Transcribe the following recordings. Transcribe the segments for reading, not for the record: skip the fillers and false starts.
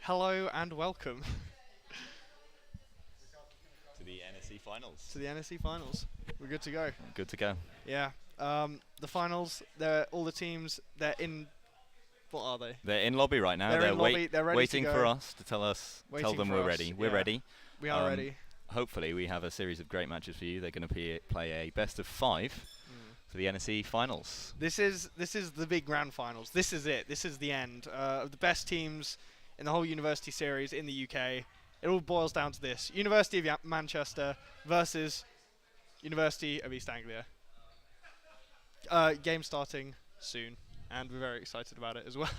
Hello and welcome To the NSE finals. to the NSE finals. We're good to go. Good to go. Yeah. The finals. They're all the teams. They're in. What are they? They're in lobby right now. They're in lobby. They're ready waiting to go. for us to tell them for we're us, ready. We're yeah. ready. We are ready. Hopefully, we have a series of great matches for you. They're going to play a best of 5 for the NSE finals. This is the big grand finals. This is it. This is the end of the best teams in the whole university series in the UK. It all boils down to this: University of Manchester versus University of East Anglia. Game starting soon, and we're very excited about it as well.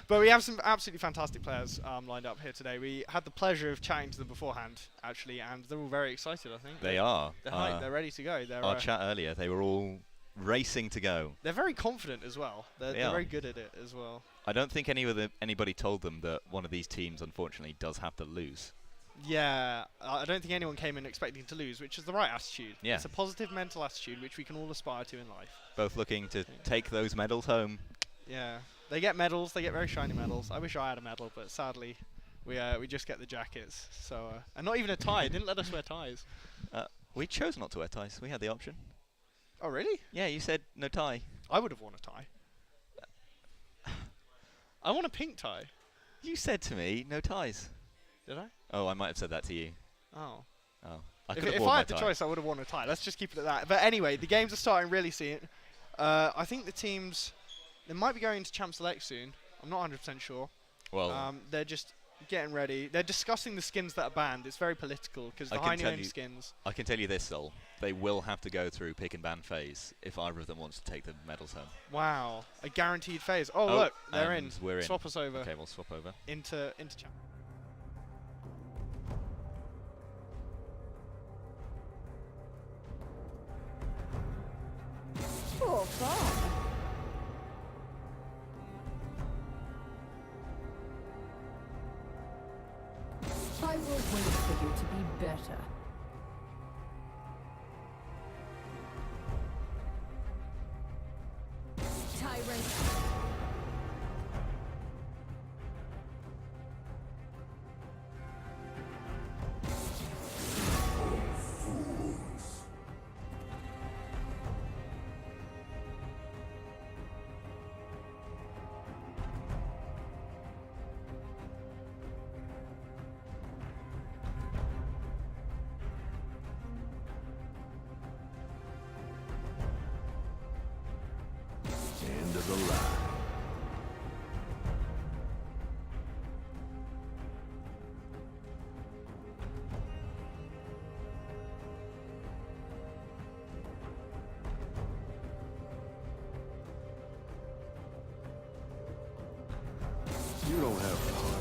But we have some absolutely fantastic players lined up here today. We had the pleasure of chatting to them beforehand, actually, and they're all very excited, I think. They are. They're hyped. They're ready to go. Our chat earlier, they were all racing to go. They're very confident as well. They're very good at it as well. I don't think anybody told them that one of these teams, unfortunately, does have to lose. Yeah, I don't think anyone came in expecting to lose, which is the right attitude. Yeah. It's a positive mental attitude, which we can all aspire to in life. Both looking to take those medals home. Yeah, they get medals. They get very shiny medals. I wish I had a medal, but sadly, we just get the jackets. So and not even a tie. Didn't let us wear ties. We chose not to wear ties. We had the option. Oh really? Yeah, you said no tie. I would have worn a tie. I want a pink tie. You said to me no ties. Did I? Oh, I might have said that to you. Oh. Oh. If I had the choice, I would have worn a tie. Let's just keep it at that. But anyway, the games are starting really soon. I think the teams, they might be going to Champ Select soon. I'm not 100% sure. Well, they're just getting ready. They're discussing the skins that are banned. It's very political because the high-name skins. I can tell you this, Sol. They will have to go through pick and ban phase if either of them wants to take the medals home. Wow, a guaranteed phase. Oh look, they're in. We're in. Swap us over. Okay, we'll swap over. Into Champ. For fun. I will wait for you to be better. Tyrant. End of the line. You don't have the heart.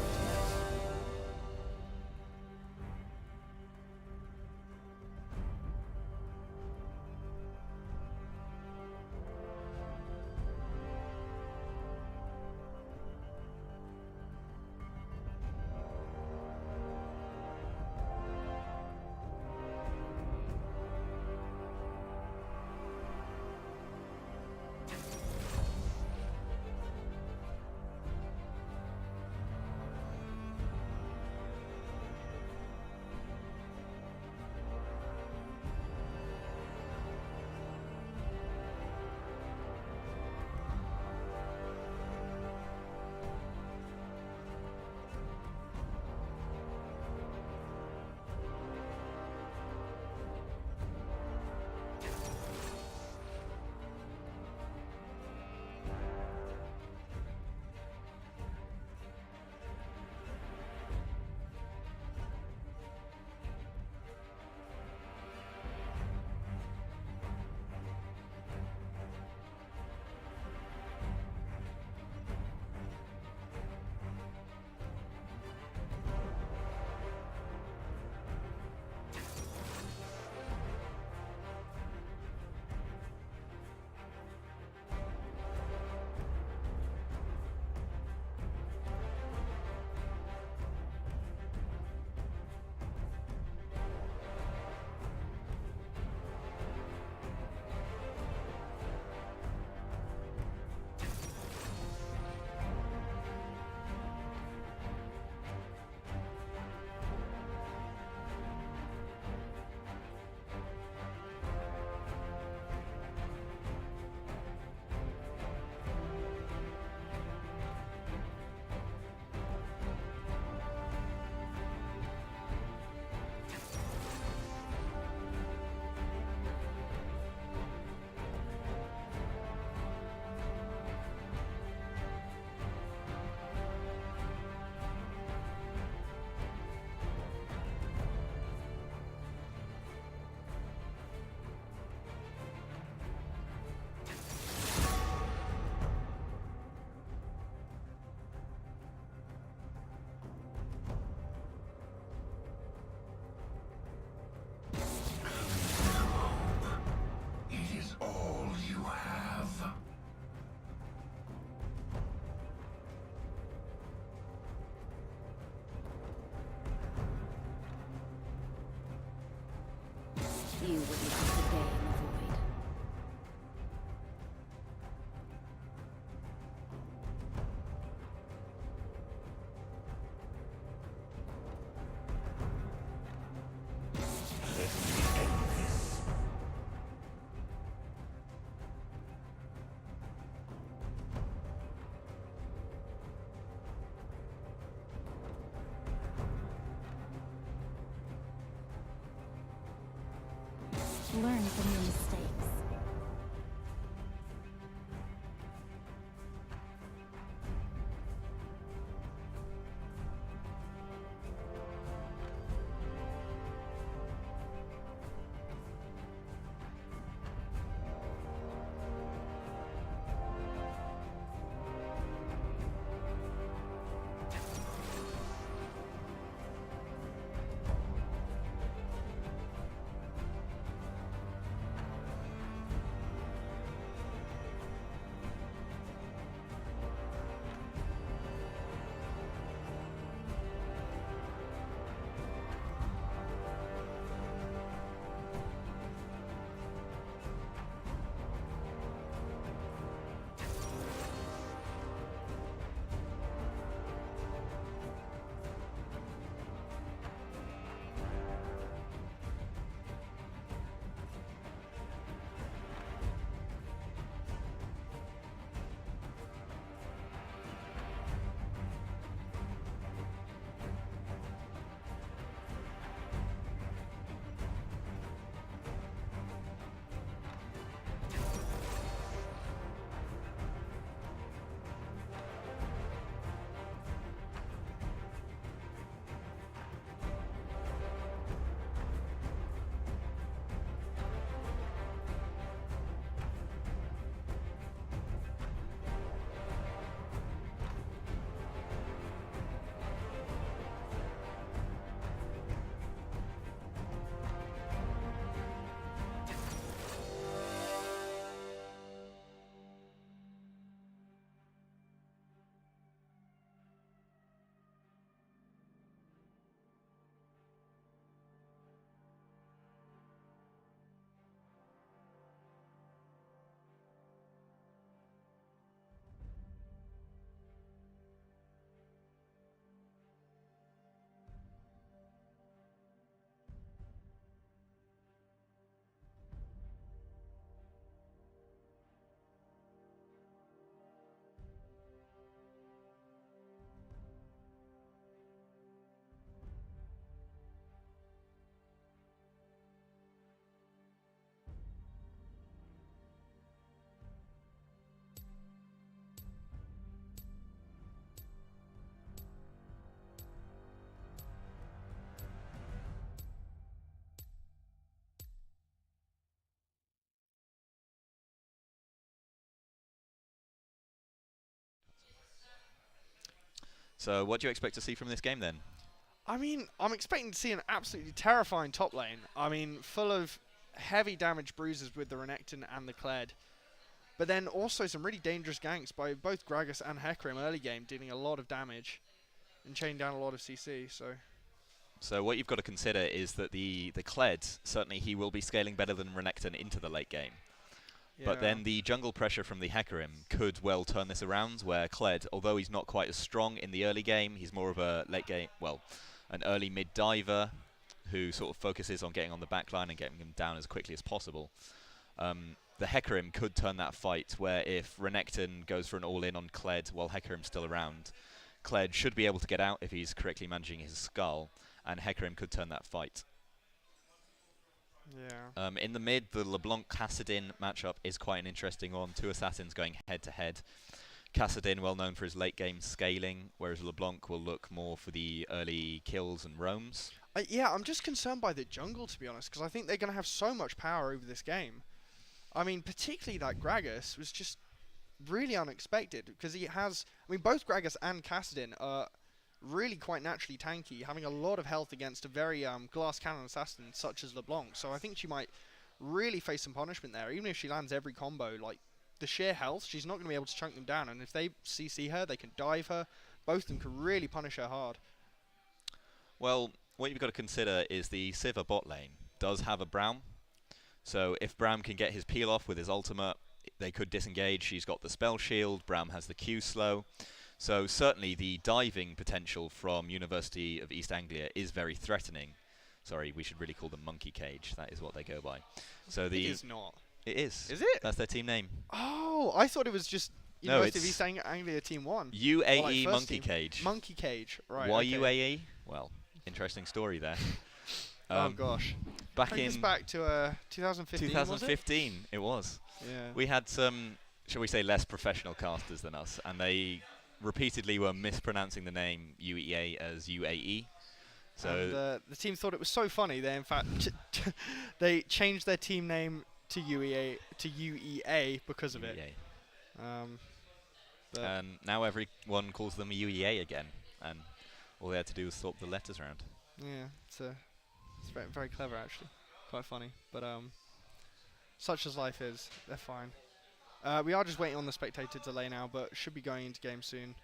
So what do you expect to see from this game then? I mean, I'm expecting to see an absolutely terrifying top lane. I mean, full of heavy damage bruises with the Renekton and the Kled. But then also some really dangerous ganks by both Gragas and Hecarim early game, dealing a lot of damage and chaining down a lot of CC. So what you've got to consider is that the Kled, certainly he will be scaling better than Renekton into the late game. Yeah. But then the jungle pressure from the Hecarim could well turn this around, where Kled, although he's not quite as strong in the early game, he's more of a late game, well, an early mid diver who sort of focuses on getting on the back line and getting him down as quickly as possible. The Hecarim could turn that fight, where if Renekton goes for an all-in on Kled while Hecarim's still around, Kled should be able to get out if he's correctly managing his skull, and Hecarim could turn that fight. Yeah. In the mid, the LeBlanc-Kassadin matchup is quite an interesting one. Two assassins going head-to-head. Kassadin, well known for his late-game scaling, whereas LeBlanc will look more for the early kills and roams. Yeah, I'm just concerned by the jungle, to be honest, because I think they're going to have so much power over this game. I mean, particularly that Gragas was just really unexpected, because he has... I mean, both Gragas and Kassadin are really quite naturally tanky, having a lot of health against a very glass cannon assassin such as LeBlanc. So I think she might really face some punishment there, even if she lands every combo. Like, the sheer health, she's not going to be able to chunk them down, and if they CC her, they can dive her. Both of them can really punish her hard. Well, what you've got to consider is the Sivir bot lane does have a Braum. So if Braum can get his peel off with his ultimate, they could disengage. She's got the spell shield, Braum has the Q slow. So certainly the diving potential from University of East Anglia is very threatening. Sorry, we should really call them Monkey Cage. That is what they go by. So It is not. It is. Is it? That's their team name. Oh, I thought it was just No, University of it's East Anglia Team 1. UAE Or like first Monkey team. Cage. Monkey Cage, right. Why okay. UAE? Well, interesting story there. Oh, gosh. Back Take us in back to 2015, 2015, it was. was it? Yeah. We had some, shall we say, less professional casters than us, and they repeatedly were mispronouncing the name UEA as UAE. So And the team thought it was so funny. They in fact they changed their team name to UEA because of it. UEA. But And now everyone calls them UEA again, and all they had to do was swap the letters around. yeah, it's very, very clever actually, quite funny. But such as life is, they're fine. We are just waiting on the spectator delay now, but should be going into game soon.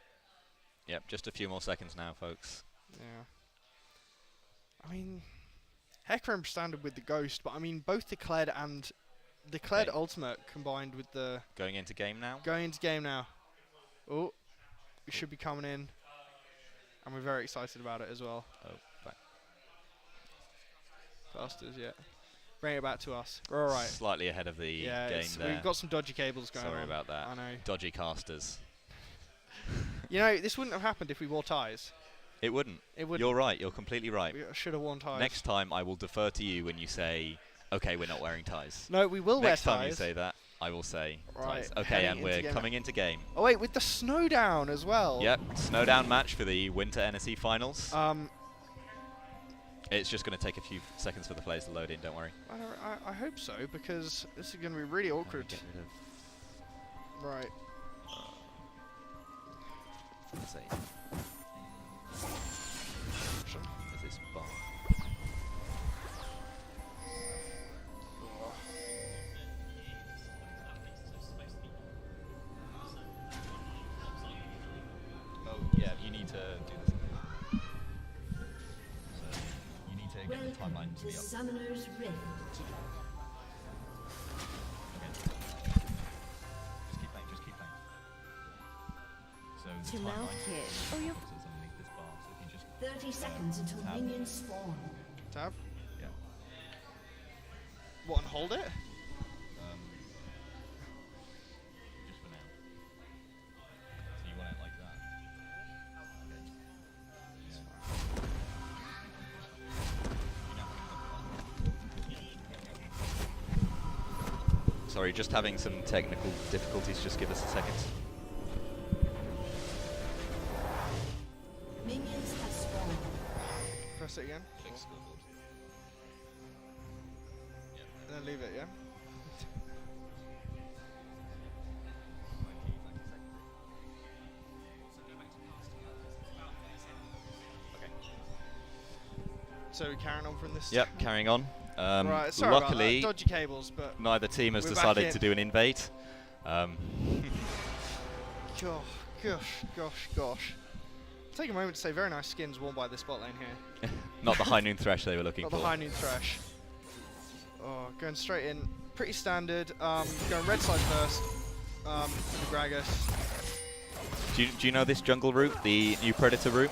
Yep, just a few more seconds now, folks. Yeah. I mean, Hecarim standard with the Ghost, but I mean both the Kled and the Kled Okay. ultimate combined with the Going into game now. going into game now. Oh, we should be coming in, and we're very excited about it as well. Oh, back. Bastards, yeah. Bring it back to us. We're all right. Slightly ahead of the Yeah, game there. we've got some dodgy cables going on. Sorry about that. I know. Dodgy casters. You know, this wouldn't have happened if we wore ties. It wouldn't. It would. You're right. You're completely right. We should have worn ties. Next time, I will defer to you when you say, "Okay, we're not wearing ties." No, we will Next wear time ties. you say that, I will say Right, ties. Okay, heading and into we're game coming into game. Oh wait, with the snow down as well. Yep, snowdown match for the Winter NSE Finals. It's just going to take a few seconds for the players to load in. Don't worry. I hope so, because this is going to be really awkward. Get rid of. Right. Let's see. There's this bar. Oh yeah, you need to do this. So you need to get the Welcome timeline to to be up. Summoner's Rift. Okay. Just keep playing. Just keep playing. So the To now, timeline kid. Oh, you're is underneath this bar. So if you just 30 seconds until tab. minions spawn. Tab. yeah. What, and hold it? Just for now. So you want it like that. Okay. Sorry, just having some technical difficulties. Just give us a second. Minions have spawned. Press it again. And then leave it, yeah? So we're carrying on from this. Yep, carrying on. Right, sorry about Luckily, that. Dodgy cables, but neither team has we're back decided in. to do an invade. Gosh. Take a moment to say very nice skins worn by this bot lane here. Not the High Noon Thresh they were looking Not for. the High Noon Thresh. Oh, going straight in. Pretty standard. Going red side first. For the Gragas. Do you know this jungle route, the new Predator route?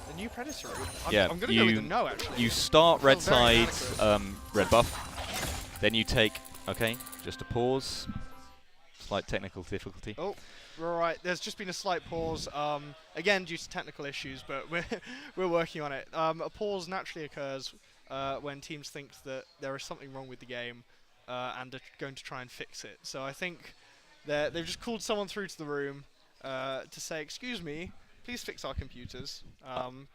The new Predator route? Yeah, I'm going to go with the no, actually. You start red very side, red buff. Then you take, okay, just a pause. Slight technical difficulty. Oh, right. There's just been a slight pause. Again, due to technical issues, but we're working on it. A pause naturally occurs when teams think that there is something wrong with the game and are going to try and fix it. So I think they've just called someone through to the room to say, "Excuse me, please fix our computers."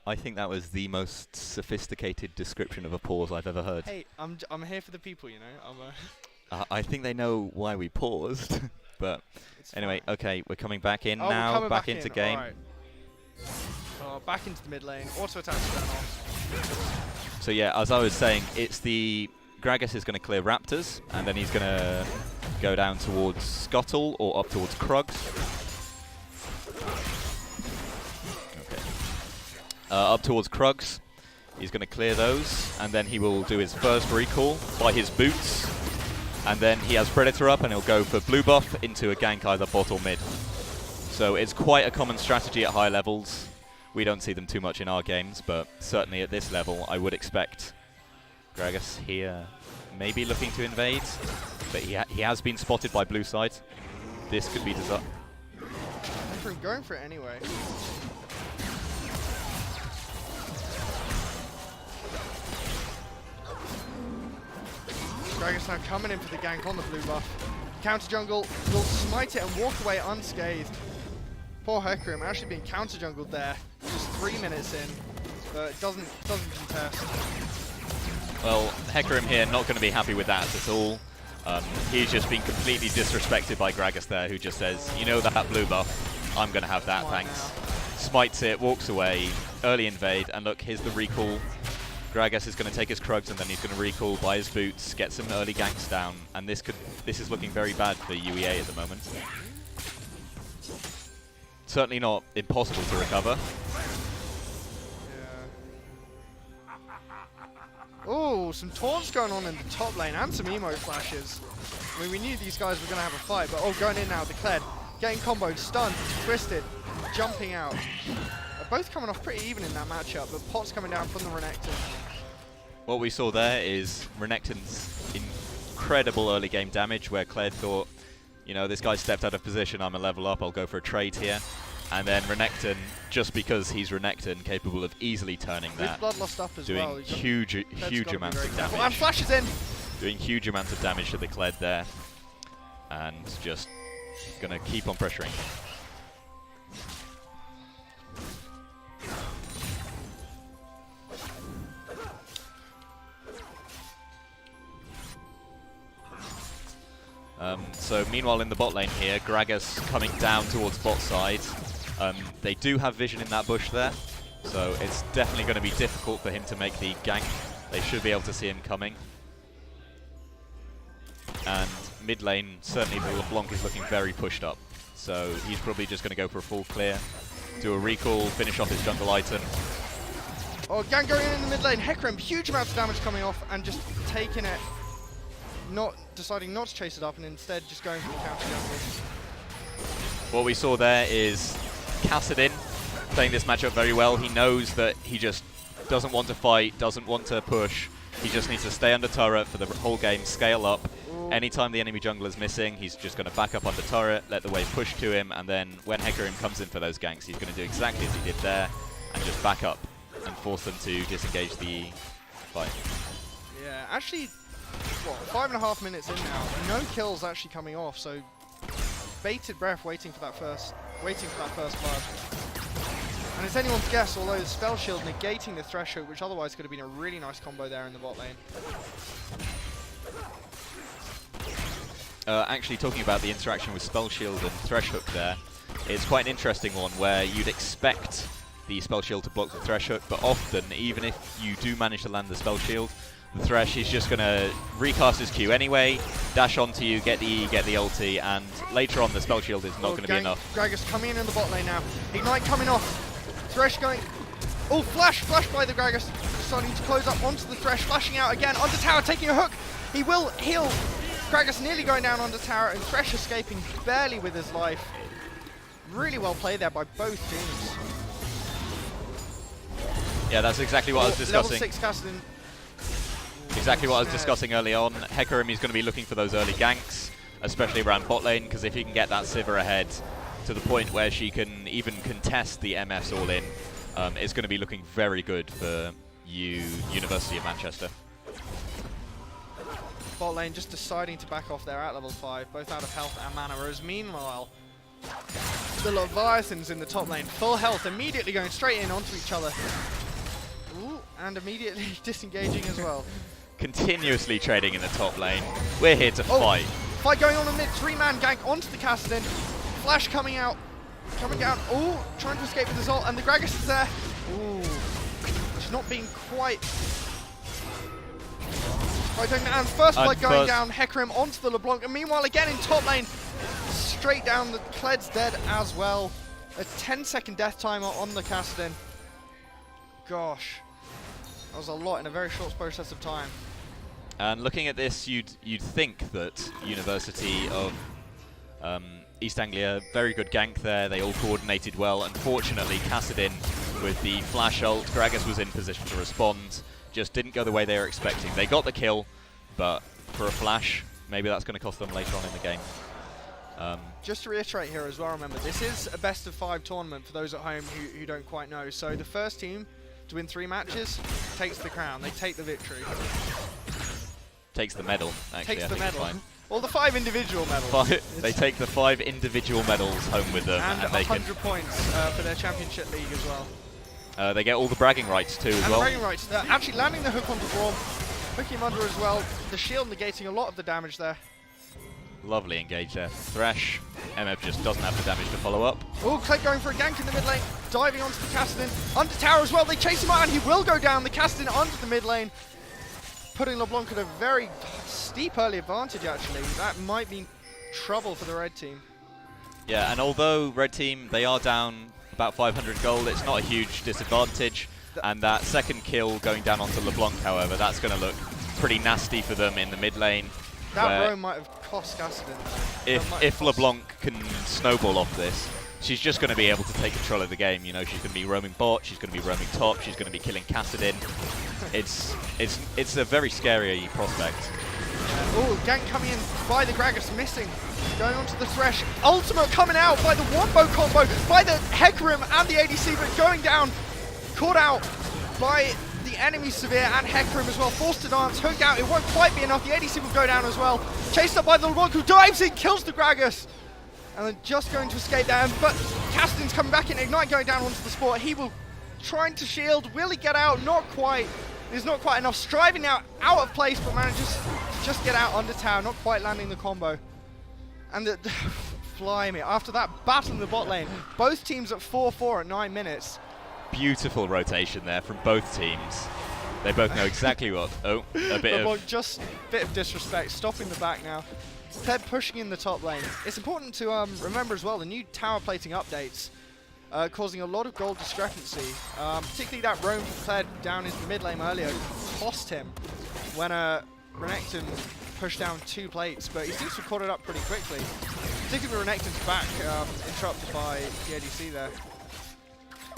I think that was the most sophisticated description of a pause I've ever heard. Hey, I'm here for the people, you know. I think they know why we paused, but anyway, fine. okay, we're coming back in We're now, coming back into in. game. Alright. Back into the mid lane. Auto attack's going off. So yeah, as I was saying, it's the Gragas is going to clear Raptors, and then he's going to go down towards Scuttle or up towards Krugs. Okay. Up towards Krugs. He's going to clear those, and then he will do his first recall by his boots. And then he has Predator up, and he'll go for blue buff into a gank either bot or mid. So it's quite a common strategy at high levels. We don't see them too much in our games, but certainly at this level, I would expect Gragas here maybe looking to invade. But he has been spotted by blue side. This could be Going for it anyway. Gragas now coming in for the gank on the blue buff. Counter jungle will smite it and walk away unscathed. Poor Hecarim actually being counter jungled there, just 3 minutes in, but doesn't contest. Well, Hecarim here not going to be happy with that at all. He's just been completely disrespected by Gragas there, who just says, you know that blue buff, I'm going to have that, thanks. Smites it, walks away, early invade, and look, here's the recall. Gragas is going to take his Krugs, and then he's going to recall by his boots, get some early ganks down, and this is looking very bad for UEA at the moment. Certainly not impossible to recover. Oh, some taunts going on in the top lane and some emo flashes. I mean, we knew these guys were going to have a fight, but going in now, declared, getting comboed, stunned, twisted, jumping out. Both coming off pretty even in that matchup, but Pot's coming down from the Renekton. What we saw there is Renekton's incredible early game damage, where Kled thought, you know, this guy stepped out of position, I'm a level up, I'll go for a trade here. And then Renekton, just because he's Renekton, capable of easily turning that, with Bloodlust up as doing well, huge amounts of damage. And flashes in! Doing huge amounts of damage to the Kled there. And just gonna keep on pressuring. So meanwhile in the bot lane here, Gragas coming down towards bot side. They do have vision in that bush there, so it's definitely going to be difficult for him to make the gank. They should be able to see him coming. And mid lane, certainly the LeBlanc is looking very pushed up, so he's probably just going to go for a full clear, do a recall, finish off his jungle item. Oh, gank going in the mid lane, Hecarim, huge amounts of damage coming off and just taking it. Deciding not to chase it up and instead just going for the counter jungle. What we saw there is Kassadin playing this matchup very well. He knows that he just doesn't want to fight, doesn't want to push. He just needs to stay under turret for the whole game, scale up. Ooh. Anytime the enemy jungler is missing, he's just going to back up under turret, let the wave push to him, and then when Hecarim comes in for those ganks, he's going to do exactly as he did there and just back up and force them to disengage the fight. Yeah, actually, what, 5.5 minutes in now, no kills actually coming off, so bated breath waiting for that first blood. And it's anyone's guess, although the Spell Shield negating the Threshold, which otherwise could have been a really nice combo there in the bot lane. Actually, talking about the interaction with Spell Shield and Thresh Hook there, it's quite an interesting one where you'd expect the spell shield to block the Thresh hook, but often, even if you do manage to land the spell shield, the Thresh is just going to recast his Q anyway, dash onto you, get the E, get the ulti, and later on the spell shield is not going to be enough. Gragas coming in the bot lane now. Ignite coming off. Thresh going. Oh, flash by the Gragas. Starting to close up onto the Thresh, flashing out again. Under tower, taking a hook. He will heal. Gragas nearly going down under tower, and Thresh escaping barely with his life. Really well played there by both teams. Yeah, that's exactly what I was discussing. Level 6 Kassadin. Exactly what I was discussing early on. Hecarim is going to be looking for those early ganks, especially around bot lane, because if he can get that Sivir ahead to the point where she can even contest the MFs all in, it's going to be looking very good for University of Manchester. Bot lane just deciding to back off there at level 5, both out of health and mana, whereas meanwhile, the Leviathans in the top lane, full health, immediately going straight in onto each other. Ooh, and immediately disengaging as well. Continuously trading in the top lane. We're here to fight. Fight going on in mid, 3-man gank onto the Kassadin. Flash coming out, coming down. Ooh, trying to escape with his ult, and the Gragas is there. Ooh, she's not being quite taken down. First blood going down, Hecarim onto the LeBlanc, and meanwhile again in top lane, straight down, the Kled's dead as well. A 10-second death timer on the Kassadin. Gosh, that was a lot in a very short process of time. And looking at this, you'd think that University of East Anglia, very good gank there. They all coordinated well. Unfortunately, Kassadin with the flash ult, Gragas was in position to respond. Just didn't go the way they were expecting. They got the kill, but for a flash, maybe that's going to cost them later on in the game. Just to reiterate here as well, remember, this is a best of 5 tournament for those at home who don't quite know. So the first team to win 3 matches takes the crown. They take the victory. Takes the medal, actually. Takes the medal. Well, the 5 individual medals. They take the 5 individual medals home with them. And they 100 points for their championship league as well. They get all the bragging rights too as well. Bragging rights. Actually landing the hook onto Braum, hooking him under as well. The shield negating a lot of the damage there. Lovely engage there. Thresh. MF just doesn't have the damage to follow up. Oh, Kled going for a gank in the mid lane. Diving onto the Kassadin. Under tower as well. They chase him out and he will go down. The Kassadin onto the mid lane. Putting LeBlanc at a very steep early advantage, actually. That might be trouble for the red team. Yeah, and although red team, they are down about 500 gold, it's not a huge disadvantage. And that second kill going down onto LeBlanc, however, that's going to look pretty nasty for them in the mid lane. That roam might have cost Kassadin. If LeBlanc can snowball off this, she's just going to be able to take control of the game. You know, she's going to be roaming bot, she's going to be roaming top, she's going to be killing Kassadin. It's a very scary prospect. Oh, gank coming in by the Gragas, missing. Going on to the Thresh. Ultimate coming out by the Wombo combo, by the Hecarim and the ADC, but going down. Caught out by the enemy Severe and Hecarim as well. Forced to dance, hooked out. It won't quite be enough. The ADC will go down as well. Chased up by the LeBlanc, who dives in, kills the Gragas. And then just going to escape there. But Kassadin's coming back in. Ignite going down onto the spot. He will trying to shield. Will he get out? Not quite. There's not quite enough. Striving now out of place, but manages to just get out under tower. Not quite landing the combo. And the fly me. After that battle in the bot lane, both teams at 4-4 at 9 minutes. Beautiful rotation there from both teams. They both know exactly what. Oh, a bit of just a bit of disrespect. Stopping the back now. Kled pushing in the top lane. It's important to remember as well the new tower plating updates causing a lot of gold discrepancy. Particularly that roam from Kled down into the mid lane earlier cost him when Renekton pushed down 2 plates, but he seems to have caught it up pretty quickly. Particularly Renekton's back interrupted by the ADC there.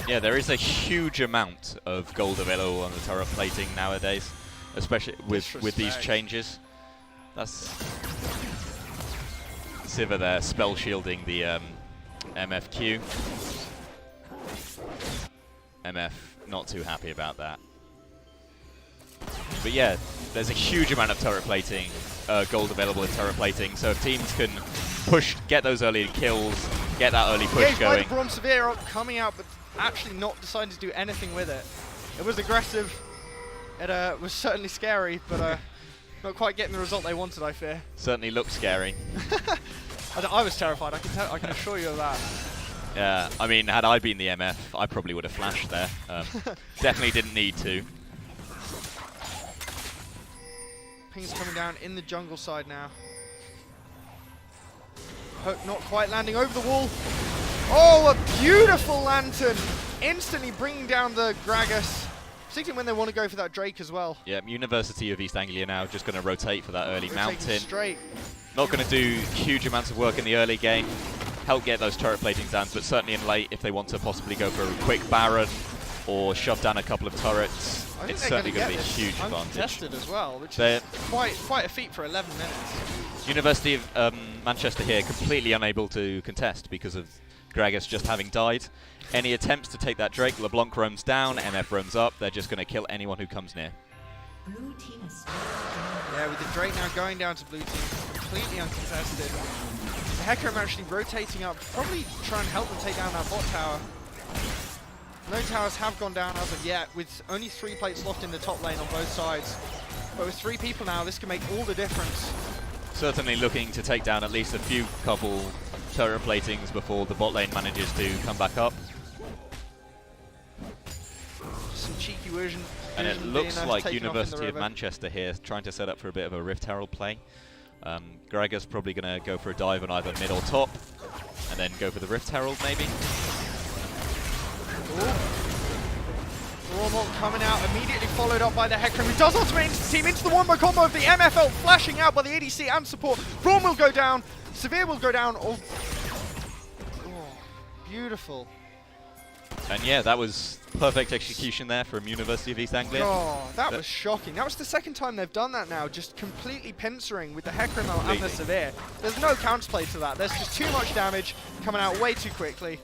Yeah, there is a huge amount of gold available on the turret plating nowadays, especially with these changes. That's Sivir there, spell shielding the MFQ. MF not too happy about that. But yeah, there's a huge amount of turret plating, gold available in turret plating, so if teams can push, get those early kills, get that early push going. Braum Severe coming out, but actually not deciding to do anything with it. It was aggressive, it was certainly scary, but not quite getting the result they wanted, I fear. Certainly looked scary. I was terrified, I can assure you of that. Yeah, I mean, had I been the MF, I probably would have flashed there. Definitely didn't need to. Ping's coming down in the jungle side now. Hook not quite landing over the wall. Oh, a beautiful lantern! Instantly bringing down the Gragas. Particularly when they want to go for that Drake as well. Yeah, University of East Anglia now just going to rotate for that early Rotating mountain. straight. Not going to do huge amounts of work in the early game. Help get those turret platings down, but certainly in late, if they want to possibly go for a quick Baron or shove down a couple of turrets, it's certainly going to be a huge advantage. Untested as well, which is quite a feat for 11 minutes. University of Manchester here completely unable to contest because of Gragas just having died. Any attempts to take that Drake, LeBlanc roams down, MF roams up, they're just going to kill anyone who comes near. Blue team is Yeah, with the Drake now going down to blue team, completely uncontested. The Hecarim actually rotating up, probably trying to help them take down that bot tower. No towers have gone down as of yet, with only 3 plates locked in the top lane on both sides. But with 3 people now, this can make all the difference. Certainly looking to take down at least a couple turret platings before the bot lane manages to come back up. Some cheeky vision. And it looks like University of Manchester here trying to set up for a bit of a Rift Herald play. Gragas probably going to go for a dive on either mid or top, and then go for the Rift Herald maybe. Braum coming out, immediately followed up by the Hecarim, who does ultimate into the team, into the one-more combo of the MFL, flashing out by the ADC and support. Braum will go down, Severe will go down. Oh, beautiful. And yeah, that was perfect execution there from University of East Anglia. Oh, that was shocking. That was the second time they've done that now, just completely pincering with the Hecarim and the Severe. There's no counterplay to that. There's just too much damage coming out way too quickly.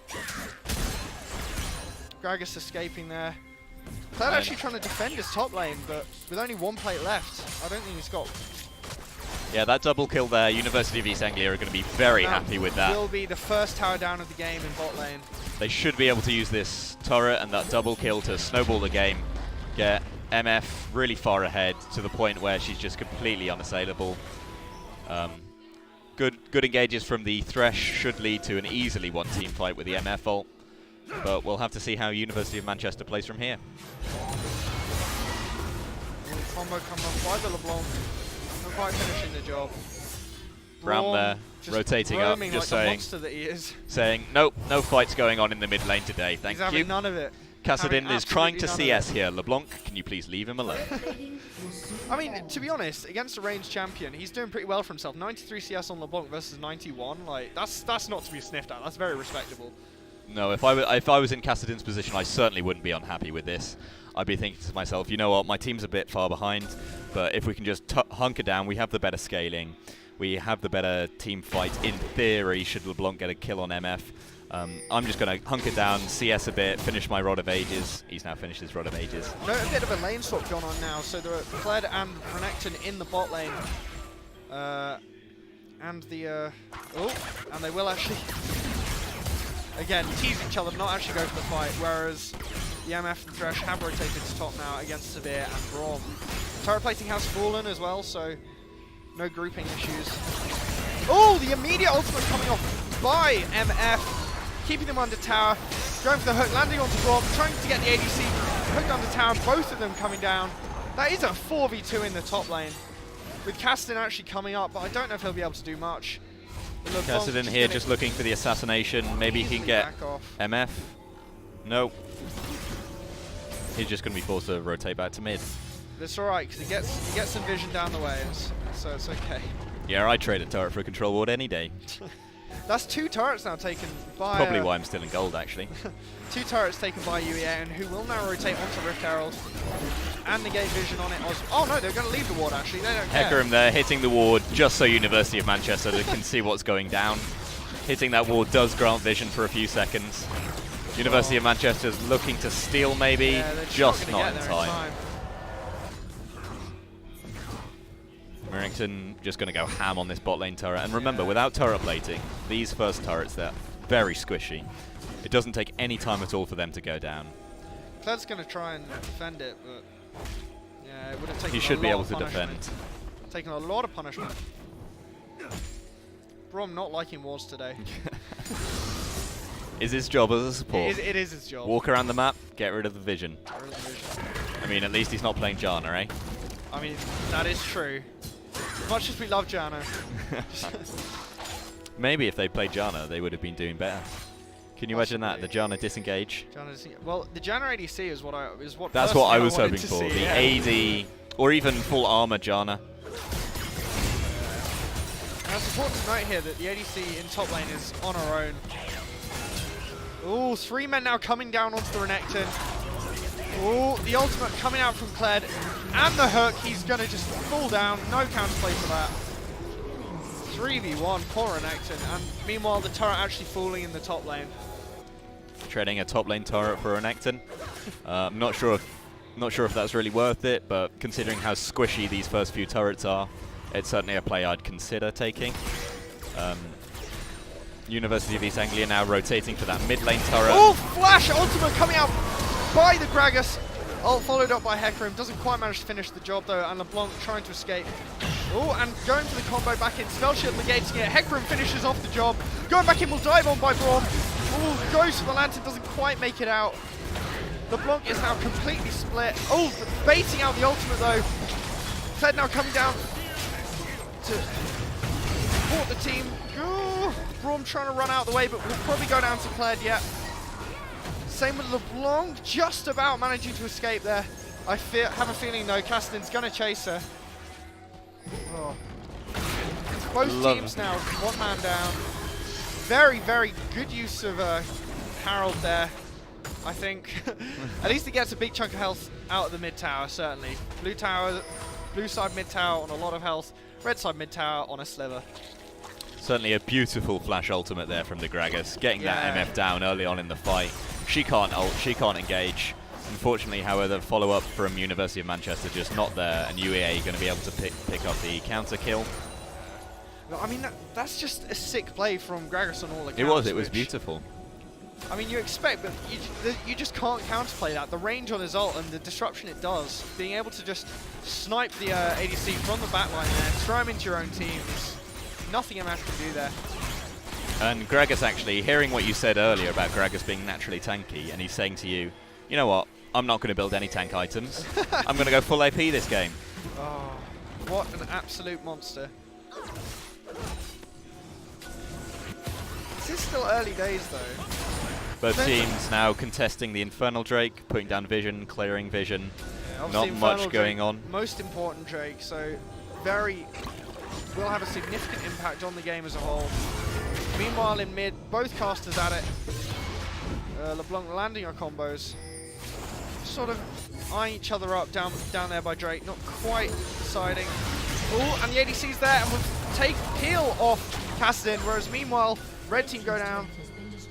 Gragas escaping there. Kled actually trying to defend his top lane, but with only 1 plate left, I don't think he's got... Yeah, that double kill there, University of East Anglia are going to be very happy with that. Will be the first tower down of the game in bot lane. They should be able to use this turret and that double kill to snowball the game, get MF really far ahead to the point where she's just completely unassailable. Good engages from the Thresh should lead to an easily one-team fight with the MF ult, but we'll have to see how University of Manchester plays from here. Combo come up by the LeBlanc. Not quite finishing the job. Brown there, rotating up, just just like saying, monster that he is. saying, nope, no fights going on in the mid lane today, thank He's having you. none of it. Kassadin is trying to absolutely none of CS here. LeBlanc, can you please leave him alone? I mean, to be honest, against a ranged champion, he's doing pretty well for himself. 93 CS on LeBlanc versus 91, like that's not to be sniffed at. That's very respectable. No, if I was in Kassadin's position, I certainly wouldn't be unhappy with this. I'd be thinking to myself, you know what, my team's a bit far behind, but if we can just hunker down, we have the better scaling, we have the better team fight. In theory, should LeBlanc get a kill on MF, I'm just going to hunker down, CS a bit, finish my Rod of Ages. He's now finished his Rod of Ages. No, a bit of a lane swap going on now. So there are Kled and Renekton in the bot lane. And they will actually, again, tease each other, not actually go for the fight, whereas the MF and Thresh have rotated to top now against Severe and Braum. Turret plating has fallen as well, so no grouping issues. Oh, the immediate ultimate coming off by MF. Keeping them under tower, going for the hook, landing onto Braum, trying to get the ADC hooked under tower, both of them coming down. That is a 4v2 in the top lane, with Kassadin actually coming up, but I don't know if he'll be able to do much. Kassadin here just looking for the assassination, maybe he can get MF. Nope. He's just going to be forced to rotate back to mid. That's alright, because he gets some vision down the way, so it's okay. Yeah, I'd trade a turret for a control ward any day. That's 2 turrets now taken by... Probably why I'm still in gold, actually. 2 turrets taken by UEA, who will now rotate onto Rift Herald and negate vision on it. Oh no, they're going to leave the ward, actually. They don't care. Hecarim there, hitting the ward just so University of Manchester can see what's going down. Hitting that ward does grant vision for a few seconds. University of Manchester's looking to steal, maybe, yeah, just not in time. Merrington just going to go ham on this bot lane turret. And remember, without turret plating, these first turrets, they're very squishy. It doesn't take any time at all for them to go down. Kled's going to try and defend it, but yeah, it would have taken he should a be lot able of to punishment. defend. Taken a lot of punishment. Braum not liking wards today. Is his job as a support. It is his job. Walk around the map, get rid of the vision. Get rid of the vision. I mean, at least he's not playing Janna, eh? I mean, that is true. As much as we love Janna. Maybe if they played Janna, they would have been doing better. Can you imagine that? The Janna disengage. Well, the Janna ADC is what That's what I was personally hoping for. wanted to see, The yeah. AD, or even full armor Janna. And it's important to note here that the ADC in top lane is on her own. Ooh, 3 men now coming down onto the Renekton. Ooh, the ultimate coming out from Kled. And the hook, he's going to just fall down. No counterplay for that. 3v1, poor Renekton. And meanwhile, the turret actually falling in the top lane. Treading a top lane turret for Renekton. I'm not sure if that's really worth it, but considering how squishy these first few turrets are, it's certainly a play I'd consider taking. University of East Anglia now rotating for that mid lane turret. Oh, flash ultimate coming out by the Gragas. Ult followed up by Hecarim. Doesn't quite manage to finish the job though, and LeBlanc trying to escape. Oh, and going for the combo back in. Spell Shield negating it. Hecarim finishes off the job. Going back in will dive on by Braum. Oh, goes for the Lantern, doesn't quite make it out. LeBlanc is now completely split. Oh, baiting out the ultimate though. Kled now coming down to support the team. Oh, Braum trying to run out the way, but will probably go down to Kled, yeah. Same with LeBlanc, just about managing to escape there. I have a feeling though, Kassadin's going to chase her. Oh. Both teams now, 1 man down. Very, very good use of Harold there, I think. At least he gets a big chunk of health out of the mid tower, certainly. Blue side mid tower on a lot of health, red side mid tower on a sliver. Certainly a beautiful flash ultimate there from the Gragas, getting that MF down early on in the fight. She can't ult, she can't engage. Unfortunately, however, the follow-up from University of Manchester just not there, and UEA going to be able to pick up the counter kill. No, I mean, that's just a sick play from Gragas on all accounts. It was beautiful. I mean, you expect, but you just can't counterplay that. The range on his ult and the disruption it does, being able to just snipe the ADC from the backline there, throw him into your own teams. Nothing MF can do there. And Gragas actually, hearing what you said earlier about Gragas being naturally tanky, and he's saying to you, you know what, I'm not going to build any tank items. I'm going to go full AP this game. Oh, what an absolute monster. This is still early days though. Both teams now contesting the Infernal Drake, putting down vision, clearing vision. Yeah, not much going on. Most important Drake, so will have a significant impact on the game as a whole. Meanwhile in mid, both casters at it. LeBlanc landing our combos. Sort of eyeing each other up down there by Drake, not quite deciding. Oh, and the ADC's there and will take peel off Kassadin, whereas meanwhile, red team go down.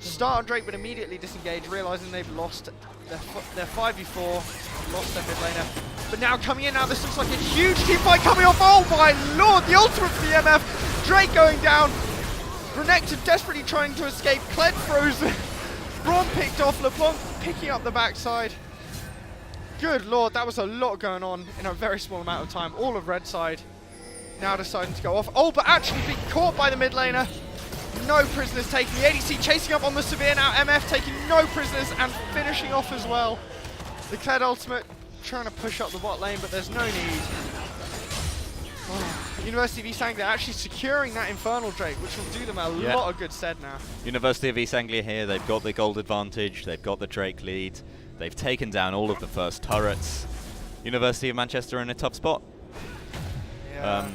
Start on Drake but immediately disengage, realising they've lost their 5v4, lost their mid laner. But now coming in now, this looks like a huge team fight coming off. Oh my lord, the ultimate for the MF. Drake going down. Renekton desperately trying to escape. Kled frozen. Braum picked off. LeBlanc picking up the backside. Good lord, that was a lot going on in a very small amount of time. All of red side now deciding to go off. Oh, but actually being caught by the mid laner. No prisoners taken. The ADC chasing up on the Severe now. MF taking no prisoners and finishing off as well. The Kled ultimate trying to push up the bot lane, but there's no need. Oh, University of East Anglia actually securing that Infernal Drake, which will do them a lot of good stead now. University of East Anglia here, they've got the gold advantage, they've got the Drake lead, they've taken down all of the first turrets. University of Manchester in a tough spot. Yeah.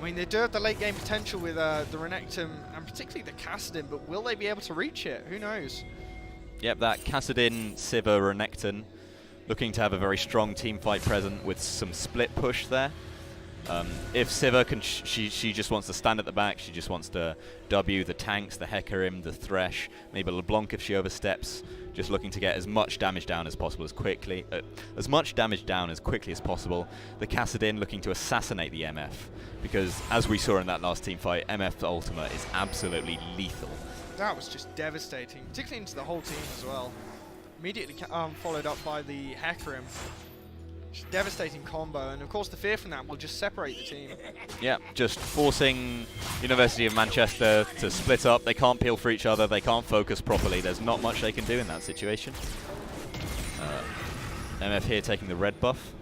I mean, they do have the late game potential with the Renekton and particularly the Kassadin, but will they be able to reach it? Who knows? Yep, that Kassadin, Sivir, Renekton looking to have a very strong team fight present with some split push there. If Sivir can, she just wants to stand at the back. She just wants to W the tanks, the Hecarim, the Thresh, maybe LeBlanc if she oversteps. Just looking to get as much damage down as possible as quickly, as quickly as possible. The Kassadin looking to assassinate the MF, because as we saw in that last team fight, MF ultimate is absolutely lethal. That was just devastating, particularly into the whole team as well. Immediately followed up by the Hecarim. Just devastating combo, and of course the fear from that will just separate the team. Yeah, just forcing University of Manchester to split up. They can't peel for each other. They can't focus properly. There's not much they can do in that situation. MF here taking the red buff.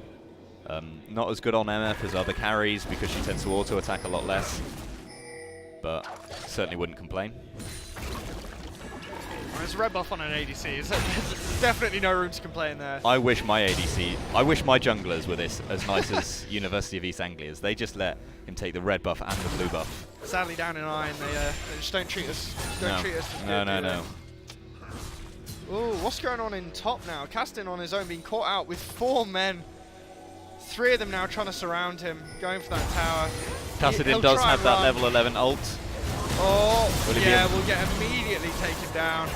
Not as good on MF as other carries because she tends to auto-attack a lot less, but certainly wouldn't complain. There's a red buff on an ADC, so there's definitely no room to complain there. I wish my junglers were this as nice as University of East Anglia's. They just let him take the red buff and the blue buff. Sadly, down in iron, they just don't treat us. Don't treat us. No. Ooh, what's going on in top now? Castin on his own, being caught out with 4 men. 3 of them now trying to surround him, going for that tower. Kassadin does have that level 11 ult. Oh, yeah, we'll get immediately taken down.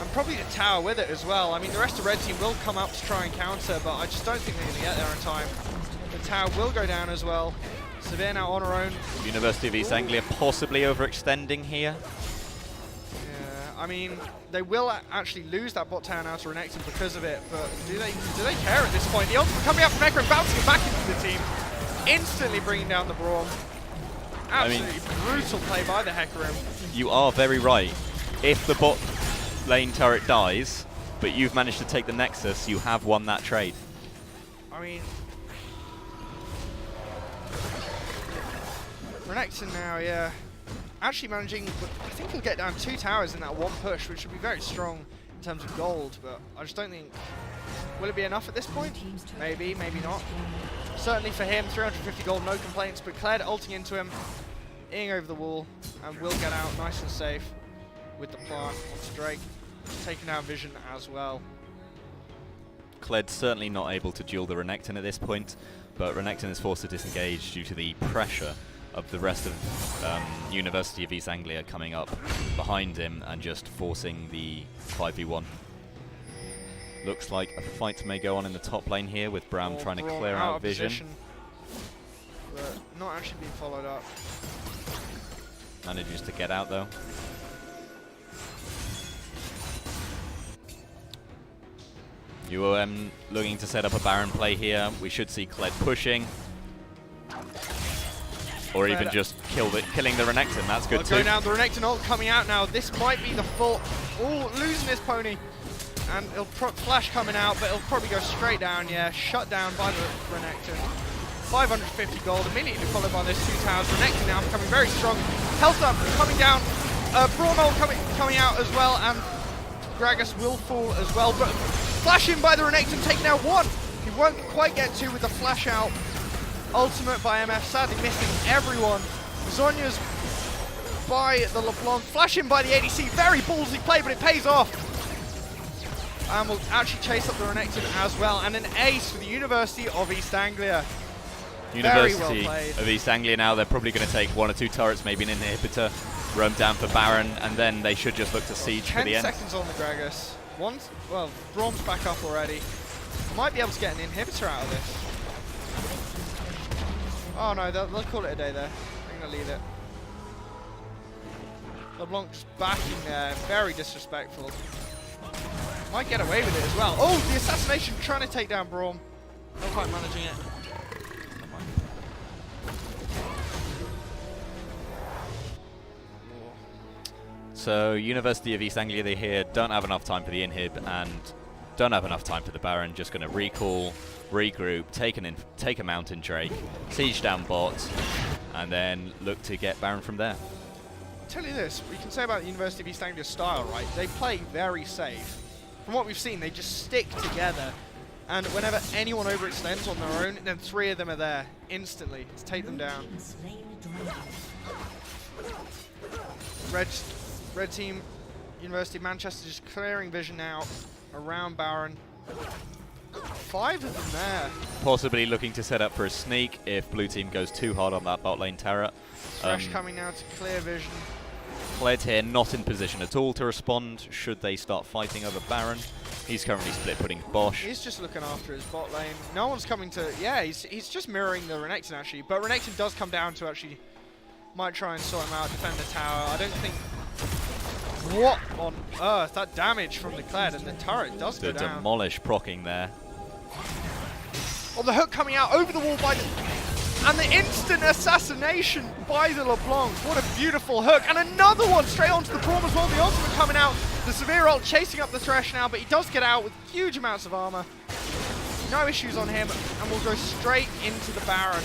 And probably the tower with it as well. I mean, the rest of red team will come up to try and counter, but I just don't think they're going to get there in time. The tower will go down as well. Severe now on her own. University of East Anglia possibly overextending here. Yeah, I mean, they will actually lose that bot tower now to Renekton because of it, but do they care at this point? The ultimate coming out from Necro and bouncing it back into the team. Instantly bringing down the Braum. Absolutely brutal play by the Hecarim. You are very right. If the bot lane turret dies, but you've managed to take the Nexus, you have won that trade. I mean, Renekton now, yeah. Actually managing, I think he'll get down 2 towers in that one push, which would be very strong in terms of gold, but I just don't think, will it be enough at this point? Maybe, maybe not. Certainly for him, 350 gold, no complaints, but Kled ulting into him, eating over the wall, and will get out nice and safe with the plant onto Drake, taking down Vision as well. Kled certainly not able to duel the Renekton at this point, but Renekton is forced to disengage due to the pressure of the rest of University of East Anglia coming up behind him and just forcing the 5v1. Looks like a fight may go on in the top lane here with Braum trying to clear out Vision. But not actually being followed up. Manages to get out though. UOM looking to set up a Baron play here. We should see Kled pushing. Or even just killing the Renekton. That's good too. Going down, the Renekton ult coming out now. This might be the full... Oh, losing his pony. And he'll flash coming out, but he'll probably go straight down, yeah. Shut down by the Renekton. 550 gold, immediately followed by those 2 towers. Renekton now becoming very strong. Health up coming down. Braum ult coming out as well, and Gragas will fall as well. But flash in by the Renekton, taking out 1. He won't quite get 2 with the flash out. Ultimate by MF, sadly missing everyone. Zonya's by the LeBlanc, flash in by the ADC. Very ballsy play, but it pays off. And we'll actually chase up the Renekton as well. And an ace for the University of East Anglia. University of East Anglia now, they're probably going to take 1 or 2 turrets, maybe an inhibitor, roam down for Baron, and then they should just look to siege for the end. 10 seconds on the Gragas. Well, Braum's back up already. Might be able to get an inhibitor out of this. Oh no, they'll call it a day there. I'm going to leave it. LeBlanc just backing there, very disrespectful. Might get away with it as well. Oh, the assassination trying to take down Braum. Not quite managing it. So University of East Anglia, they here don't have enough time for the inhib and don't have enough time for the Baron. Just going to recall, regroup, take a Mountain Drake, siege down bot, and then look to get Baron from there. I'll tell you this, we can say about the University of East Anglia's style, right? They play very safe. From what we've seen, they just stick together. And whenever anyone overextends on their own, then 3 of them are there instantly to take them down. Red team, University of Manchester just clearing Vision out around Baron. 5 of them there. Possibly looking to set up for a sneak if blue team goes too hard on that bot lane turret. Thresh coming now to clear Vision. Kled here not in position at all to respond should they start fighting over Baron. He's currently split putting Bosch. He's just looking after his bot lane. No one's coming to... Yeah, he's just mirroring the Renekton actually. But Renekton does come down to actually... Might try and sort him out, defend the tower. I don't think... What on earth? That damage from the Kled, and the turret does go down. Demolish proccing there. Oh, the hook coming out over the wall by the... And the instant assassination by the LeBlanc. What a beautiful hook. And another one straight onto the Braum as well. The ultimate coming out. The severe ult chasing up the Thresh now, but he does get out with huge amounts of armor. No issues on him, and we'll go straight into the Baron.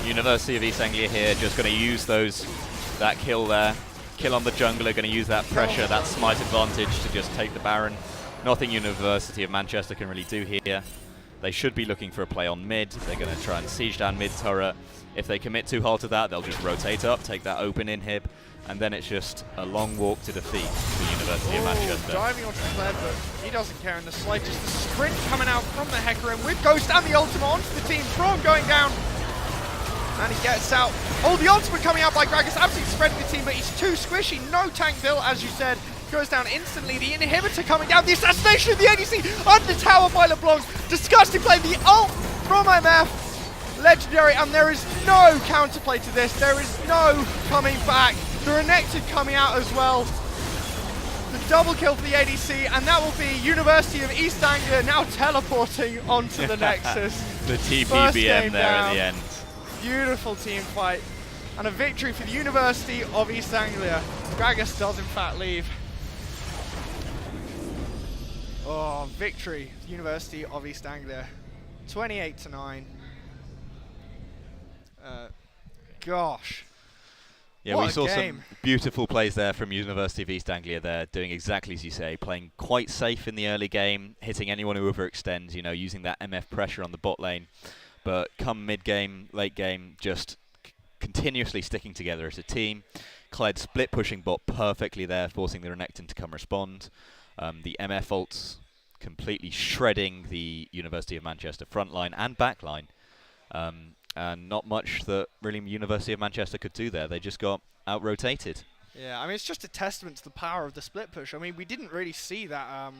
University of East Anglia here, just going to use that kill there. Kill on the jungler, going to use that pressure, that smite advantage to just take the Baron. Nothing University of Manchester can really do here. They should be looking for a play on mid. They're going to try and siege down mid turret. If they commit too hard to that, they'll just rotate up, take that open inhib, and then it's just a long walk to defeat the University of Manchester. Diving onto Kled, but he doesn't care in the slightest. The sprint coming out from the Hecarim with Ghost and the ultimate onto the team. Braum going down. And he gets out. Oh, the ultimate coming out by Gragas, absolutely spreading the team, but he's too squishy. No tank built, as you said. Goes down instantly. The inhibitor coming down. The assassination of the ADC under tower by LeBlanc. Disgusting play. The ult from MF. Legendary. And there is no counterplay to this. There is no coming back. The Renekton coming out as well. The double kill for the ADC. And that will be University of East Anglia now teleporting onto the Nexus. The TPBM there at the end. Beautiful team fight. And a victory for the University of East Anglia. Gragas does in fact leave. Oh, victory, University of East Anglia, 28-9. Gosh. Yeah, what we saw game. some beautiful plays there from University of East Anglia there, doing exactly as you say, playing quite safe in the early game, hitting anyone who overextends, you know, using that MF pressure on the bot lane. But come mid-game, late game, just continuously sticking together as a team. Kled split pushing bot perfectly there, forcing the Renekton to come respond. The MF ults completely shredding the University of Manchester front line and back line. And not much that really University of Manchester could do there. They just got out-rotated. Yeah, I mean, it's just a testament to the power of the split push. I mean, we didn't really see that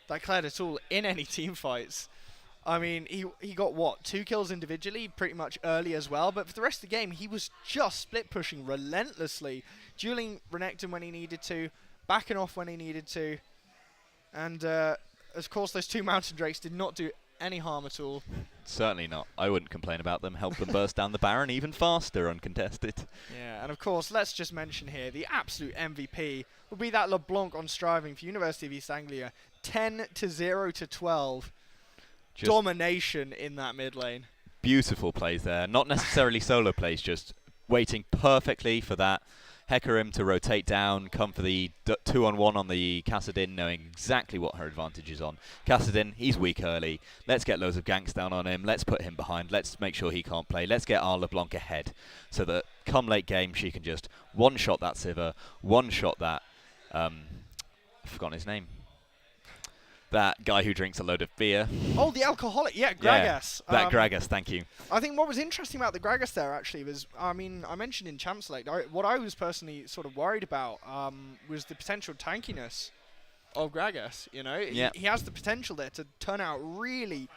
that Kled at all in any team fights. I mean, he got, what, 2 kills individually, pretty much early as well, but for the rest of the game, he was just split pushing relentlessly, dueling Renekton when he needed to, backing off when he needed to, and of course those 2 Mountain Drakes did not do any harm at all. Certainly not. I wouldn't complain about them. Help them burst down the Baron even faster, uncontested. Yeah, and of course, let's just mention here, the absolute MVP will be that LeBlanc on Striving for University of East Anglia, 10-0-12. Domination in that mid lane. Beautiful plays there. Not necessarily solo plays, just waiting perfectly for that Hecarim to rotate down, come for the 2-on-1 on the Kassadin, knowing exactly what her advantage is on. Kassadin, he's weak early. Let's get loads of ganks down on him. Let's put him behind. Let's make sure he can't play. Let's get our LeBlanc ahead so that come late game she can just one-shot that Sivir, one-shot that... I've forgotten his name. That guy who drinks a load of beer. Oh, the alcoholic. Yeah, Gragas. Yeah, that Gragas, thank you. I think what was interesting about the Gragas there, actually, was, I mean, I mentioned in Champ Select, what I was personally sort of worried about was the potential tankiness of Gragas, you know? Yeah. He has the potential there to turn out really,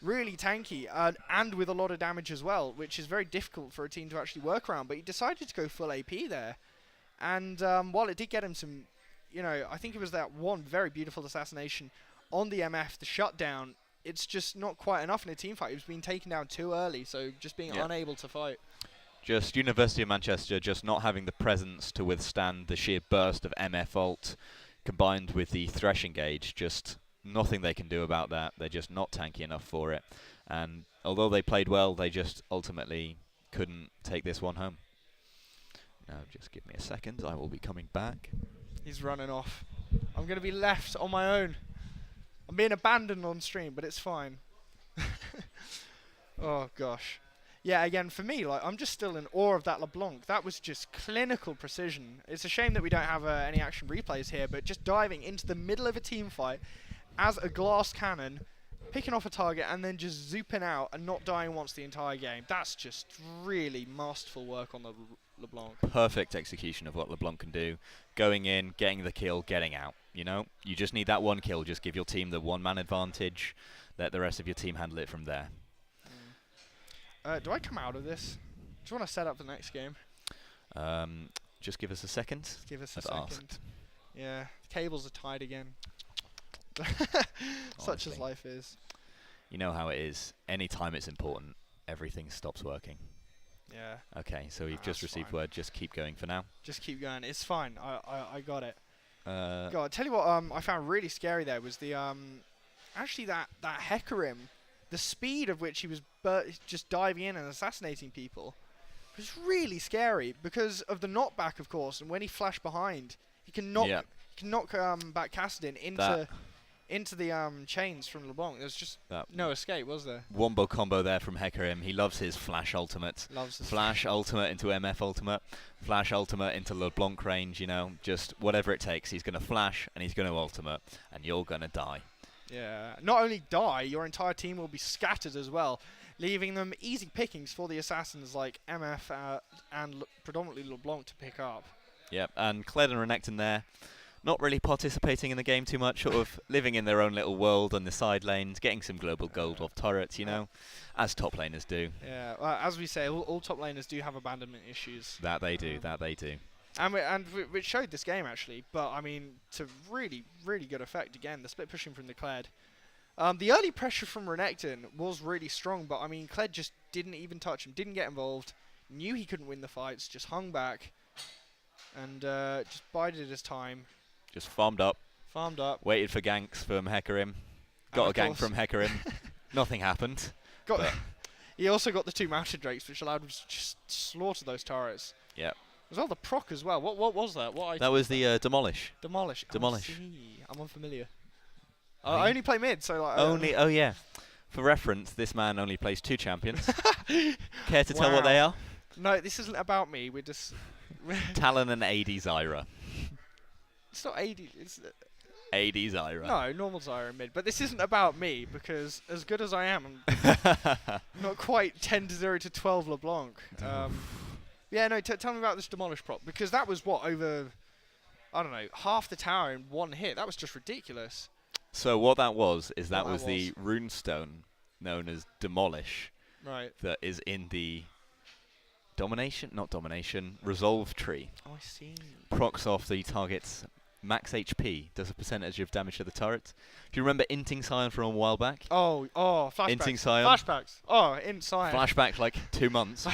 really tanky, and with a lot of damage as well, which is very difficult for a team to actually work around. But he decided to go full AP there. And while it did get him some, you know, I think it was that one very beautiful assassination on the MF, the shutdown, it's just not quite enough in a team fight. He was being taken down too early, so just being unable to fight. Just University of Manchester just not having the presence to withstand the sheer burst of MF ult, combined with the Thresh engage, just nothing they can do about that. They're just not tanky enough for it. And although they played well, they just ultimately couldn't take this one home. Now, just give me a second. I will be coming back. He's running off. I'm going to be left on my own. I'm being abandoned on stream, but it's fine. Oh, gosh. Yeah, again, for me, like, I'm just still in awe of that LeBlanc. That was just clinical precision. It's a shame that we don't have any action replays here, but just diving into the middle of a team fight as a glass cannon, picking off a target, and then just zooping out and not dying once the entire game. That's just really masterful work on the LeBlanc. Perfect execution of what LeBlanc can do. Going in, getting the kill, getting out. You know, you just need that one kill. Just give your team the one-man advantage. Let the rest of your team handle it from there. Do I come out of this? Do you want to set up the next game? Just give us a second. Just give us a As second. asked. Yeah, the cables are tied again. Such as Honestly. life is. You know how it is. Anytime it's important, everything stops working. Yeah. Okay, so we've just That's received fine. word. Just keep going for now. Just keep going. It's fine. I got it. Uh, God, tell you what. I found really scary there was the actually that Hecarim, the speed of which he was just diving in and assassinating people, was really scary because of the knockback, of course. And when he flashed behind, he can knock back Kassadin into the chains from LeBlanc. There's just no escape, was there? Wombo combo there from Hecarim. He loves his flash ultimate. Loves his Flash ultimate into MF ultimate. Flash ultimate into LeBlanc range, you know. Just whatever it takes. He's going to flash and he's going to ultimate. And you're going to die. Yeah. Not only die, your entire team will be scattered as well, leaving them easy pickings for the assassins like MF and predominantly LeBlanc to pick up. Yep, and Kled and Renekton there, not really participating in the game too much, sort of living in their own little world on the side lanes, getting some global gold off turrets, you know, as top laners do. Yeah, well, as we say, all top laners do have abandonment issues. That they do, that they do. And which showed this game, actually. But, I mean, to really, really good effect again, the split pushing from the Kled. The early pressure from Renekton was really strong, but, I mean, Kled just didn't even touch him, didn't get involved, knew he couldn't win the fights, just hung back, and just bided his time. Just farmed up. Farmed up. Waited for ganks from Hecarim. Got a gank from Hecarim. Nothing happened. He also got the 2 mountain drakes, which allowed him to just slaughter those turrets. Yep. As well, the proc as well. What was that? That was the Demolish. Demolish. Demolish. Oh, I see. I'm unfamiliar. I only play mid, so like. Oh yeah. For reference, this man only plays 2 champions. Care to tell what they are? No, this isn't about me. We're just. Talon and AD Zyra. It's not AD. It's AD Zyra. no normal Zyra in mid. But this isn't about me because as good as I am, I'm not quite 10-0 to 12 LeBlanc. Yeah, no. Tell me about this Demolish prop because that was what over. I don't know, half the tower in one hit. That was just ridiculous. So what that was is that was the runestone known as Demolish. Right. That is in the Resolve tree. Oh, I see. Procs off the target's max HP, does a percentage of damage to the turret. Do you remember Inting Scion from a while back? Oh, flashbacks. Inting Scion. Flashbacks. Oh, in Scion. Flashback like 2 months.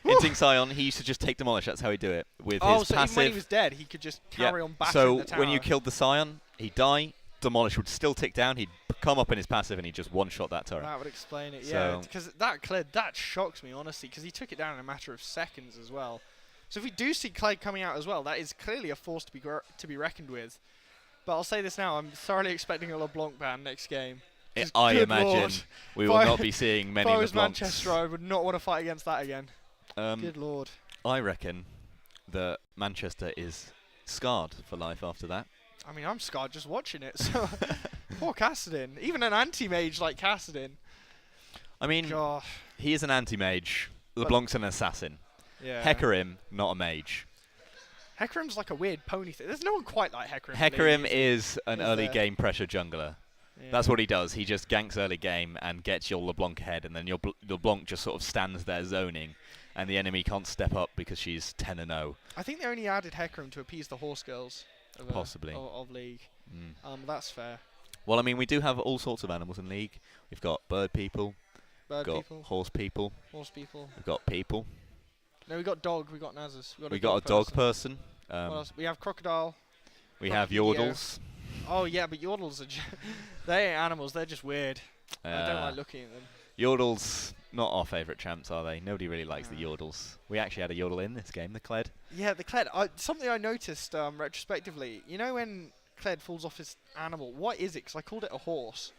Inting Scion, he used to just take Demolish, that's how he'd do it. With his so passive. even when he was dead, he could just carry on back So in the tower. when you killed the Scion, he'd die, Demolish would still tick down, he'd come up in his passive and he'd just one-shot that turret. That would explain it, yeah. So Because that shocks me, honestly, because he took it down in a matter of seconds as well. So if we do see Kled coming out as well, that is clearly a force to be reckoned with. But I'll say this now, I'm thoroughly expecting a LeBlanc ban next game. I good imagine Lord. we will not be seeing many If I was LeBlancs. Manchester, I would not want to fight against that again. Good Lord. I reckon that Manchester is scarred for life after that. I mean, I'm scarred just watching it. So poor Kassadin. Even an anti-mage like Kassadin. I mean, Gosh. he is an anti-mage. LeBlanc's an assassin. Yeah. Hecarim, not a mage. Hecarim's like a weird pony thing. There's no one quite like Hecarim. Hecarim is an early there? game pressure jungler. Yeah. That's what he does. He just ganks early game and gets your LeBlanc ahead, and then your LeBlanc just sort of stands there zoning, and the enemy can't step up because she's 10-0. I think they only added Hecarim to appease the horse girls of, Possibly. of League. Mm. That's fair. Well, I mean, we do have all sorts of animals in League. We've got bird people, Bird got people, horse people, horse people. we've got people. No, we got dog. We got Nazus. We got a dog person. What else? We have crocodile. We have Crocodile. Yordles. Oh yeah, but Yordles are they ain't animals. They're just weird. I don't like looking at them. Yordles, not our favourite champs, are they? Nobody really likes the Yordles. We actually had a Yordle in this game, the Kled. Yeah, the Kled. Something I noticed retrospectively. You know when Kled falls off his animal, what is it? Because I called it a horse.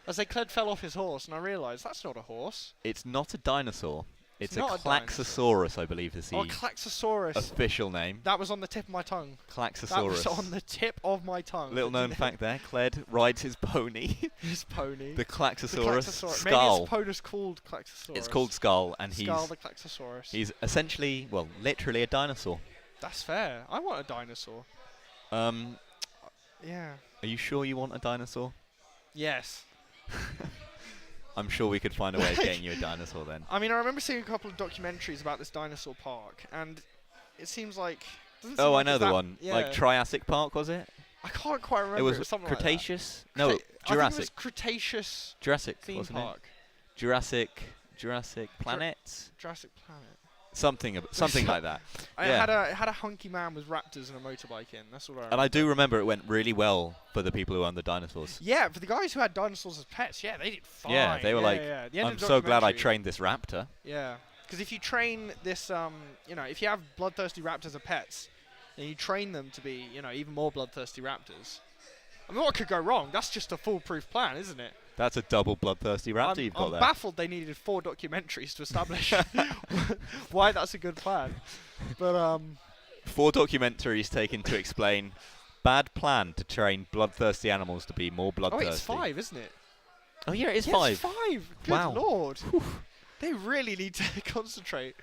I say Kled fell off his horse, and I realised that's not a horse. It's not a dinosaur. It's a not a dinosaur. Klaxosaurus, I believe is the Klaxosaurus. official name. That was on the tip of my tongue. Klaxosaurus. That was on the tip of my tongue. Little known fact there, Kled rides his pony. His pony. The Klaxosaurus Maybe Skull. his pony's called Klaxosaurus. It's called Skull, and Skull the Klaxosaurus. he's essentially, well, literally a dinosaur. That's fair. I want a dinosaur. Yeah. Are you sure you want a dinosaur? Yes. I'm sure we could find a way of getting you a dinosaur then. I mean, I remember seeing a couple of documentaries about this dinosaur park, and it seems like. Oh, I know the one. Yeah. Like Triassic Park, was it? I can't quite remember. It was something Cretaceous. Like No, I think it was Jurassic. Cretaceous Jurassic, theme wasn't it? park. Jurassic Planet? Jurassic Planet. Something like that. It had a hunky man with raptors and a motorbike in. That's all I remember. And I do remember it went really well for the people who owned the dinosaurs. Yeah, for the guys who had dinosaurs as pets, yeah, they did fine. Yeah, they were like, The end I'm of so glad I documentary- trained this raptor. Yeah, because if you train this, if you have bloodthirsty raptors as pets, and you train them to be, even more bloodthirsty raptors. I mean, what could go wrong? That's just a foolproof plan, isn't it? That's a double bloodthirsty raptor you've got I'm there. baffled they needed 4 documentaries to establish why that's a good plan. But 4 documentaries taken to explain bad plan to train bloodthirsty animals to be more bloodthirsty. it's 5, isn't it? Oh yeah, it is Yeah, 5. It's 5. Good Wow. lord. They really need to concentrate.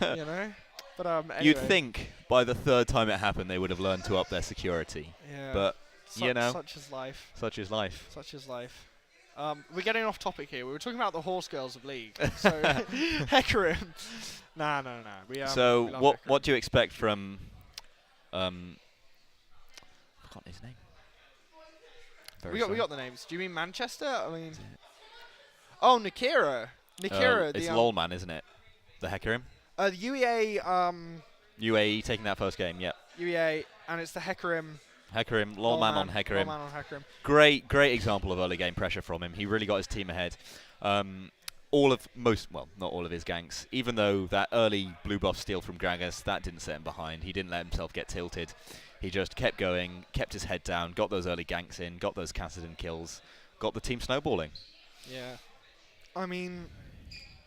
But anyway. You'd think by the 3rd time it happened they would have learned to up their security. Yeah. But Such is life. such is life. Such is life. We're getting off topic here. We were talking about the horse girls of League. So Hecarim. Nah. So we love what Hecarim. what do you expect from I've forgotten his name. We got the names. Do you mean Manchester? I mean Oh, Nakira. Nakira, it's the Lolman, isn't it? The Hecarim. the UEA UAE taking that first game, yep. UEA and it's the Hecarim. Hecarim, Lolman on Hecarim. Lolman on Hecarim. Great example of early game pressure from him. He really got his team ahead. Not all of his ganks. Even though that early blue buff steal from Gragas, that didn't set him behind. He didn't let himself get tilted. He just kept going, kept his head down, got those early ganks in, got those Kassadin kills, got the team snowballing. Yeah. I mean,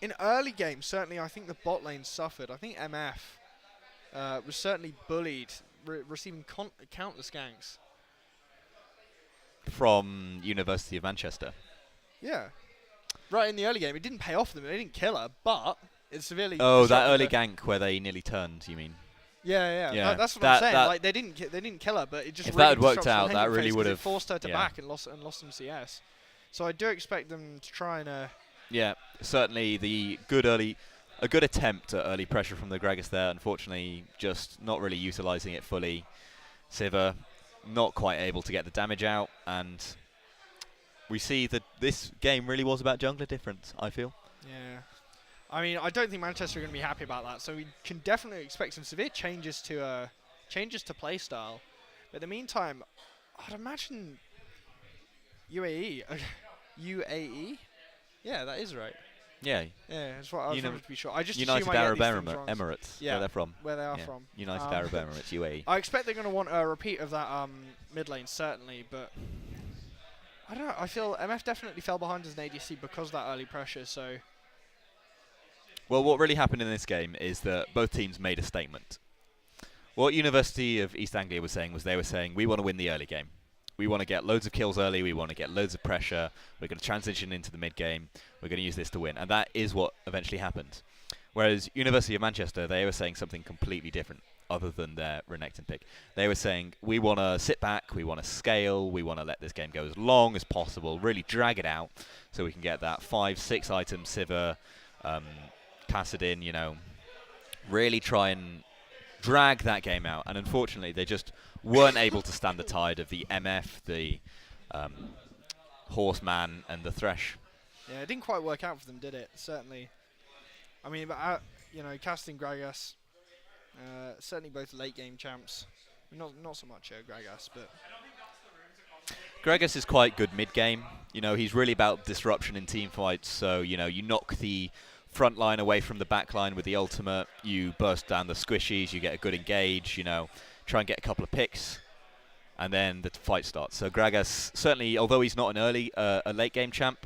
in early games, certainly I think the bot lane suffered. I think MF was certainly bullied, receiving countless ganks. From University of Manchester. Yeah. Right in the early game, it didn't pay off them. They didn't kill her, but it severely. Oh, that disrupted early her. gank where they nearly turned, you mean? Yeah. Yeah, That's what that- I'm saying. that- Like they didn't kill her, but it just If really that had worked disrupted out, her that hanging really phase 'cause would've- it forced her to yeah. back and lost some CS. So I do expect them to try and. Yeah, certainly a good attempt at early pressure from the Gragas there. Unfortunately, just not really utilising it fully. Sivir not quite able to get the damage out, and we see that this game really was about jungler difference, I feel. Yeah. I mean, I don't think Manchester are going to be happy about that. So we can definitely expect some severe changes to play style. But in the meantime, I'd imagine UAE. UAE? Yeah, that is right. Yeah, Yeah, that's what I was wanted to be sure. I just United assume I get Arab these things wrong. Emirates, Yeah. where they're from. Where they are Yeah. from. United Arab Emirates, UAE. I expect they're going to want a repeat of that mid lane, certainly, but I don't know. I feel MF definitely fell behind as an ADC because of that early pressure, so Well, what really happened in this game is that both teams made a statement. What University of East Anglia was saying was they were saying, we want to win the early game. We want to get loads of kills early. We want to get loads of pressure. We're going to transition into the mid game. We're going to use this to win. And that is what eventually happened. Whereas University of Manchester, they were saying something completely different other than their Renekton pick. They were saying, we want to sit back. We want to scale. We want to let this game go as long as possible. Really drag it out so we can get that 5-6 item Sivir, Kassadin, really try and drag that game out. And unfortunately, they just weren't able to stand the tide of the MF, the Horseman, and the Thresh. yeah, it didn't quite work out for them, did it? Certainly. I mean, but casting Gragas, certainly both late game champs. Not so much Gragas, but Gragas is quite good mid-game. He's really about disruption in team fights. So, you knock the front line away from the back line with the ultimate. You burst down the squishies. You get a good engage. Try and get a couple of picks. And then the fight starts. So Gragas, certainly, although he's not a late game champ,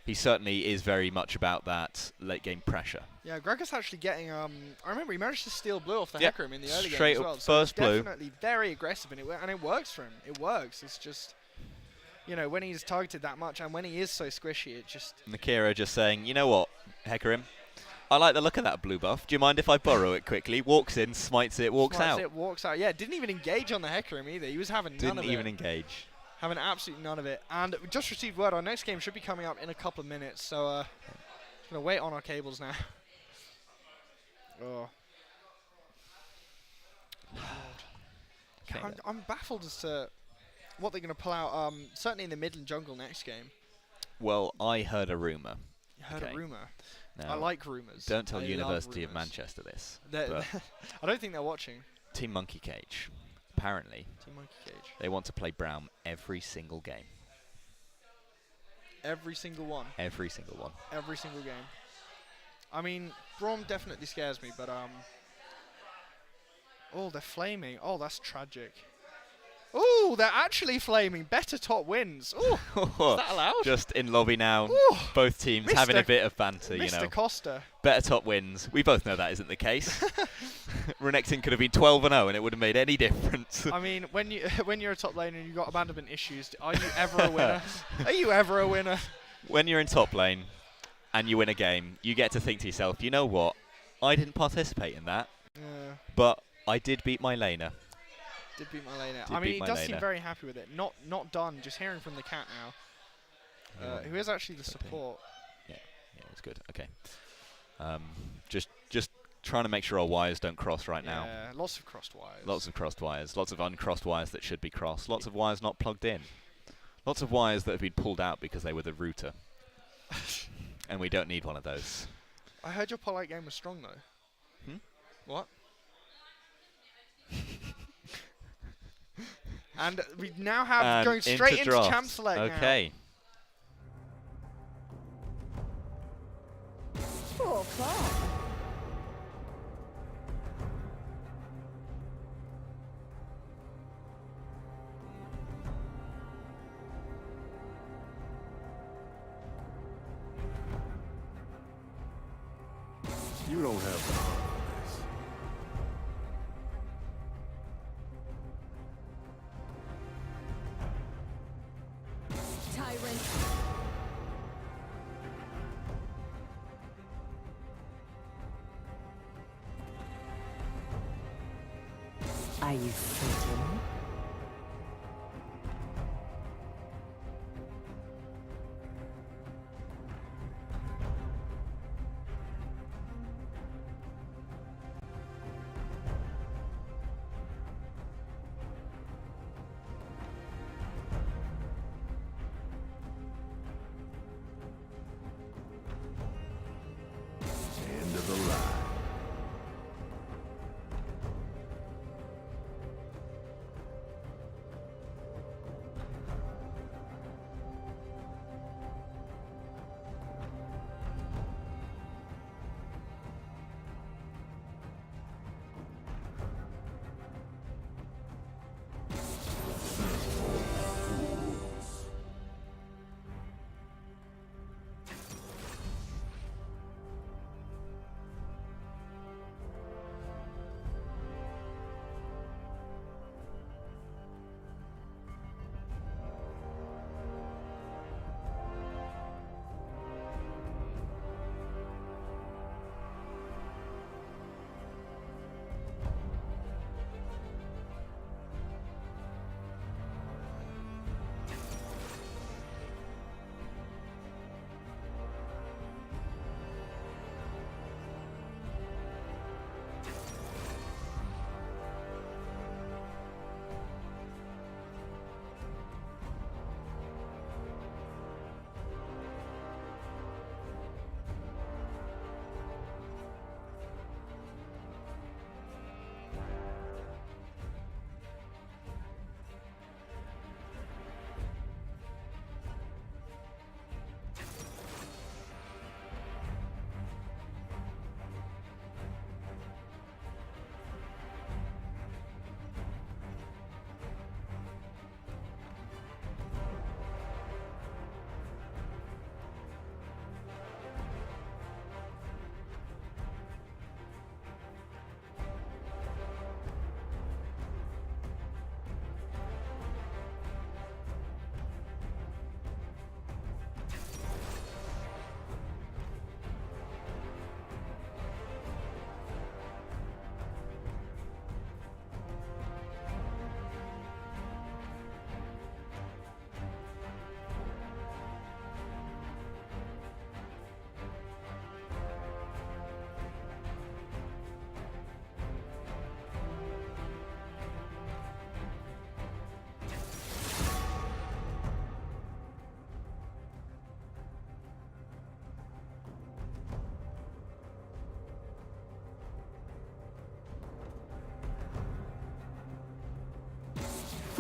he certainly is very much about that late game pressure. yeah, Gragas actually getting. I remember he managed to steal blue off the Yep. Hecarim in the early Straight game as up well. So first it's blue. definitely very aggressive, and it works for him. It works. It's just, when he's targeted that much and when he is so squishy, it just. Nakira just saying, you know what, Hecarim, I like the look of that blue buff. Do you mind if I borrow it quickly? Walks in, smites it, walks smites out. It, walks out. Yeah, didn't even engage on the Hecarim either. He was having none Didn't of even it. engage. Having absolutely none of it. And we just received word our next game should be coming up in a couple of minutes. So, just going to wait on our cables now. Oh. Okay, I'm baffled as to what they're going to pull out. Certainly in the mid and jungle next game. Well, I heard a rumour. You heard Okay. a rumour. Now, I like rumours. don't tell I love University of rumours. Manchester this. They're- but I don't think they're watching. Team Monkey Cage, apparently, Team Monkey Cage. they want to play Brown every single game. Every single one. Every single one. Every single game. I mean, Braum definitely scares me, but oh, they're flaming. Oh, that's tragic. Oh, they're actually flaming. Better top wins. Oh, is that allowed? Just in lobby now. Ooh. Both teams having a bit of banter, you Mr. know. Costa. Better top wins. We both know that isn't the case. Renekton could have been 12-0 and it wouldn't have made any difference. I mean, when you're a top lane and you've got abandonment issues, are you ever a winner? Are you ever a winner? When you're in top lane and you win a game, you get to think to yourself, you know what? I didn't participate in that, Yeah. but I did beat my laner. Did beat my laner. Did I mean, beat he my does seem laner. very happy with it. Not done. Just hearing from the cat now, who is actually the support. Yeah, it's good. Okay. Just trying to make sure our wires don't cross right now. Yeah, lots of crossed wires. Lots of crossed wires. Lots of uncrossed wires that should be crossed. Lots of wires not plugged in. Lots of wires that have been pulled out because they were the router. And we don't need one of those. I heard your polite game was strong though. Hmm? What? And we now have And going straight into draft. champ select now. Okay. Oh, fun. You don't have the heart for this. Tyrant. Are you certain? End of the line.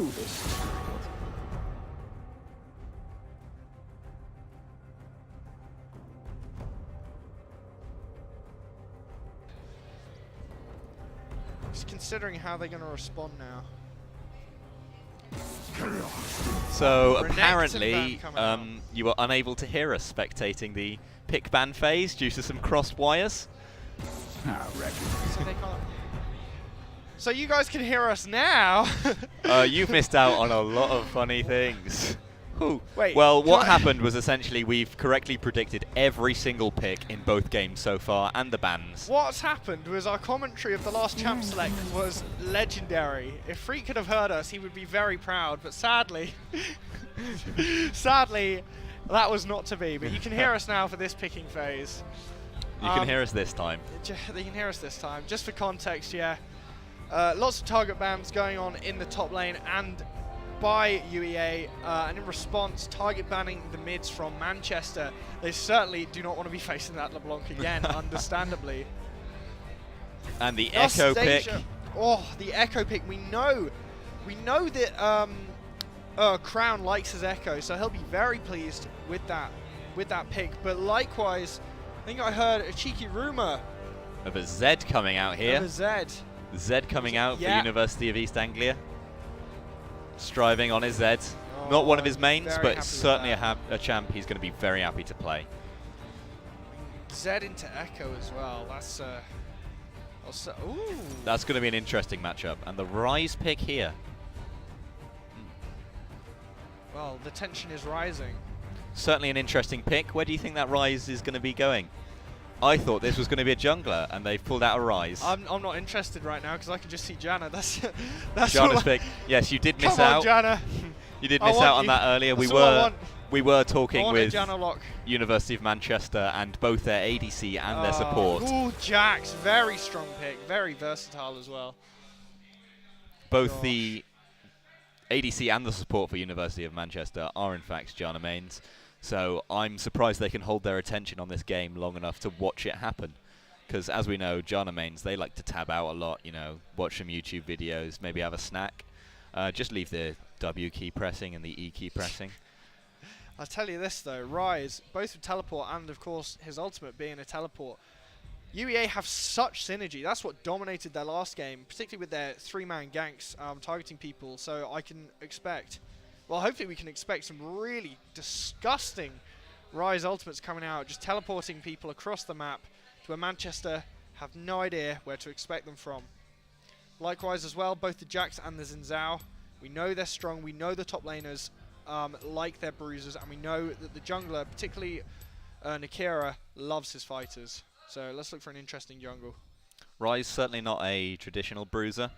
do this, child. Just considering how they're going to respond now. So Renekton apparently, ban coming out. you were unable to hear us spectating the pick ban phase due to some crossed wires. I reckon. So they can't. So you guys can hear us now. You've missed out on a lot of funny things. Ooh. Wait, Well, what can I- happened was essentially we've correctly predicted every single pick in both games so far and the bans. What's happened was our commentary of the last champ select was legendary. If Freak could have heard us, he would be very proud. But sadly, sadly, that was not to be. But you can hear us now for this picking phase. You can hear us this time. They can hear us this time. Just for context, yeah. Lots of target bans going on in the top lane and by UEA, and in response, target banning the mids from Manchester. They certainly do not want to be facing that LeBlanc again, understandably. And the Echo pick. Oh, the Echo pick. We know that Crown likes his Echo, so he'll be very pleased with that pick. But likewise, I think I heard a cheeky rumor Of a Z coming out here. of a Zed. Z coming out for Yeah. University of East Anglia. Striving on his Z. Not one of his mains, very happy but with certainly that. a champ he's going to be very happy to play. Zed into Echo as well. That's also, ooh. That's going to be an interesting matchup. And the Rise pick here. Well, the tension is rising. Certainly an interesting pick. Where do you think that Rise is going to be going? I thought this was going to be a jungler, and they've pulled out a Rise. I'm not interested right now because I can just see Janna. That's all Janna's I- pick. Yes, you did miss Come on, out. Janna. You did I miss want out on you. that earlier. That's all I want. We were I talking want a with Janna lock. University of Manchester and both their ADC and their support. Ooh, Jax, very strong pick, very versatile as well. Both Gosh. the ADC and the support for University of Manchester are in fact Janna mains. So I'm surprised they can hold their attention on this game long enough to watch it happen. Because as we know, Janna mains, they like to tab out a lot, you know, watch some YouTube videos, maybe have a snack. Just leave the W key pressing and the E key pressing. I'll tell you this though, Rise, both with teleport and of course his ultimate being a teleport, UEA have such synergy. That's what dominated their last game, particularly with their three-man ganks targeting people. So I can expect, well, hopefully we can expect some really disgusting Rise ultimates coming out, just teleporting people across the map to where Manchester have no idea where to expect them from. Likewise as well, both the Jax and the Xin Zhao, we know they're strong, we know the top laners like their bruisers, and we know that the jungler, particularly Nakira, loves his fighters. So let's look for an interesting jungle. Rise certainly not a traditional bruiser.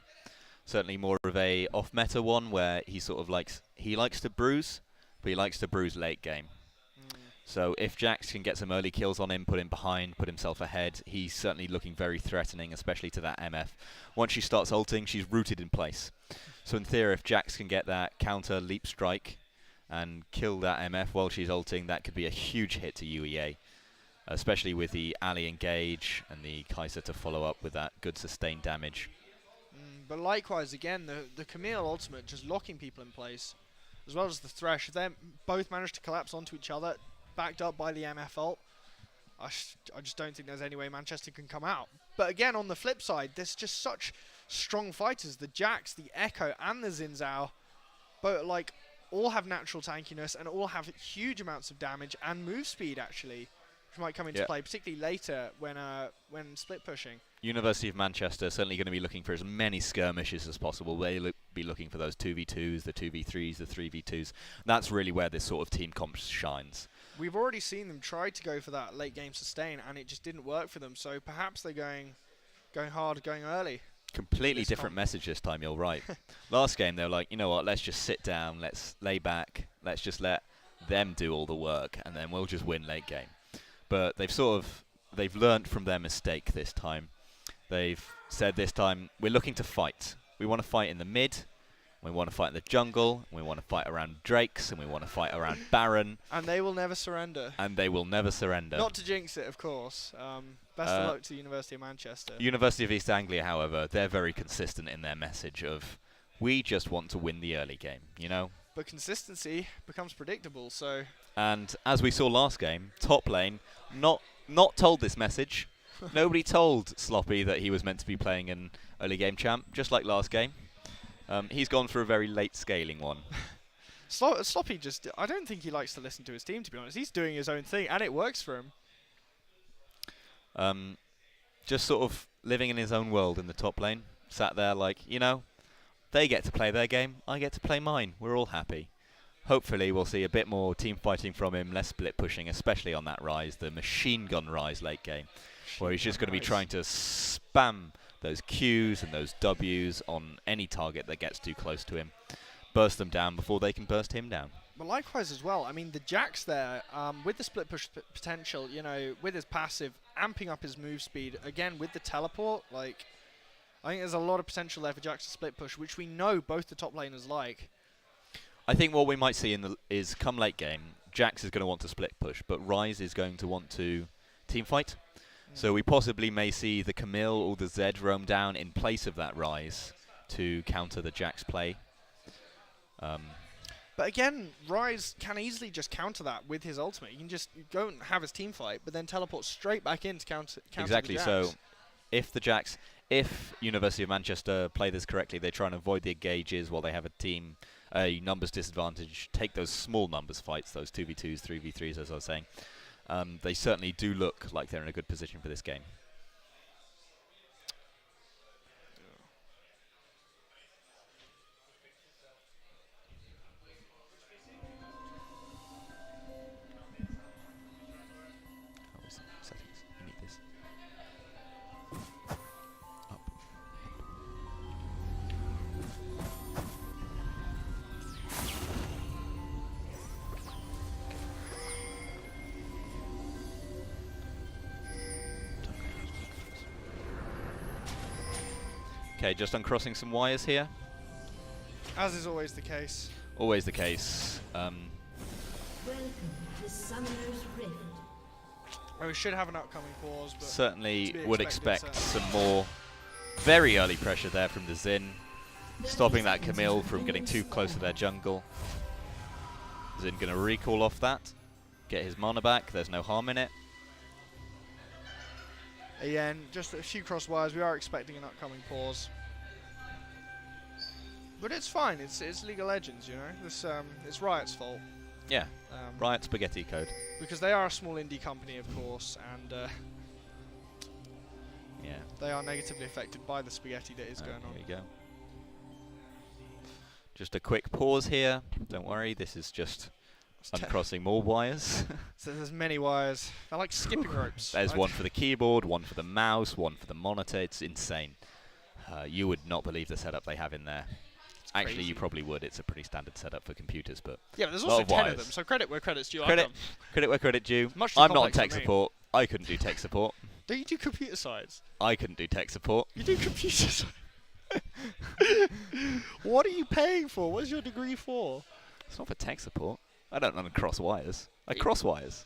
Certainly more of a off-meta one where he sort of likes to bruise, but he likes to bruise late game. So if Jax can get some early kills on him, put him behind, put himself ahead, he's certainly looking very threatening, especially to that MF. Once she starts ulting, she's rooted in place. So in theory, if Jax can get that counter leap strike and kill that MF while she's ulting, that could be a huge hit to UEA. Especially with the Ali engage and the Kaiser to follow up with that good sustained damage. But likewise, again, the Camille ultimate just locking people in place, as well as the Thresh. If they both managed to collapse onto each other, backed up by the MF ult, I just don't think there's any way Manchester can come out. But again, on the flip side, there's just such strong fighters. The Jax, the Echo, and the Xin Zhao, but like all have natural tankiness and all have huge amounts of damage and move speed actually, which might come into play, particularly later when split pushing. University of Manchester certainly going to be looking for as many skirmishes as possible. They'll be looking for those 2v2s, the 2v3s, the 3v2s. That's really where this sort of team comp shines. We've already seen them try to go for that late game sustain, and it just didn't work for them. So perhaps they're going hard, going early. Completely different message this time, you're right. Last game they were like, you know what, let's just sit down, let's lay back, let's just let them do all the work, and then we'll just win late game. But they've learnt from their mistake this time. They've said this time, we're looking to fight. We want to fight in the mid, we want to fight in the jungle, we want to fight around Drakes, and we want to fight around Baron. And they will never surrender. And they will never surrender. Not to jinx it, of course. Best of luck to the University of Manchester. University of East Anglia, however, they're very consistent in their message of, We just want to win the early game, you know? But consistency becomes predictable, so... And as we saw last game, top lane, not told this message. Nobody told Sloppy that he was meant to be playing an early game champ, just like last game. He's gone for a very late scaling one. Sloppy I don't think he likes to listen to his team, to be honest. He's doing his own thing, and it works for him. Just sort of living in his own world in the top lane. Sat there like, you know, they get to play their game, I get to play mine. We're all happy. Hopefully we'll see a bit more team fighting from him, less split pushing, especially on that Rise, the machine gun Rise late game, where he's just going to be trying to spam those Qs and those Ws on any target that gets too close to him. Burst them down before they can burst him down. But likewise as well, I mean, the Jax there, with the split push potential, you know, with his passive, amping up his move speed, again, with the teleport, like, I think there's a lot of potential there for Jax to split push, which we know both the top laners like. I think what we might see is come late game, Jax is going to want to split push, but Rise is going to want to team fight. So we possibly may see the Camille or the Zed roam down in place of that Rise to counter the Jax play. But again, Rise can easily just counter that with his ultimate. He can just go and have his team fight, but then teleport straight back in to counter exactly. the So if University of Manchester play this correctly, they try and avoid the engages while they have a numbers disadvantage, take those small numbers fights, those 2v2s, 3v3s, as I was saying. They certainly do look like they're in a good position for this game. Settings. You need this. Up. Okay, just uncrossing some wires here. As is always the case. Always the case. Welcome to Summoner's Rift. Well, we should have an upcoming pause, but Certainly to be would expected, expect some more very early pressure there from the Xin, stopping that Camille from getting too close to their jungle. Xin going to recall off that, get his mana back, there's no harm in it. Again, just a few cross wires. We are expecting an upcoming pause. But it's fine. It's League of Legends, you know. This it's Riot's fault. Yeah, Riot Spaghetti Code. Because they are a small indie company, of course, and Yeah. they are negatively affected by the spaghetti that is going on. There you go. Just a quick pause here. Don't worry, this is just uncrossing more wires. So there's many wires. They're like skipping ropes. There's one for the keyboard, one for the mouse, one for the monitor. It's insane. You would not believe the setup they have in there. Actually, crazy. you probably would. It's a pretty standard setup for computers, but Yeah, but there's lot also of 10 of wires. them, so credit where credit's due. Credit where credit due. Much too I'm not on complex for tech me. support. I couldn't do tech support. Don't you do computer science? I couldn't do tech support. You do computer science. What are you paying for? What's your degree for? It's not for tech support. I don't uncross wires. I cross wires.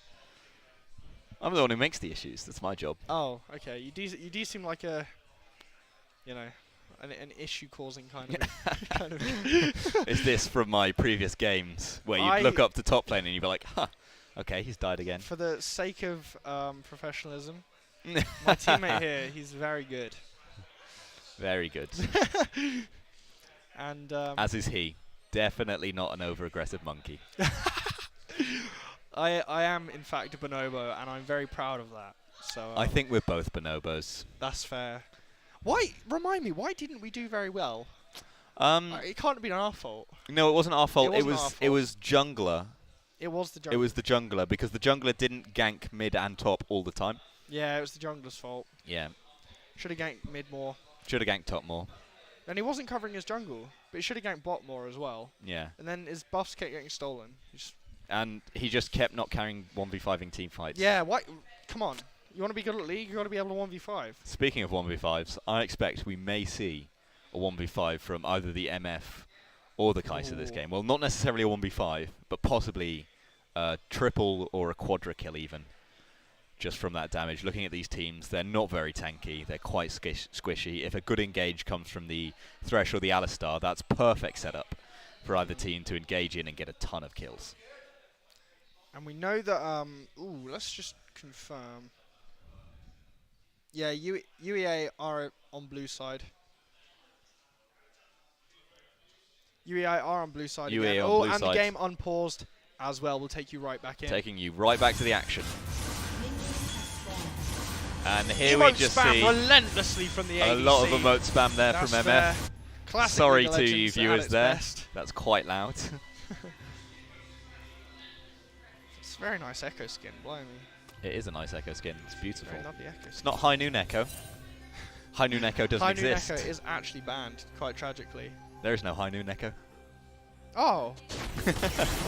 I'm the one who makes the issues. That's my job. Oh, okay. You do seem like a, you know, an issue-causing kind of. kind of Is this from my previous games where you look up to top lane and you'd be like, huh, okay, he's died again. For the sake of professionalism, my teammate here, he's very good. Very good. And As is he. Definitely not an over-aggressive monkey. I am in fact a bonobo, and I'm very proud of that. So I think we're both bonobos. that's fair. Why? Remind me. Why didn't we do very well? It can't have been our fault. No, it wasn't our fault. It wasn't our It was jungler. It was the jungler. It was the jungler because the jungler didn't gank mid and top all the time. Yeah, it was the jungler's fault. Yeah. Should have ganked mid more. Should have ganked top more. And he wasn't covering his jungle, but he should have ganked bot more as well. Yeah. And then his buffs kept getting stolen. And he just kept not carrying 1v5ing team fights. Yeah, why? Come on. You want to be good at League, you got to be able to 1v5. Speaking of 1v5s, I expect we may see a 1v5 from either the MF or the Kai'Sa this Ooh. game. Well, not necessarily a 1v5, but possibly a triple or a quadra kill even. just from that damage. Looking at these teams, they're not very tanky. They're quite squishy. If a good engage comes from the Thresh or the Alistar, that's perfect setup for either team to engage in and get a ton of kills. And we know that, let's just confirm. Yeah, UEA are on blue side. UEA are on blue side UEA again. on Oh, blue and side. the game unpaused as well. We'll take you right back in. Taking you right back to the action. And here Emote we just spam see relentlessly from the ADC. a lot of emote spam there That's from fair. MF. Classic Sorry League of to you Legends at viewers its there. best. That's quite loud. It's a very nice Echo skin, blimey. It is a nice Echo skin. It's beautiful. Very lovely Echo It's skin. not High Noon Echo. High Noon Echo doesn't High Noon exist. Echo is actually banned, quite tragically. There is no High Noon Echo. Oh.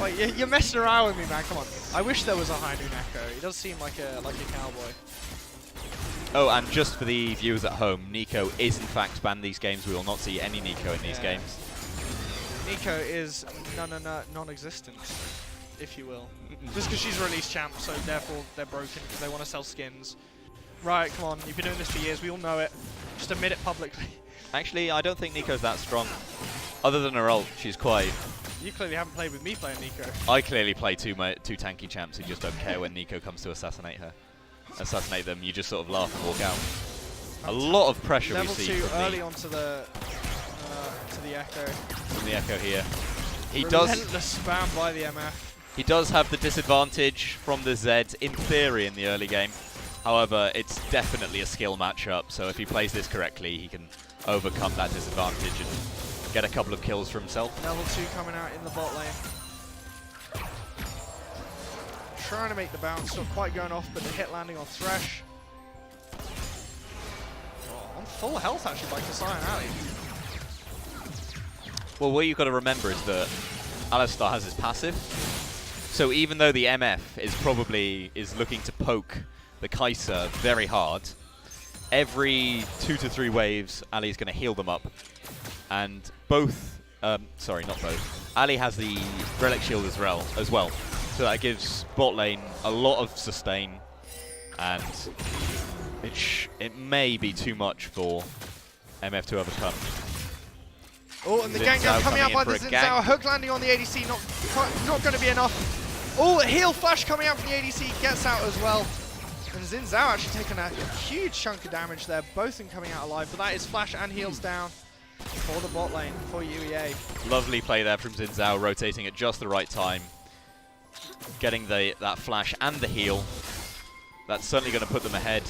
Wait, you're messing around with me, man. Come on. I wish there was a High Noon Echo. He does seem like a cowboy. Oh, and just for the viewers at home, Nico is in fact banned these games. We will not see any Nico in these Yeah. games. Nico is non-existent, if you will. Just because she's released champ, so therefore they're broken because they want to sell skins. Right, come on. You've been doing this for years. We all know it. Just admit it publicly. Actually, I don't think Nico's that strong. Other than her ult, she's quite... You clearly haven't played with me playing Nico. I clearly play two tanky champs who just don't care when Nico comes to assassinate them. You just sort of laugh and walk out. A lot of pressure we Level see 2 from early onto the Echo. from the Echo here. He does Relentless spam by the MF. He does have the disadvantage from the Zed, in theory, in the early game. However, it's definitely a skill matchup, so if he plays this correctly, he can overcome that disadvantage and get a couple of kills for himself. Level 2 coming out in the bot lane. Trying to make the bounce, not quite going off, but the hit landing on Thresh. Oh, on full health, actually, by Kasai and Ali. Well, what you've got to remember is that Alistar has his passive. So even though the MF is looking to poke the Kai'Sa very hard, every 2 to 3 waves, Ali's going to heal them up. And both, sorry, not both. Ali has the Relic Shield as well. So that gives bot lane a lot of sustain, and it may be too much for MF to overcome. Oh, and the Xin gank now Zhao coming out by coming the in for a Xin Zhao. gank. Hook landing on the ADC, not going to be enough. Oh, heal flash coming out from the ADC, gets out as well. And Xin Zhao actually taking a huge chunk of damage there, both of them coming out alive. But that is flash and heals down for the bot lane, for UEA. Lovely play there from Xin Zhao, rotating at just the right time. Getting that flash and the heal. That's certainly going to put them ahead.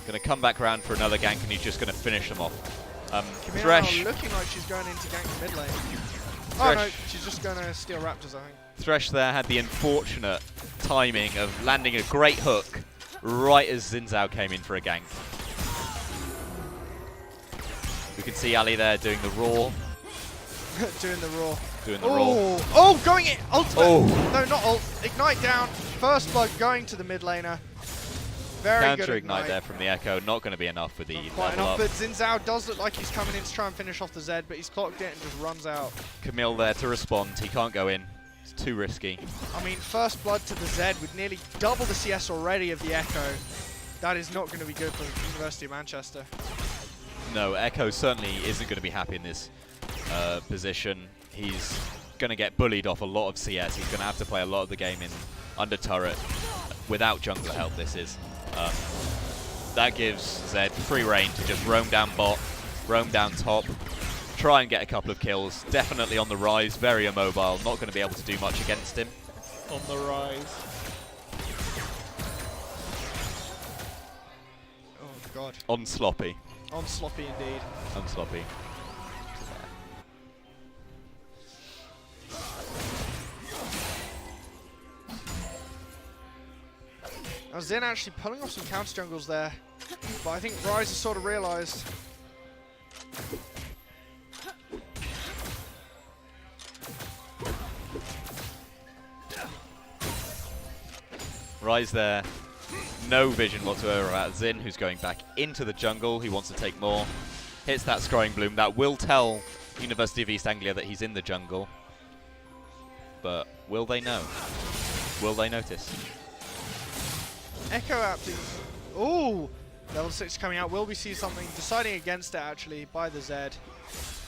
Going to come back around for another gank, and he's just going to finish them off. Thresh. Looking like she's going into gank mid lane. Oh no, she's just going to steal Raptors, I think. Thresh there had the unfortunate timing of landing a great hook right as Xin Zhao came in for a gank. We can see Ali there doing the raw. Doing the raw. Doing the raw. Oh, going in! Ultimate! Oh. No, not ult. Ignite down. First blood going to the mid laner. Very Counter good ignite there from the Echo. Not going to be enough with the quite level enough, up. but Xin Zhao does look like he's coming in to try and finish off the Zed, but he's clocked it and just runs out. Camille there to respond. He can't go in. It's too risky. I mean, first blood to the Zed with nearly double the CS already of the Echo. That is not going to be good for the University of Manchester. No, Echo certainly isn't going to be happy in this position. He's going to get bullied off a lot of CS. He's going to have to play a lot of the game in under turret without jungler help. This is. That gives Zed free reign to just roam down bot, roam down top, try and get a couple of kills. Definitely on the rise, very immobile, not going to be able to do much against him. On the rise. Oh god. On sloppy. On sloppy indeed. On sloppy. Now Xin actually pulling off some counter jungles there, but I think Rise has sort of realised. Rise there, no vision whatsoever about Xin, who's going back into the jungle. He wants to take more. Hits that Scrying Bloom. That will tell University of East Anglia that he's in the jungle. But will they know? Will they notice? Echo acting. Ooh! Level 6 coming out. Will we see something? Deciding against it, actually, by the Zed.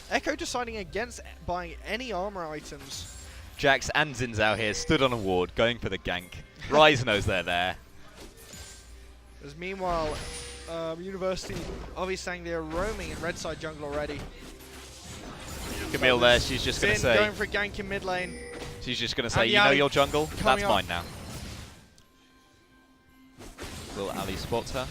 Echo deciding against buying any armor items. Jax and Xin Zhao here stood on a ward, going for the gank. Ryze knows they're there. As meanwhile, University of East Anglia roaming in red side jungle already. Camille there, she's just going to say... going for a gank in mid lane. She's just going to say, you know your jungle? That's mine now. Will Ali spot her?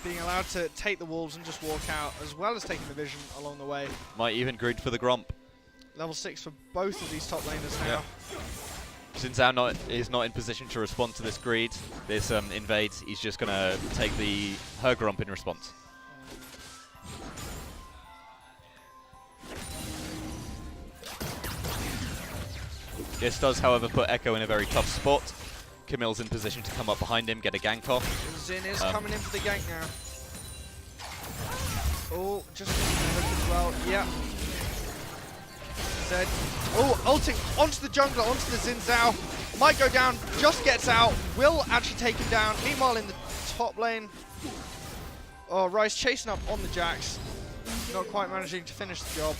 Being allowed to take the wolves and just walk out, as well as taking the vision along the way. Might even grid for the Gromp. Level 6 for both of these top laners now. Xin Zhao is not in position to respond to this greed, this invade. He's just going to take her Gromp in response. This does, however, put Echo in a very tough spot. Camille's in position to come up behind him, get a gank off. Xin is coming in for the gank now. Oh, just as well. Yeah. Zed. Oh, ulting onto the jungler, onto the Xin Zhao. Might go down, just gets out. Will actually take him down. Meanwhile, in the top lane. Oh, Ryze chasing up on the Jax. Not quite managing to finish the job.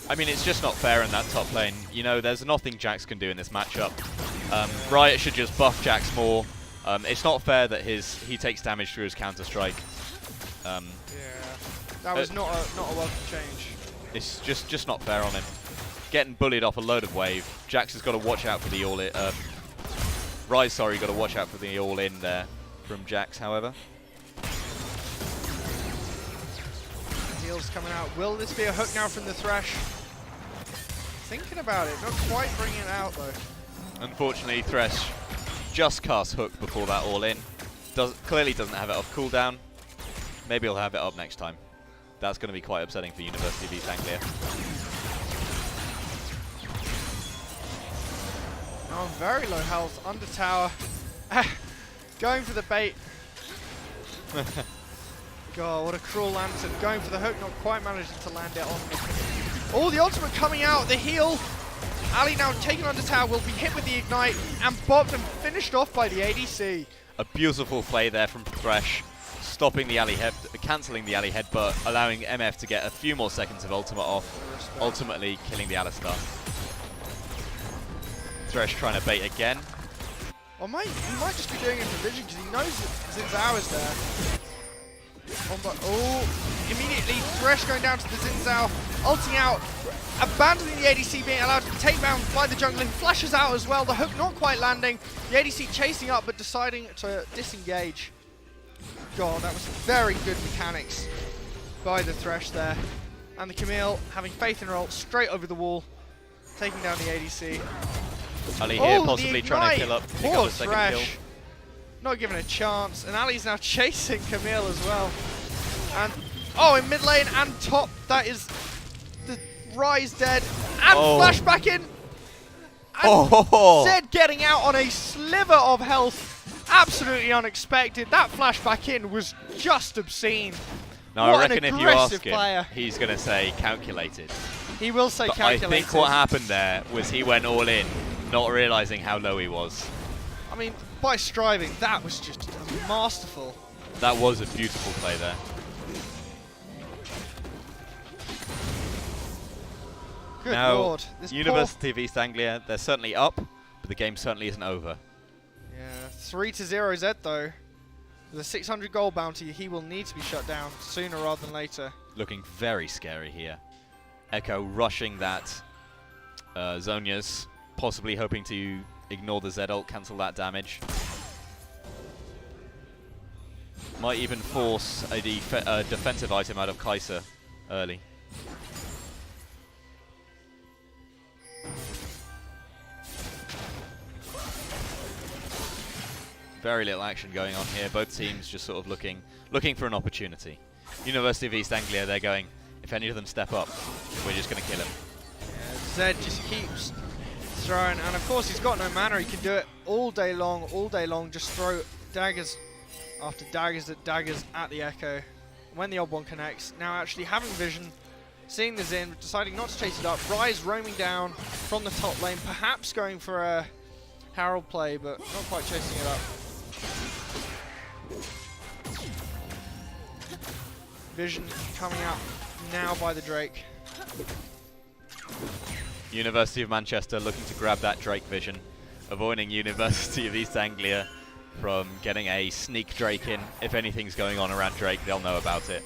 I mean, it's just not fair in that top lane. You know, there's nothing Jax can do in this matchup. Riot should just buff Jax more. It's not fair that he takes damage through his Counter-Strike. Yeah, that was not a welcome change. It's just not fair on him. Getting bullied off a load of wave. Jax has got to watch out for the all-in. Ryze, sorry, got to watch out for the all-in there from Jax, however. Heals coming out. Will this be a hook now from the Thresh? Thinking about it, not quite bringing it out though. Unfortunately, Thresh just cast hook before that all-in. Clearly doesn't have it off cooldown. Maybe he'll have it up next time. That's going to be quite upsetting for University of East Anglia. Now on very low health, under tower. Going for the bait. God, what a cruel lantern. Going for the hook, not quite managing to land it on. Oh, the ultimate coming out, the heal. Ali now taken under tower, will be hit with the ignite and bobbed and finished off by the ADC. A beautiful play there from Thresh, stopping the alley head, cancelling the alley headbutt, allowing MF to get a few more seconds of ultimate off, ultimately killing the Alistar. Thresh trying to bait again. Well, he might just be doing it for vision because he knows that Xin Zhao is there. Oh, immediately Thresh going down to the Xin Zhao, ulting out, abandoning the ADC, being allowed to be taken down by the jungler, flashes out as well, the hook not quite landing, the ADC chasing up but deciding to disengage. God, that was very good mechanics by the Thresh there. And the Camille having faith in her ult, straight over the wall, taking down the ADC. Ali here possibly trying to pick up the second kill. Not given a chance, and Ali's now chasing Camille as well. And oh, in mid lane and top, that is the Ryze dead, and flashback in. And Zed getting out on a sliver of health, absolutely unexpected. That flashback in was just obscene. Now I reckon if you ask him, he's going to say calculated. He will say calculated. I think what happened there was he went all in, not realising how low he was. I mean, by striving, that was just masterful. That was a beautiful play there. Good now, lord. University of East Anglia, they're certainly up, but the game certainly isn't over. Yeah, 3-0 Zed though. With a 600 gold bounty, he will need to be shut down sooner rather than later. Looking very scary here. Echo rushing that Zhonya's, possibly hoping to ignore the Zed ult, cancel that damage. Might even force a defensive item out of Kai'Sa early. Very little action going on here. Both teams just sort of looking for an opportunity. University of East Anglia, they're going, if any of them step up, we're just going to kill him. Yeah, Zed just keeps throwing, and of course he's got no mana. He can do it all day long, just throw daggers after daggers at the Echo. When the odd one connects, now actually having vision, seeing the Xin, deciding not to chase it up. Ryze roaming down from the top lane, perhaps going for a Harold play, but not quite chasing it up. Vision coming out now by the Drake. University of Manchester looking to grab that Drake vision, avoiding University of East Anglia from getting a sneak Drake in. If anything's going on around Drake, they'll know about it.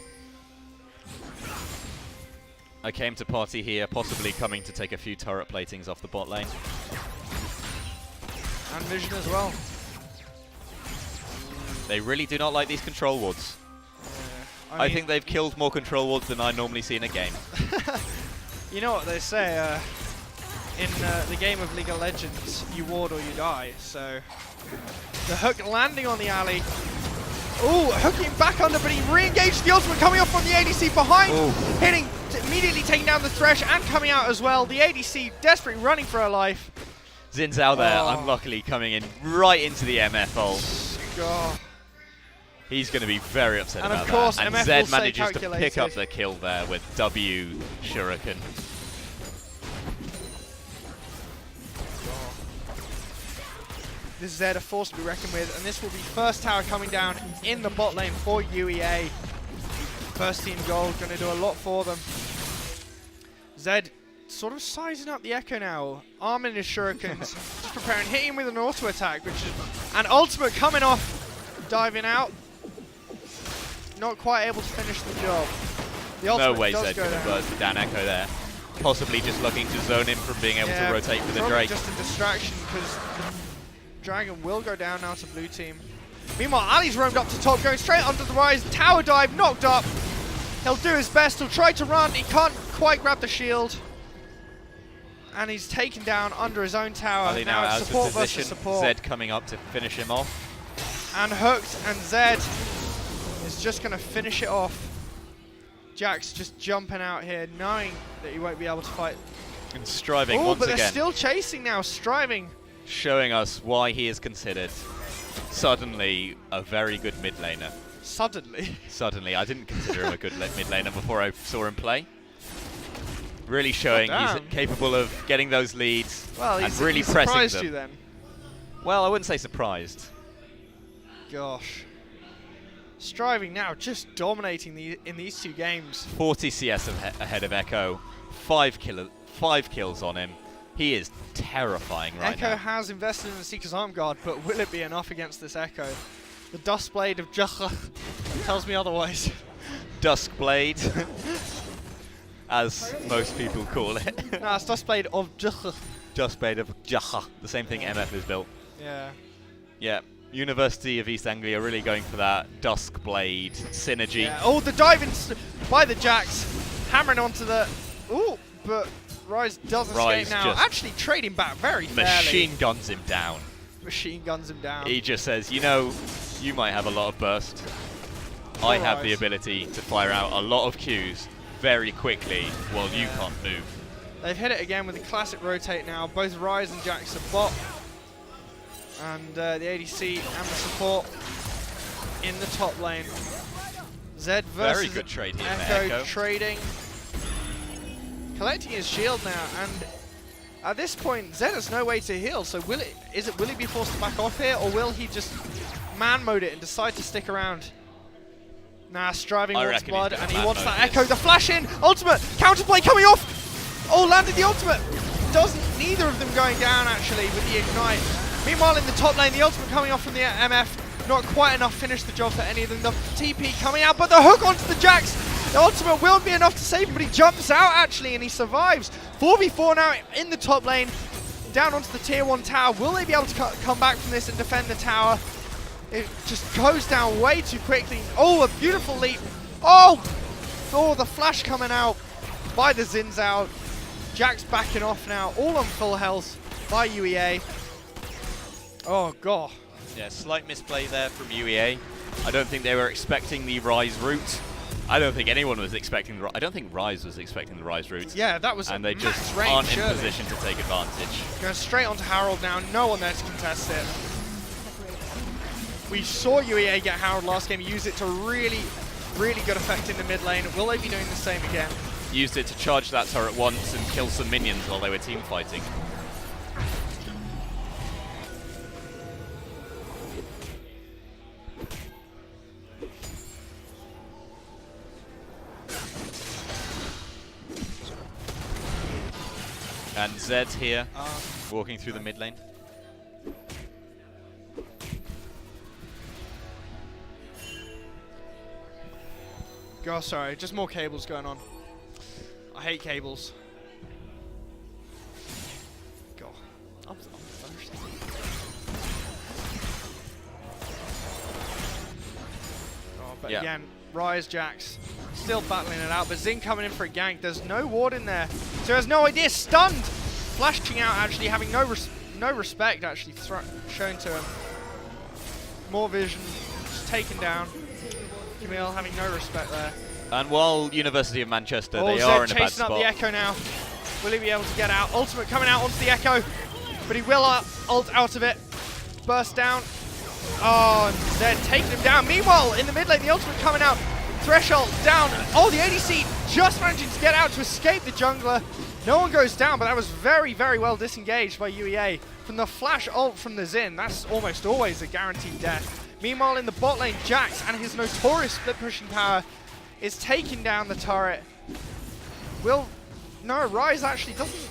I came to party here, possibly coming to take a few turret platings off the bot lane. And Vision as well. They really do not like these control wards. I I mean, think they've killed more control wards than I normally see in a game. you know what they say, in the game of League of Legends, you ward or you die, so... The hook landing on the alley. Ooh, hooking back under, but he re-engaged the ultimate coming off from the ADC behind. Ooh. Hitting, immediately taking down the Thresh and coming out as well. The ADC desperately running for her life. Xin Zhao there, Oh. unluckily coming in right into the MF ult. God. He's going to be very upset And about of course, that. And MF will Zed say manages to pick calculated. up the kill there with W Shuriken. This is Zed, a force to be reckoned with, and this will be first tower coming down in the bot lane for UEA. First team gold, going to do a lot for them. Zed sort of sizing up the Echo now. Arming his shurikens, just preparing, hitting with an auto attack, which is an ultimate coming off, diving out. Not quite able to finish the job. The No ultimate way does Zed go going to down. burst the down Echo there. Possibly just looking to zone him from being able Yeah, to rotate for the probably Drake. just a distraction because the Dragon will go down now to blue team. Meanwhile, Ali's roamed up to top, going straight under the rise. Tower dive, knocked up. He'll do his best. He'll try to run. He can't quite grab the shield. And he's taken down under his own tower. Ali now it's out of support position. versus support. Zed coming up to finish him off. And hooked, and Zed is just going to finish it off. Jack's just jumping out here, knowing that he won't be able to fight. And striving Oh, once but they're again. still chasing now, striving. Showing us why he is considered suddenly a very good mid laner. Suddenly. Suddenly, I didn't consider him a good mid laner before I saw him play. Really showing he's damn. capable of getting those leads Well, and he's, really he pressing surprised them. you then. Well, I wouldn't say surprised. Gosh. Striving now, just dominating in these two games. 40 CS ahead of Echo, 5 kills on him. He is terrifying right Echo now. has invested in the Seeker's Arm Guard, but will it be enough against this Echo? The Dustblade of Jukha tells me otherwise. Duskblade, as most people call it. No, it's Dustblade of Jukha. Duskblade of Jaha, the same thing MF has built. Yeah. Yeah, University of East Anglia really going for that Duskblade synergy. Yeah. Oh, the dive by the Jacks, hammering onto the. Ooh, but Rise does Rise escape now. just Actually, trading back very fairly. Machine guns him down. Machine guns him down. He just says, you know, you might have a lot of burst. I have the Rise. ability to fire out a lot of Qs very quickly while you can't move. They've hit it again with the classic rotate now. Both Rise and Jax are bot. And the ADC and the support in the top lane. Zed versus Very good trade here from Echo, Echo. trading. Collecting his shield now, and at this point, Zed has no way to heal, so will he be forced to back off here, or will he just man mode it and decide to stick around? Nah, striving I wants reckon he's blood, gonna and he man wants mode that this. Echo, the flash in, ultimate, counterplay coming off! Oh, landed the ultimate! Neither of them going down actually with the ignite. Meanwhile in the top lane, the ultimate coming off from the MF, not quite enough finish the job for any of them. The TP coming out, but the hook onto the Jax! The ultimate will be enough to save him, but he jumps out actually and he survives. 4v4 now in the top lane, down onto the tier 1 tower. Will they be able to come back from this and defend the tower? It just goes down way too quickly. Oh, a beautiful leap. Oh, the flash coming out by the Xin Zhao. Jack's backing off now, all on full health by UEA. Oh, God. Yeah, slight misplay there from UEA. I don't think they were expecting the Rise route. I don't think anyone was expecting the I don't think Rise was expecting the Rise route. Yeah, that was And a they max just range, aren't in surely. position to take advantage. Going straight onto Harold now, no one there to contest it. We saw UEA get Harold last game, use it to really good effect in the mid lane. Will they be doing the same again? Used it to charge that turret once and kill some minions while they were team fighting. And Zed here, walking through the mid lane. God, sorry, just more cables going on. I hate cables. God. I'm thirsty. Oh, but Yeah. again, Rise, Jax, still battling it out, but Zing coming in for a gank. There's no ward in there, so he has no idea. Stunned! Flashing out, actually having no respect, actually shown to him. More vision, just taken down. Camille having no respect there. And while University of Manchester, Oh, they Zed are in a bad chasing up spot. the Echo now. Will he be able to get out? Ultimate coming out onto the Echo, but he will ult out of it. Burst down. Oh, and Zed taking him down. Meanwhile, in the mid lane, the ultimate coming out. Threshold down. Oh, the ADC just managing to get out to escape the jungler. No one goes down, but that was very, very well disengaged by UEA. From the flash ult from the Xin, that's almost always a guaranteed death. Meanwhile, in the bot lane, Jax and his notorious split pushing power is taking down the turret. No, Rise actually doesn't.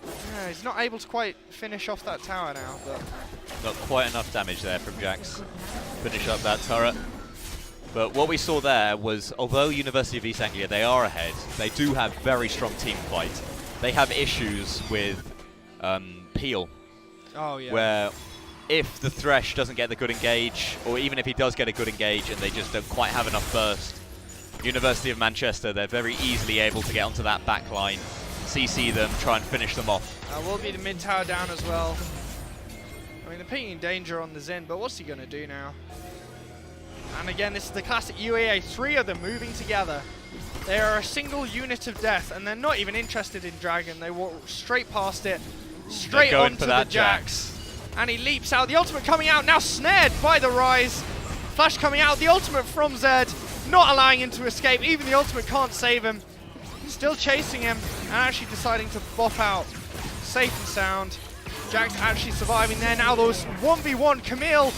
Yeah, he's not able to quite finish off that tower now. But Not quite enough damage there from Jax. Finish up that turret. But what we saw there was, although University of East Anglia, they are ahead, they do have very strong team fight. They have issues with Peel, oh yeah, where if the Thresh doesn't get the good engage, or even if he does get a good engage and they just don't quite have enough burst, University of Manchester, they're very easily able to get onto that back line, CC them, try and finish them off. will be the mid tower down as well. I mean, they're putting in danger on the Zen, but what's he going to do now? And again, this is the classic UEA, 3 of them moving together. They are a single unit of death, and they're not even interested in Dragon. They walk straight past it, straight onto the Jax. And he leaps out, the ultimate coming out, now snared by the Rise. Flash coming out, the ultimate from Zed, not allowing him to escape. Even the ultimate can't save him. Still chasing him, and actually deciding to bop out. Safe and sound. Jax actually surviving there. Now those 1v1 Camille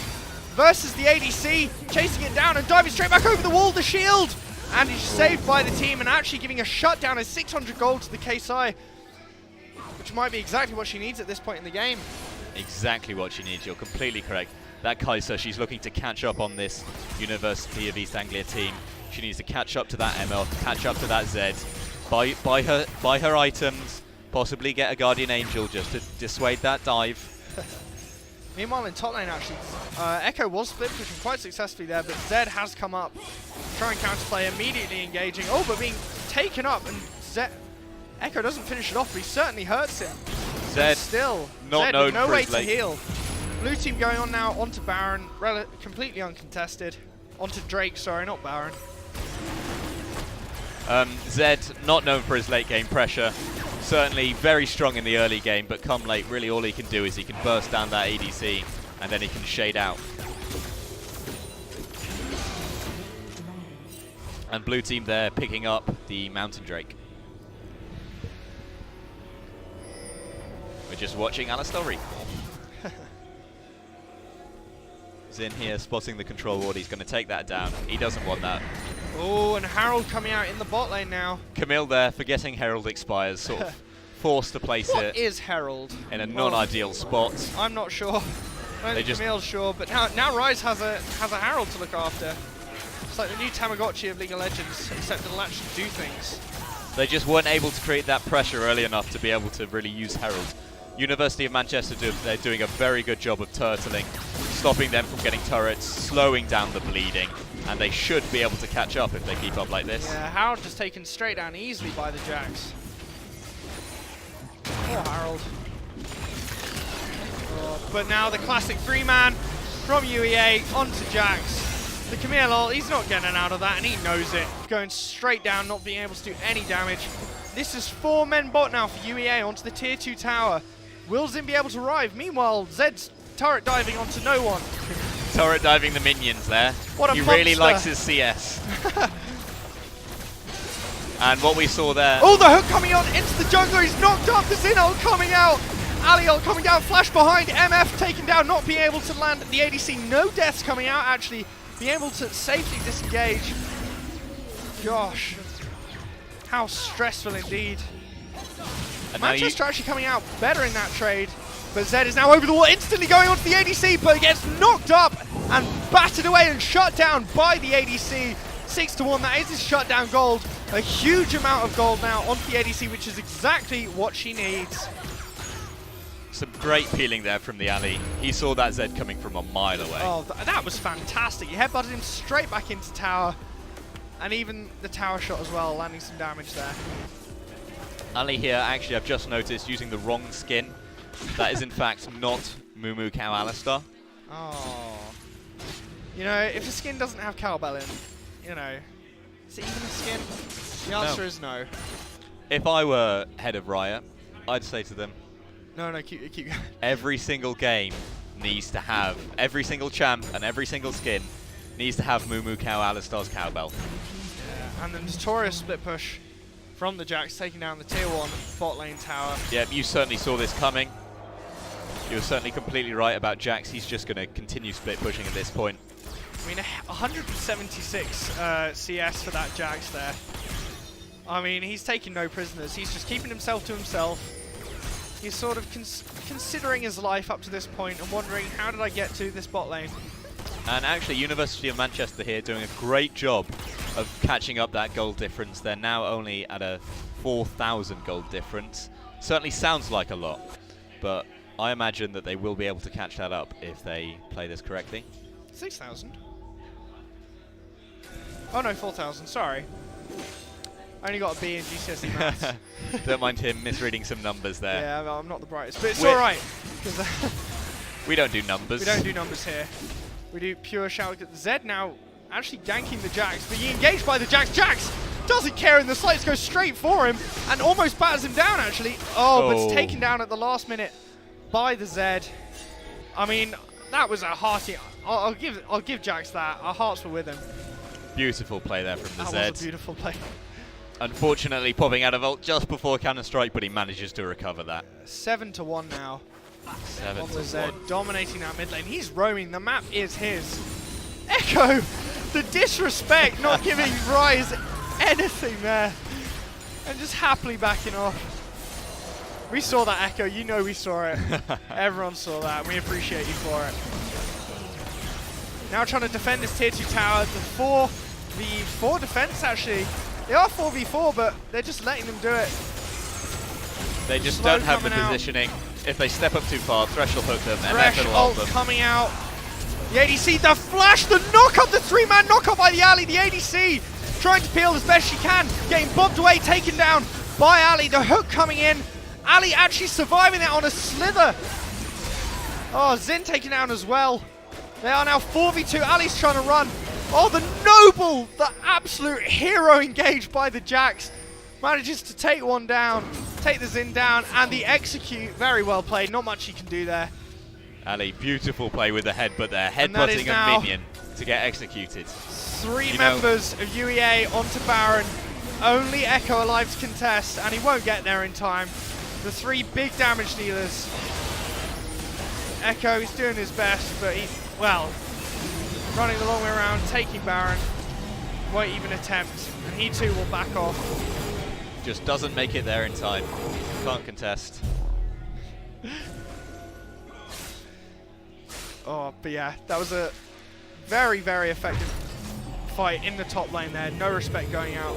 versus the ADC, chasing it down and diving straight back over the wall, the shield! And he's saved by the team and actually giving a shutdown of 600 gold to the KSI, which might be exactly what she needs at this point in the game. Exactly what she needs, you're completely correct. That Kai'Sa, she's looking to catch up on this University of East Anglia team. She needs to catch up to that ML, catch up to that Zed, buy her items, possibly get a Guardian Angel just to dissuade that dive. Meanwhile, in top lane, actually, Echo was split pushing quite successfully there, but Zed has come up, trying counterplay, immediately engaging. Oh, but being taken up, and Echo doesn't finish it off, but he certainly hurts him. Zed, still, not Zed known with no for way his to late. heal. Blue team going on now onto Baron, completely uncontested. Onto Drake, sorry, not Baron. Zed, not known for his late game pressure. Certainly very strong in the early game, but come late, really all he can do is he can burst down that ADC, and then he can shade out. And blue team there picking up the Mountain Drake. We're just watching Alistar recall. Zin here spotting the control ward, he's going to take that down. He doesn't want that. Oh, and Harold coming out in the bot lane now. Camille there, forgetting Herald expires, sort of forced to place What it is Herald? in a non-ideal spot. I'm not sure. I don't think just- Camille's sure, but now Rise has a Herald to look after. It's like the new Tamagotchi of League of Legends, except it'll actually do things. They just weren't able to create that pressure early enough to be able to really use Herald. University of Manchester, they're doing a very good job of turtling, stopping them from getting turrets, slowing down the bleeding, and they should be able to catch up if they keep up like this. Yeah, Harold just taken straight down easily by the Jax. Poor Harold. Oh, but now the classic 3-man from UEA onto Jax. The Camille ult, he's not getting out of that, and he knows it. Going straight down, not being able to do any damage. This is 4 men bot now for UEA onto the tier 2 tower. Will Zin be able to arrive? Meanwhile, Zed's turret diving onto no one. Turret diving the minions there. What a He really monster. likes his CS. And what we saw there. Oh, the hook coming on into the jungler. He's knocked up. The Zin ult coming out. Ali ult coming down. Flash behind. MF taken down. Not being able to land the ADC. No deaths coming out, actually. Being able to safely disengage. Gosh. How stressful indeed. And now Manchester actually coming out better in that trade. But Zed is now over the wall, instantly going onto the ADC, but gets knocked up and battered away and shut down by the ADC. 6-1, that is his shutdown gold. A huge amount of gold now onto the ADC, which is exactly what she needs. Some great peeling there from the alley. He saw that Zed coming from a mile away. Oh, that was fantastic. He headbutted him straight back into tower. And even the tower shot as well, landing some damage there. Ali here, actually, I've just noticed, using the wrong skin. That is, in fact, not Moo Cow Alistar. Oh. You know, if the skin doesn't have cowbell in, you know, is it even a skin? The answer is no. If I were head of Riot, I'd say to them, No, keep going. every single game needs to have, every single champ and every single skin needs to have Moo Cow Alistar's cowbell. Yeah, and the notorious split push from the Jax, taking down the tier 1 bot lane tower. Yep, you certainly saw this coming. You were certainly completely right about Jax. He's just going to continue split pushing at this point. I mean, 176 CS for that Jax there. I mean, he's taking no prisoners. He's just keeping himself to himself. He's sort of considering his life up to this point and wondering, how did I get to this bot lane? And actually, University of Manchester here doing a great job of catching up that gold difference. They're now only at a 4,000 gold difference. Certainly sounds like a lot, but I imagine that they will be able to catch that up if they play this correctly. 6,000? Oh no, 4,000, sorry. I only got a B in GCSE maths. Don't mind him misreading some numbers there. Yeah, well, I'm not the brightest, but it's We're- alright. We don't do numbers. We don't do numbers here. We do pure shout. Zed now actually ganking the Jax, but he engaged by the Jax. Jax doesn't care in the slightest, goes straight for him and almost batters him down actually. Oh, but it's taken down at the last minute by the Zed. I mean, that was a hearty. I'll give Jax that. Our hearts were with him. Beautiful play there from the That Zed. was a beautiful play. Unfortunately, popping out of ult just before cannon strike, but he manages to recover that. 7-1 now. 7 On to the Zed, 1. dominating that mid lane. He's roaming. The map is his. Echo, the disrespect, not giving Rise anything there, and just happily backing off. We saw that, Echo. You know we saw it. Everyone saw that. And we appreciate you for it. Now trying to defend this tier 2 tower. The 4v4 defense, actually. They are 4v4, but they're just letting them do it. They just Slow don't have the coming out. positioning. If they step up too far, Thresh will hook them, Thresh MF will ult ult them. coming out. The ADC, the flash, the knock-up, the 3-man knock-up by the Ali. The ADC trying to peel as best she can. Getting bobbed away, taken down by Ali. The hook coming in. Ali actually surviving that on a slither. Oh, Zin taken down as well. They are now 4v2. Ali's trying to run. Oh, the noble, the absolute hero engaged by the Jax. Manages to take one down, take the Zin down, and the execute. Very well played. Not much he can do there. Ali, beautiful play with the headbutt there. And that is Headbutting now a minion to get executed. 3 You know- members of UEA onto Baron. Only Echo alive to contest, and he won't get there in time. The 3 big damage dealers. Echo is doing his best, but he's, well, running the long way around, taking Baron. Won't even attempt, and he too will back off. Just doesn't make it there in time. Can't contest. Oh, but yeah, that was a very, very effective fight in the top lane there. No respect going out.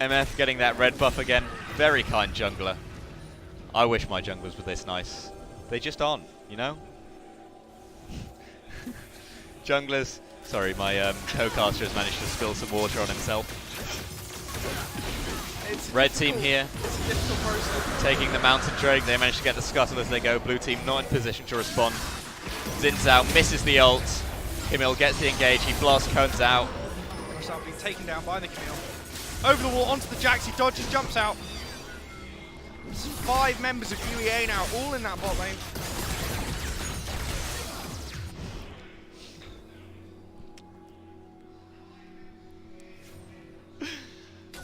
MF getting that red buff again. Very kind jungler. I wish my junglers were this nice. They just aren't, you know? Junglers. Sorry, my co-caster has managed to spill some water on himself. Red team here, It's a difficult process. taking the mountain drake. They managed to get the scuttle as they go. Blue team not in position to respond. Zin's out, misses the ult. Camille gets the engage. He blast cones out. Himself being taken down by the Camille. Over the wall, onto the Jax, he dodges, jumps out. 5 members of UEA now, all in that bot lane.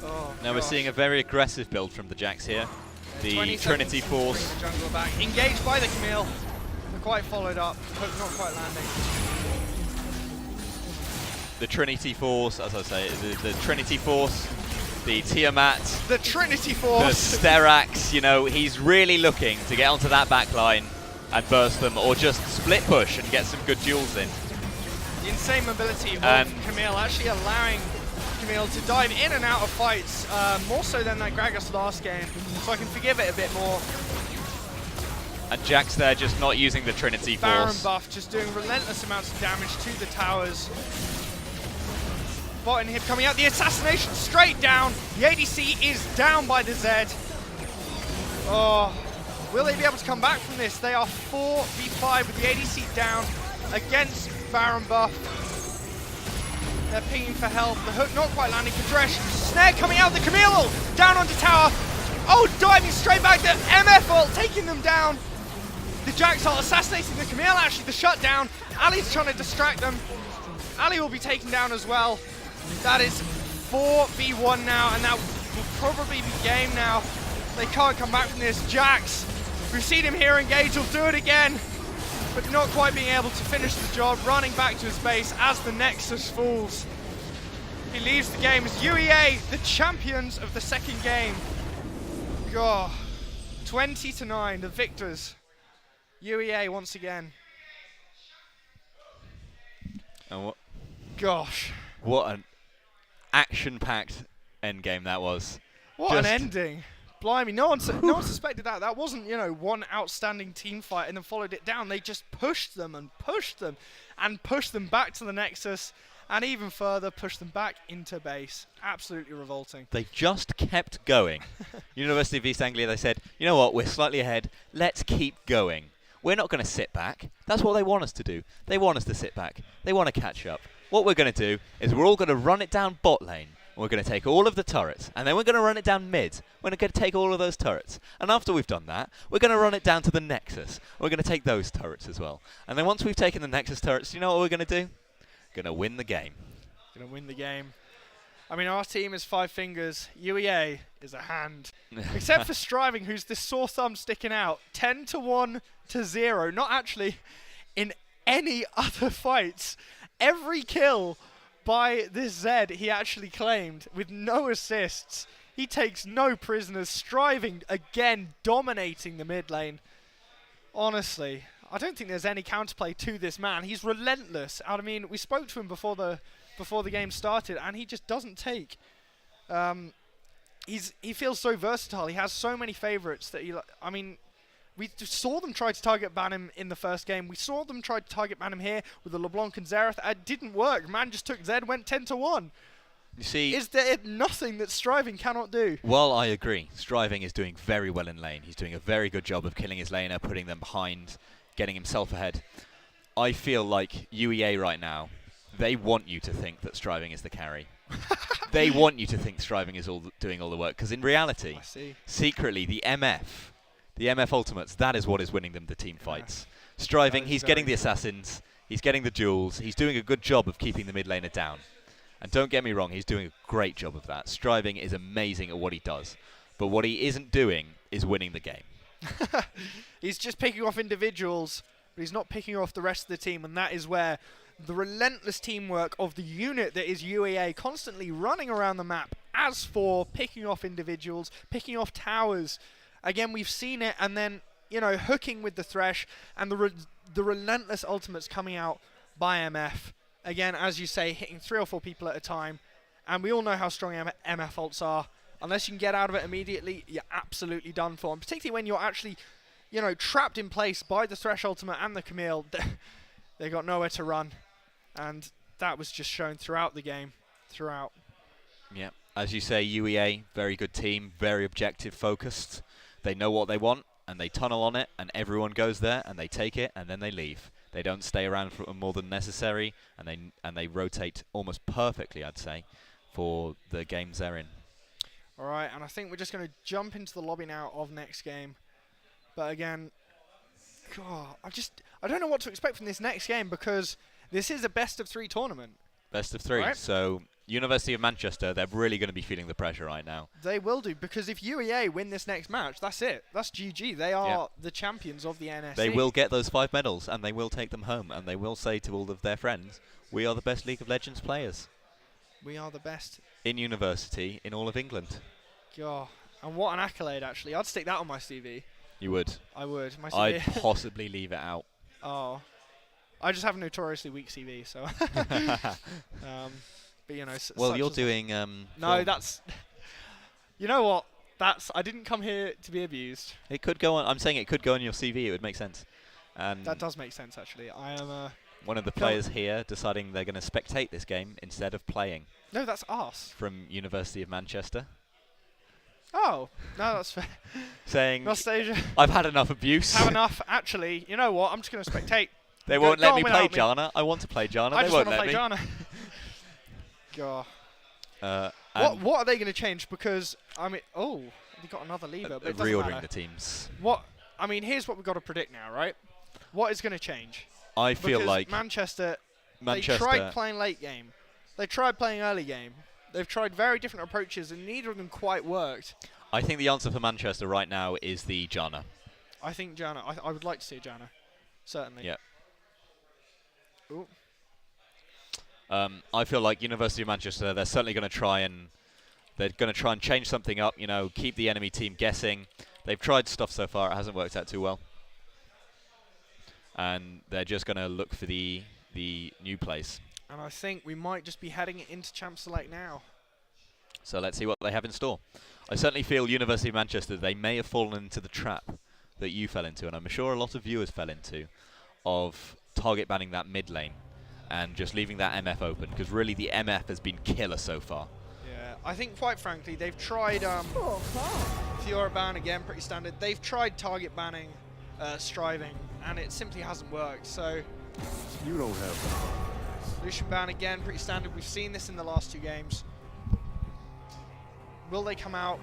Oh, Now we're gosh. seeing a very aggressive build from the Jax here. The 20 Trinity seconds to Force. bring the jungler back. Engaged by the Camille. Not quite followed up, but not quite landing. The Trinity Force, as I say, the Trinity Force the Tiamat, The Trinity the Force. Sterax. You know, he's really looking to get onto that back line and burst them, or just split push and get some good duels in. The insane mobility of And Camille, actually allowing Camille to dive in and out of fights, more so than that Gragas last game, so I can forgive it a bit more. And Jax there just not using the Trinity Baron Force. buff just doing relentless amounts of damage to the towers. Bot inhib coming out, the assassination straight down. The ADC is down by the Zed. Oh, will they be able to come back from this? They are 4v5 with the ADC down against Baron buff. They're pinging for help. The hook not quite landing for Dresh. Snare coming out. The Camille down onto tower. Oh, diving straight back. The MF ult taking them down. The Jax ult assassinating the Camille. Actually, the shutdown. Ali's trying to distract them. Ali will be taken down as well. That is 4v1 now, and that will probably be game now. They can't come back from this. Jax, we've seen him here engage. He'll do it again, but not quite being able to finish the job, running back to his base as the Nexus falls. He leaves the game as UEA, the champions of the second game. God, 20-9, the victors. UEA once again. And Gosh, what an action-packed endgame that was. what an Just- ending. Blimey, no one suspected that. That wasn't, you know, one outstanding team fight and then followed it down. They just pushed them and pushed them and pushed them back to the Nexus and even further pushed them back into base. Absolutely revolting. They just kept going. University of East Anglia, they said, you know what, we're slightly ahead. Let's keep going. We're not going to sit back. That's what they want us to do. They want us to sit back. They want to catch up. What we're going to do is we're all going to run it down bot lane. We're going to take all of the turrets, and then we're going to run it down mid. We're going to take all of those turrets. And after we've done that, we're going to run it down to the Nexus. We're going to take those turrets as well. And then once we've taken the Nexus turrets, you know what we're going to do? Going to win the game. Gonna win the game. I mean, our team is 5 fingers. UEA is a hand. Except for Striving, who's this sore thumb sticking out. 10-1 to 0. Not actually in any other fights. Every kill by this Zed he actually claimed with no assists. He takes no prisoners. Striving again dominating the mid lane. Honestly, I don't think there's any counterplay to this man. He's relentless. I mean, we spoke to him before the game started, and he just doesn't take. He feels so versatile. He has so many favorites that I mean, we saw them try to target ban him in the first game. We saw them try to target ban him here with the LeBlanc and Xerath. It didn't work. Man just took Zed, went 10-1. You see, Is there nothing that Striving cannot do? well, I agree. Striving is doing very well in lane. He's doing a very good job of killing his laner, putting them behind, getting himself ahead. I feel like UEA right now, they want you to think that Striving is the carry. They want you to think Striving is doing all the work, because in reality, I see. secretly, the MF ultimates, that is what is winning them the team fights. Striving, That is he's very getting the true. assassins, he's getting the duels, he's doing a good job of keeping the mid laner down. And don't get me wrong, he's doing a great job of that. Striving is amazing at what he does. But what he isn't doing is winning the game. He's just picking off individuals, but he's not picking off the rest of the team, and that is where the relentless teamwork of the unit that is UEA constantly running around the map as for picking off individuals, picking off towers. Again, we've seen it, and then, you know, hooking with the Thresh, and the relentless ultimates coming out by MF. Again, as you say, hitting 3 or 4 people at a time, and we all know how strong MF ults are. Unless you can get out of it immediately, you're absolutely done for. And particularly when you're actually, you know, trapped in place by the Thresh ultimate and the Camille, they got nowhere to run. And that was just shown throughout the game. Throughout. Yeah, as you say, UEA, very good team, very objective focused. They know what they want, and they tunnel on it, and everyone goes there, and they take it, and then they leave. They don't stay around for more than necessary, and they rotate almost perfectly, I'd say, for the games they're in. Alright, and I think we're just going to jump into the lobby now of next game. But again, God, I don't know what to expect from this next game, because this is a best of 3 tournament. Best of 3. Right. So, University of Manchester, they're really going to be feeling the pressure right now. They will do, because if UEA win this next match, that's it. That's GG. They are the champions of the NSE. They will get those 5 medals, and they will take them home, and they will say to all of their friends, we are the best League of Legends players. We are the best in university in all of England. God. And what an accolade, actually. I'd stick that on my CV. You would. I would. My CV. I'd possibly leave it out. Oh. I just have a notoriously weak CV, so. But, you know. Well, such you're as doing. No, film. that's. You know what? I didn't come here to be abused. It could go on. I'm saying it could go on your CV. It would make sense. And That does make sense, actually. I am. one of the players here deciding they're going to spectate this game instead of playing. No, that's us. From University of Manchester, Oh, no, that's fair. saying Nostalgia. I've had enough abuse. Have enough. Actually, you know what? I'm just going to spectate. They Go- won't go let on me play without me. Jana. I want to play Jana. I They just won't want to let play me. Jana. God. And What are they going to change? Because I mean, oh, they got another lever, but it doesn't reordering matter. the teams. What? I mean, here's what we've got to predict now, right? What is going to change? I feel Because like Manchester. They Manchester. tried playing late game. They tried playing early game. They've tried very different approaches, and neither of them quite worked. I think the answer for Manchester right now is the Jana. I think Jana. I would like to see Jana, certainly. Yeah. Ooh. I feel like University of Manchester. They're certainly going to try and change something up. You know, keep the enemy team guessing. They've tried stuff so far. It hasn't worked out too well. And they're just going to look for the new place. And I think we might just be heading into Champ Select now. So let's see what they have in store. I certainly feel University of Manchester, they may have fallen into the trap that you fell into, and I'm sure a lot of viewers fell into, of target banning that mid lane and just leaving that MF open, because really the MF has been killer so far. Yeah, I think quite frankly, they've tried Fiora ban again, pretty standard. They've tried target banning Striving, and it simply hasn't worked. So You don't have Lucian ban again, pretty standard. We've seen this in the last 2 games. Will they come out?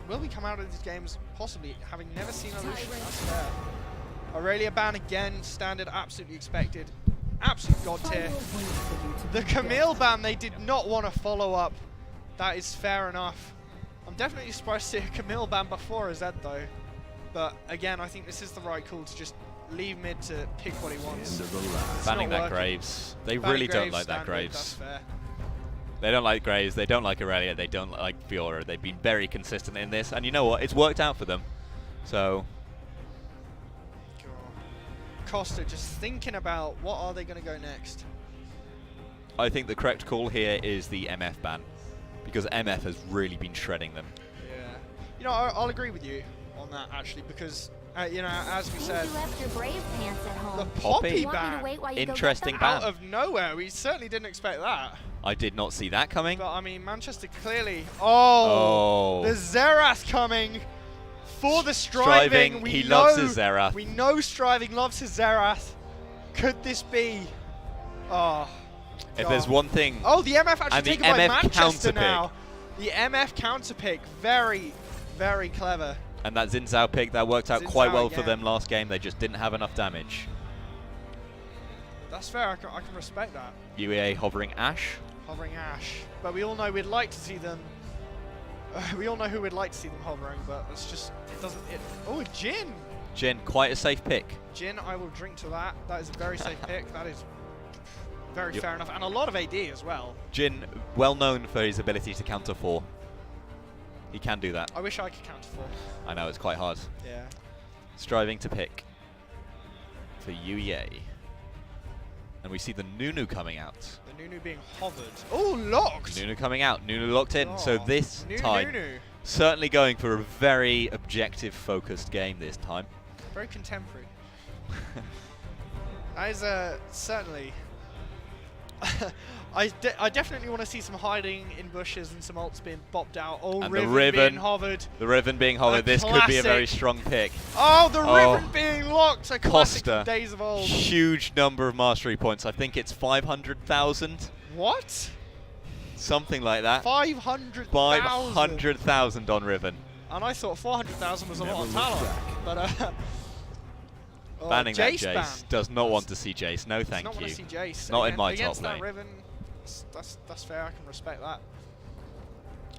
Will we come out of these games possibly having never seen a Lucian? That's fair. Aurelia ban again, standard, absolutely expected. Absolute god tier. The Camille ban they did not want to follow up. That is fair enough. I'm definitely surprised to see a Camille ban before a Zed though. But again, I think this is the right call to just leave mid to pick what he wants. end of the line. It's Banning not that working. Graves. They Banning really don't Graves, like that standard, Graves. That's fair. They don't like Graves, they don't like Aurelia, they don't like Fiora. They've been very consistent in this, and you know what? It's worked out for them. So, God. Costa just thinking about what are they going to go next. I think the correct call here is the MF ban, because MF has really been shredding them. Yeah. You know, I'll agree with you on that actually, because you know, as we said, You left your brave pants at home. the Poppy Poppy You want me to ban wait while you go get Interesting them? ban. out of nowhere. We certainly didn't expect that. I did not see that coming. But I mean, Manchester clearly. Oh, the Xerath coming for the Striving. We he know, loves his Xerath. We know Striving loves his Xerath. Could this be? Oh. If God. there's one thing, Oh, the MF actually And the taken by MF Manchester counterpick. now. The MF counterpick, very, very clever. and that Xin Zhao pick, that worked out Xin quite Zhao well for again. them last game. They just didn't have enough damage. That's fair. I can respect that. UEA hovering Ash. Hovering Ash, but we all know we'd like to see them. We all know who we'd like to see them hovering, but it's just it doesn't. Oh, a Jin. Jin, quite a safe pick. Jin, I will drink to that. That is a very safe pick. That is very Yep. fair enough, and a lot of AD as well. Jin, well known for his ability to counter 4. He can do that. I wish I could counter 4. I know, it's quite hard. Yeah. Striving to pick for UEA. And we see the Nunu coming out. The Nunu being hovered. Oh, locked. Nunu coming out. Nunu locked in. So Oh, this new time, Nunu. certainly going for a very objective-focused game this time. Very contemporary. That is certainly. I definitely want to see some hiding in bushes and some ults being bopped out. Oh, And the Riven Riven. being hovered. The Riven being hovered. This could be a very classic. strong pick. Oh, the Oh. Riven being locked. A classic Costa. from days of old. Huge number of mastery points. I think it's 500,000. What? Something like that. 500,000. 500,000 on Riven. And I thought 400,000 was a lot Never of look talent. back. But oh, Banning that Jace. ban. Does not want to see Jace. No, Does thank not you. want to see Jace. Not in my against top that lane. Riven, that's fair. I can respect that.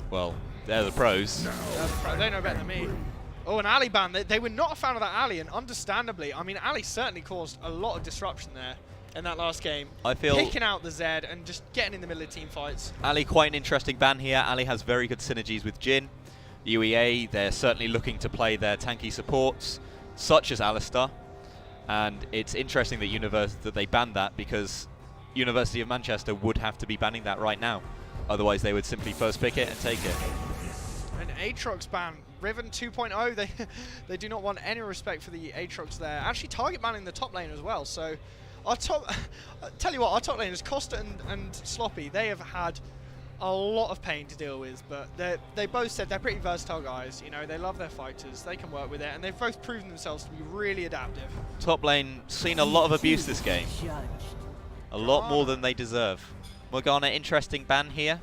Well, they're the pros. They know better than me. Oh, an Ali ban. They were not a fan of that Ali, and understandably. I mean, Ali certainly caused a lot of disruption there. in that last game. I feel Picking out the Zed and just getting in the middle of team fights. Ali quite an interesting ban here. Ali has very good synergies with Jin. UEA, they're certainly looking to play their tanky supports, such as Alistar. And it's interesting that they banned that, because University of Manchester would have to be banning that right now. Otherwise, they would simply first pick it and take it. An Aatrox ban, Riven 2.0. They do not want any respect for the Aatrox there. Actually, target banning the top lane as well. So, our top, tell you what, our top laners, Costa and Sloppy, they have had a lot of pain to deal with. But they both said they're pretty versatile guys. You know, they love their fighters. They can work with it, and they've both proven themselves to be really adaptive. Top lane seen a lot of abuse this game. A lot more than they deserve. Morgana, interesting ban here.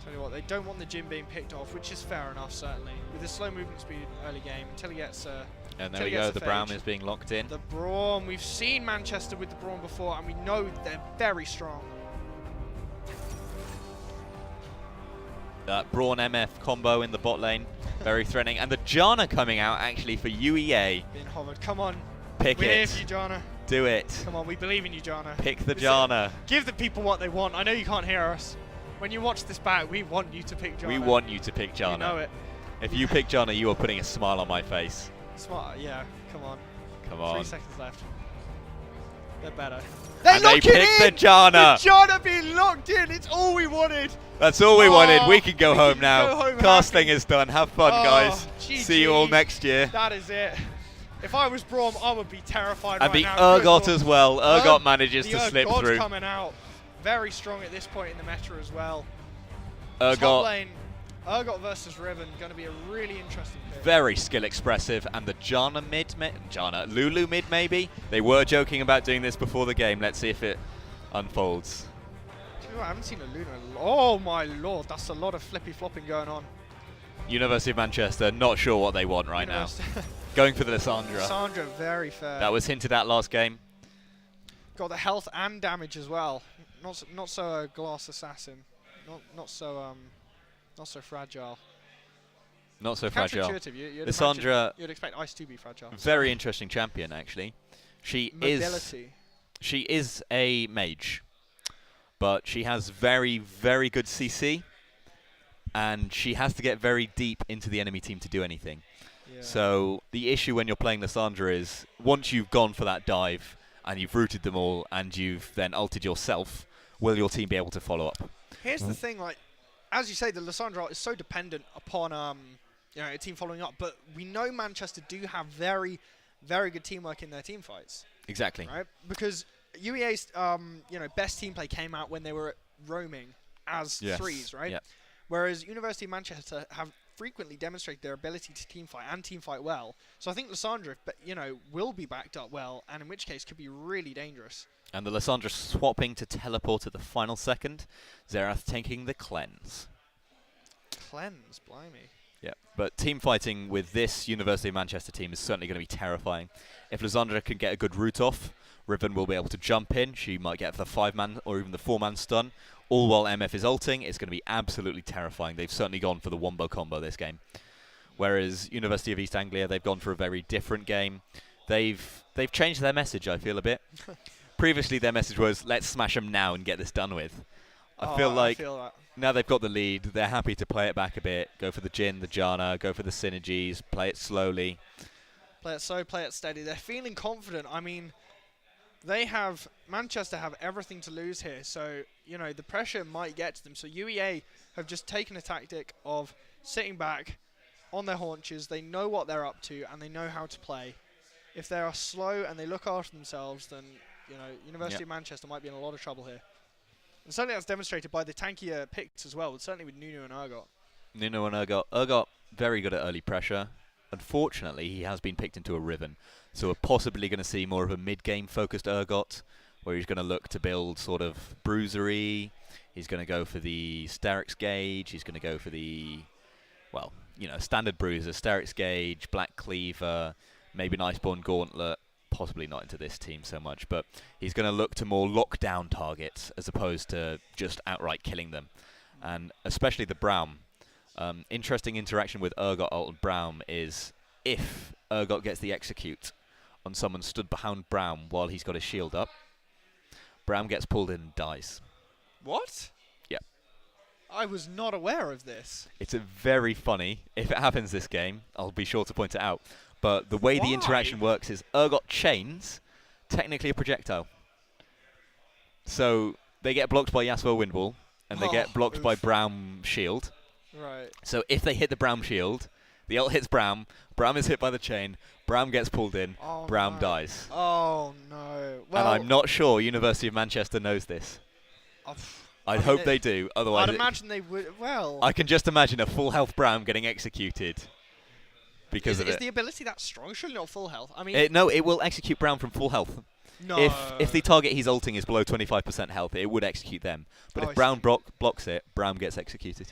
Tell you what, they don't want the Jin being picked off, which is fair enough, certainly. With his slow movement speed early game, until he gets And there we go, the Braum is being locked in. The Braum, we've seen Manchester with the Braum before, and we know they're very strong. That Braun MF combo in the bot lane, very threatening. And the Janna coming out actually for UEA. Being hovered, come on. Pick We're here it. for you, Janna. Do it. Come on, we believe in you, Janna. Pick the Janna. Give the people what they want. I know you can't hear us. When you watch this back, we want you to pick Janna. We want you to pick Janna. You know it. If you pick Janna, you are putting a smile on my face. Smart, yeah. Come on. Come on. 3 seconds left. They're better. And they picked the Janna. The Janna being locked in. It's all we wanted. That's all we wanted. We can go home now. Go home Casting happy. is done. Have fun, guys. GG. See you all next year. That is it. If I was Braum, I would be terrified And right the now. Good Urgot lord. as well. Urgot manages to slip Urgot's through. coming out. Very strong at this point in the meta as well. Top Urgot, lane, Urgot versus Riven, going to be a really interesting pick. very skill expressive. And the Janna Lulu mid maybe? They were joking about doing this before the game. Let's see if it unfolds. Do you know what, I haven't seen a Luna. Oh my lord, that's a lot of flippy flopping going on. University of Manchester, not sure what they want right now. Going for the Lissandra. Lissandra, very fair. That was hinted at last game. Got the health and damage as well. Not so a glass assassin. Not so fragile. Not so fragile. Counterintuitive. You'd Lissandra, imagine you'd expect Ice to be fragile. very interesting champion actually. Mobility. She is a mage, but she has very, very good CC, and she has to get very deep into the enemy team to do anything. Yeah. So the issue when you're playing Lissandra is, once you've gone for that dive and you've rooted them all and you've then ulted yourself, will your team be able to follow up? Here's the thing, like, as you say, the Lissandra is so dependent upon a team following up, but we know Manchester do have very, very good teamwork in their team fights. Exactly. Right? Because UEA's best team play came out when they were roaming as threes, right? Yep. Whereas University of Manchester have frequently demonstrated their ability to team fight well. So I think Lissandra, will be backed up well, and in which case could be really dangerous. And the Lissandra swapping to teleport at the final second. Xerath taking the cleanse. Cleanse, blimey. Yeah, but team fighting with this University of Manchester team is certainly going to be terrifying. If Lissandra can get a good route off, Riven will be able to jump in. She might get the 5-man or even the 4-man stun. All while MF is ulting, it's going to be absolutely terrifying. They've certainly gone for the wombo combo this game. Whereas University of East Anglia, they've gone for a very different game. They've changed their message, I feel, a bit. Previously, their message was, let's smash them now and get this done with. I feel like now they've got the lead, they're happy to play it back a bit, go for the Jin, the Janna, go for the synergies, play it slowly. Play it slow, play it steady. They're feeling confident. I mean, Manchester have everything to lose here, so, the pressure might get to them. So UEA have just taken a tactic of sitting back on their haunches. They know what they're up to, and they know how to play. If they are slow and they look after themselves, then, University of Manchester might be in a lot of trouble here. And certainly that's demonstrated by the tankier picks as well, certainly with Nuno and Urgot. Nuno and Urgot. Urgot, very good at early pressure. Unfortunately, he has been picked into a Riven, so we're possibly going to see more of a mid-game focused Urgot, where he's going to look to build sort of bruisery. He's going to go for the Sterix gauge. He's going to go for the, standard bruiser, Sterix gauge, Black Cleaver, maybe an Iceborne Gauntlet. Possibly not into this team so much, but he's going to look to more lockdown targets as opposed to just outright killing them. And especially the Braum. Interesting interaction with Urgot ult and Braum is if Urgot gets the execute on someone stood behind Brown while he's got his shield up. Brown gets pulled in and dies. What? Yep. I was not aware of this. It's a very funny. If it happens this game, I'll be sure to point it out. But the way the interaction works is Urgot chains, technically a projectile. So they get blocked by Yasuo Windwall, and they get blocked by Brown shield. Right. So if they hit the Brown shield, the ult hits Brown, Brown is hit by the chain, Brown gets pulled in, Brown dies. Oh no. Well, And I'm not sure University of Manchester knows this. I hope they do, otherwise I'd imagine they would. Well, I can just imagine a full health Brown getting executed because of is it. the ability that strong? Surely not full health. I mean, No, it will execute Brown from full health. no. If the target he's ulting is below 25% health, it would execute them. But if Brown blocks it, Brown gets executed.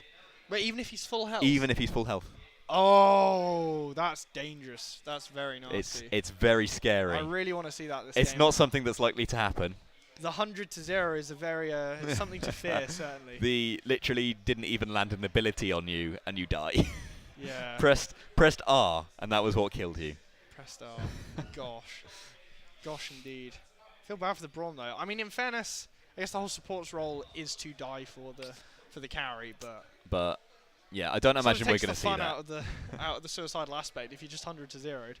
Wait, even if he's full health. Even if he's full health. Oh, that's dangerous. That's very nasty. It's very scary. I really want to see that this It's game. not something that's likely to happen. The 100-0 is a very it's something to fear, certainly. The literally didn't even land an ability on you and you die. Yeah. pressed R and that was what killed you. Pressed R. Gosh, indeed. Feel bad for the Braum though. I mean, in fairness, I guess the whole support's role is to die for the carry, but yeah, I don't imagine we're going to see fun that. out of the suicidal aspect if you're just 100-0'd.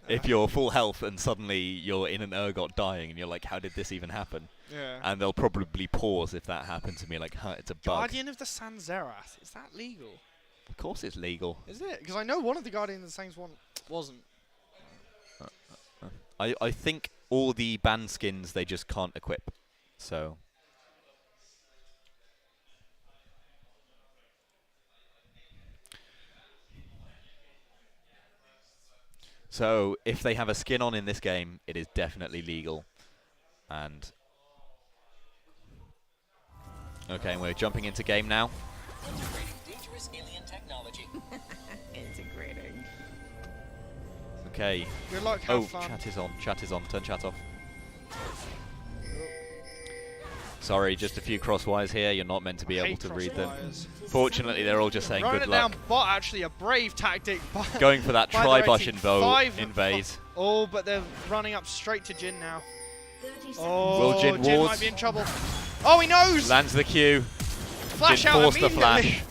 If you're full health and suddenly you're in an Urgot dying and you're like, how did this even happen? Yeah. And they'll probably pause if that happens to me, like, huh, it's a bug. Guardian of the San Zerath, is that legal? Of course it's legal. Is it? Because I know one of the Guardian of the Saints one wasn't. I think all the banned skins they just can't equip. So if they have a skin on in this game, it is definitely legal. And okay, and we're jumping into game now. Integrating dangerous alien technology. Integrating. Okay. Good luck, have fun. Chat is on. Chat is on. Turn chat off. Sorry, just a few crosswires here. You're not meant to be able to read them. Fortunately, they're all just saying Running good it luck. down bot, actually, a brave tactic. Going for that by the tri-bush red team. invade. Oh, but they're running up straight to Jin now. 30 seconds. Oh, Will Jin Jin wards? might be in trouble. Oh, he knows! Lands the Q. Flash Jin out forced the immediately. flash.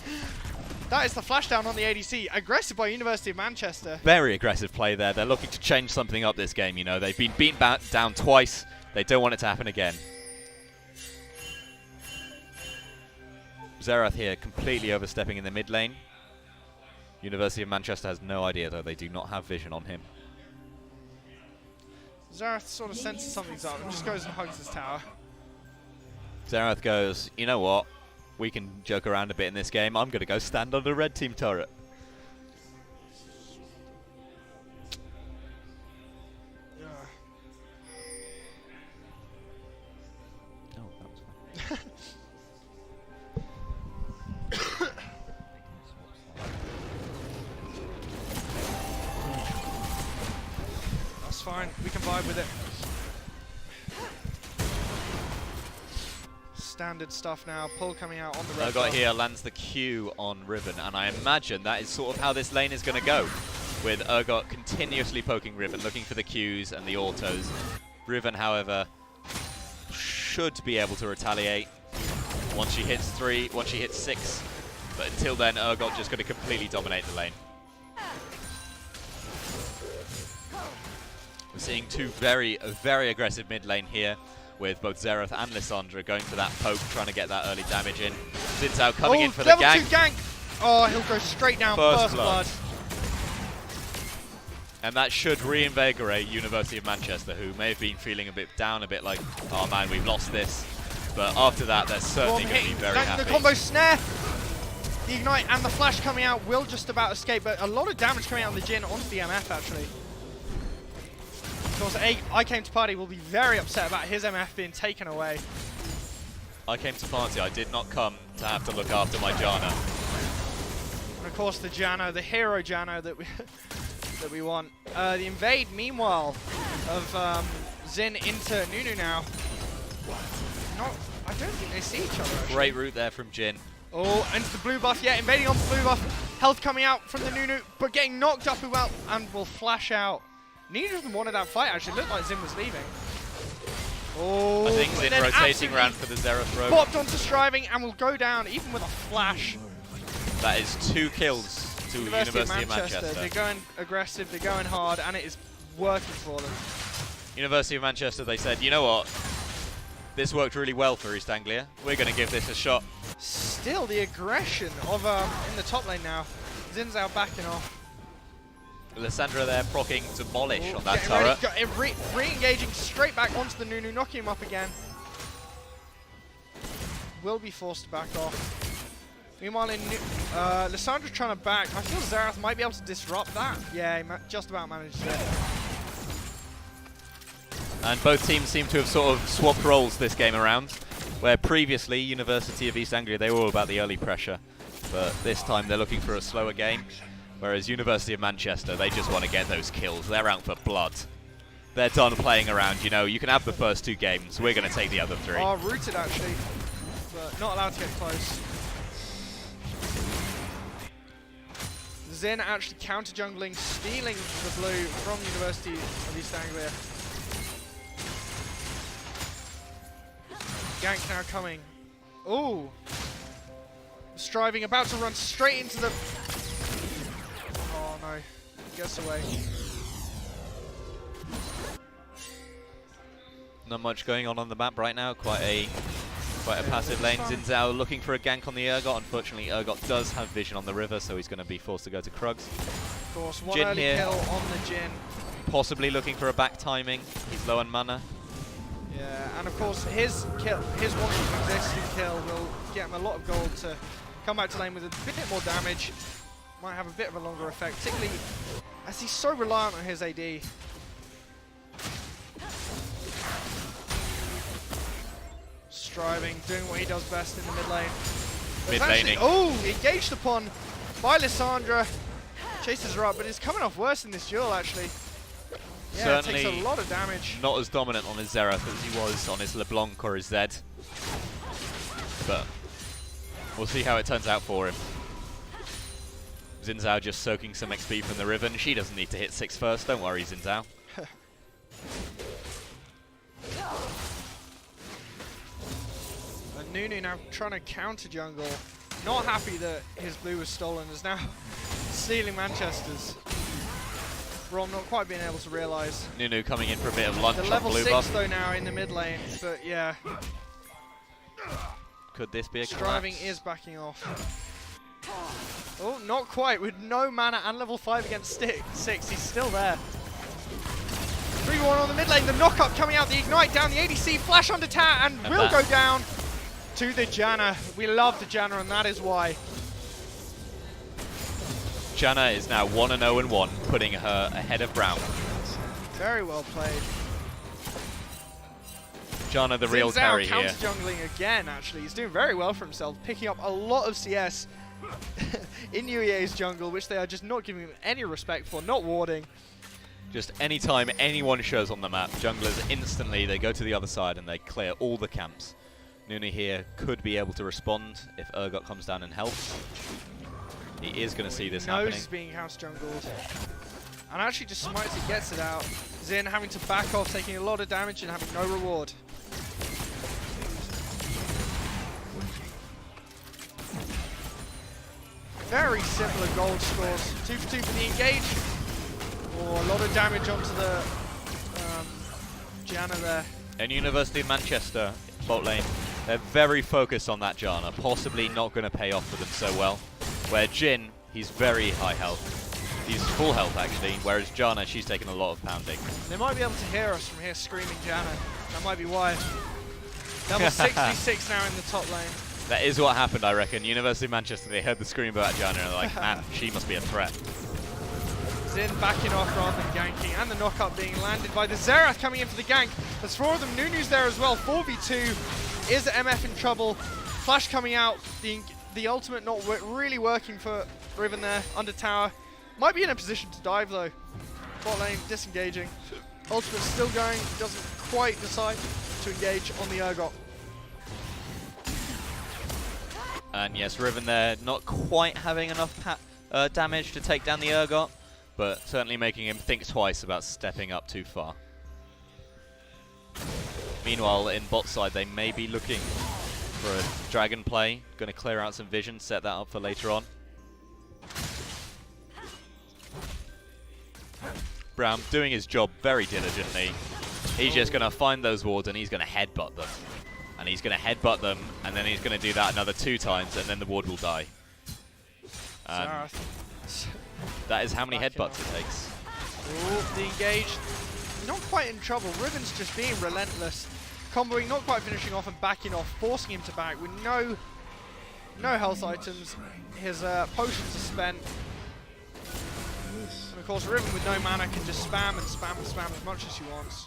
That is the flash down on the ADC. Aggressive by University of Manchester. Very aggressive play there. They're looking to change something up this game, you know. They've been beaten down twice. They don't want it to happen again. Zerath here completely overstepping in the mid lane. University of Manchester has no idea, though. They do not have vision on him. Zerath sort of senses something's up and just goes and hugs his tower. Zerath goes, you know what? We can joke around a bit in this game. I'm going to go stand on the red team turret. Yeah. Oh, that was fine. That's fine. We can vibe with it. Standard stuff now. Pull coming out on the red. Urgot here lands the Q on Riven, and I imagine that is sort of how this lane is going to go, with Urgot continuously poking Riven, looking for the Qs and the autos. Riven, however, should be able to retaliate once she hits 3, once she hits 6. But until then, Urgot just going to completely dominate the lane. We're seeing two very aggressive mid lane here, with both Zerath and Lissandra going for that poke, trying to get that early damage in. Zinsao coming in for the level gank. 2 gank. Oh, he'll go straight down. First blood. And that should reinvigorate University of Manchester, who may have been feeling a bit down, a bit like, oh man, we've lost this. But after that, they're certainly going to be very happy. The combo snare. The ignite and the flash coming out will just about escape, but a lot of damage coming out on the Jin onto the MF actually. Of course, I Came to Party will be very upset about his MF being taken away. I came to party, I did not come to have to look after my Janna. And of course the Janna, the hero Janna that we want. The invade, meanwhile, of Xin into Nunu now. I don't think they see each other actually. Great route there from Jin. Oh, into the blue buff, yeah, invading on the blue buff. Health coming out from the Nunu, but getting knocked up as well, and will flash out. Neither of them wanted that fight, actually. It looked like Zin was leaving. Oh, I think but Zin then rotating absolutely around for the Zerath rogue. popped onto Striving and will go down, even with a flash. That is 2 kills to University of Manchester. They're going aggressive, they're going hard, and it is working for them. University of Manchester, they said, you know what? This worked really well for East Anglia. We're going to give this a shot. Still the aggression of in the top lane now. Zinzao backing off. Lissandra there procking Demolish on that Getting turret. ready, re-engaging straight back onto the Nunu, knocking him up again. Will be forced to back off. Meanwhile, Lissandra's trying to back. I feel Zerath might be able to disrupt that. Yeah, he just about managed it. And both teams seem to have sort of swapped roles this game around, where previously University of East Anglia, they were all about the early pressure, but this time they're looking for a slower game, whereas University of Manchester, they just want to get those kills. They're out for blood. They're done playing around, you know, you can have the first 2 games, we're going to take the other 3. Oh, rooted actually, but not allowed to get close. Zen actually counter jungling, stealing the blue from University of East Anglia. Gank now coming. Ooh. Striving, about to run straight into the... Oh no. Gets away. Not much going on the map right now, quite a passive lane. Zinzao looking for a gank on the Urgot. Unfortunately, Urgot does have vision on the river, so he's going to be forced to go to Krugs. Of course, one Jin early here. kill on the Jin. Possibly looking for a back timing. He's low on mana. Yeah, and of course his kill, his one existing kill will get him a lot of gold to come back to lane with a bit more damage. Might have a bit of a longer effect, particularly as he's so reliant on his AD. Striving, doing what he does best in the mid lane. Mid laning. Oh, engaged upon by Lissandra. Chases her up, but it's coming off worse in this duel actually. Yeah, Certainly it takes a lot of damage. not as dominant on his Zerath as he was on his LeBlanc or his Zed. But we'll see how it turns out for him. Zinzao just soaking some XP from the Riven. She doesn't need to hit 6 first, don't worry Zinzao. And Nunu now trying to counter jungle. Not happy that his blue was stolen, is now stealing Manchester's. Rom not quite being able to realise. Nunu coming in for a bit of lunch The on level blue 6 buff. though now in the mid lane, but yeah. Could this be a Striving collapse? is backing off. Oh, not quite. With no mana and level 5 against 6, he's still there. 3-1 on the mid lane, the knock-up coming out, the ignite down the ADC, flash onto tower, and will go down to the Janna. We love the Janna, and that is why. Janna is now 1-0-1, putting her ahead of Brown. Very well played. Janna the real Zinzao carry here. counter-jungling again, actually. He's doing very well for himself, picking up a lot of CS in UEA's jungle, which they are just not giving him any respect for, not warding. Just anytime anyone shows on the map, junglers instantly, they go to the other side and they clear all the camps. Nunu here could be able to respond if Urgot comes down and helps. He is going to see this happening. He's being house jungled. And actually just smites it, gets it out. Zin having to back off, taking a lot of damage and having no reward. Very similar gold scores. 2 for 2 for the engage. Oh, a lot of damage onto the Janna there. And University of Manchester, bot lane, they're very focused on that Janna, possibly not going to pay off for them so well. Where Jin, he's very high health. He's full health actually, whereas Janna, she's taken a lot of pounding. They might be able to hear us from here screaming Janna. That might be why. Level 66 now in the top lane. That is what happened, I reckon. University of Manchester, they heard the scream about Janna and they're like, man, she must be a threat. Zin backing off rather than ganking, and the knock-up being landed by the Zerath coming in for the gank. There's 4 of them, Nunu's there as well, 4v2. Is MF in trouble? Flash coming out, the ultimate not really working for Riven there, under tower. Might be in a position to dive though. Bot lane disengaging. Ultimate still going, doesn't quite decide to engage on the Urgot. And yes, Riven there, not quite having enough damage to take down the Urgot. but certainly making him think twice about stepping up too far. Meanwhile, in bot side, they may be looking for a dragon play. Going to clear out some vision, set that up for later on. Brown doing his job very diligently. He's just going to find those wards and he's going to headbutt them. And he's going to headbutt them, and then he's going to do that another 2 times, and then the ward will die. That is how many headbutts it takes. Ooh, the engage. Not quite in trouble. Riven's just being relentless. Comboing, not quite finishing off and backing off, forcing him to back with no health items. His potions are spent. And of course, Riven with no mana can just spam and spam and spam as much as he wants.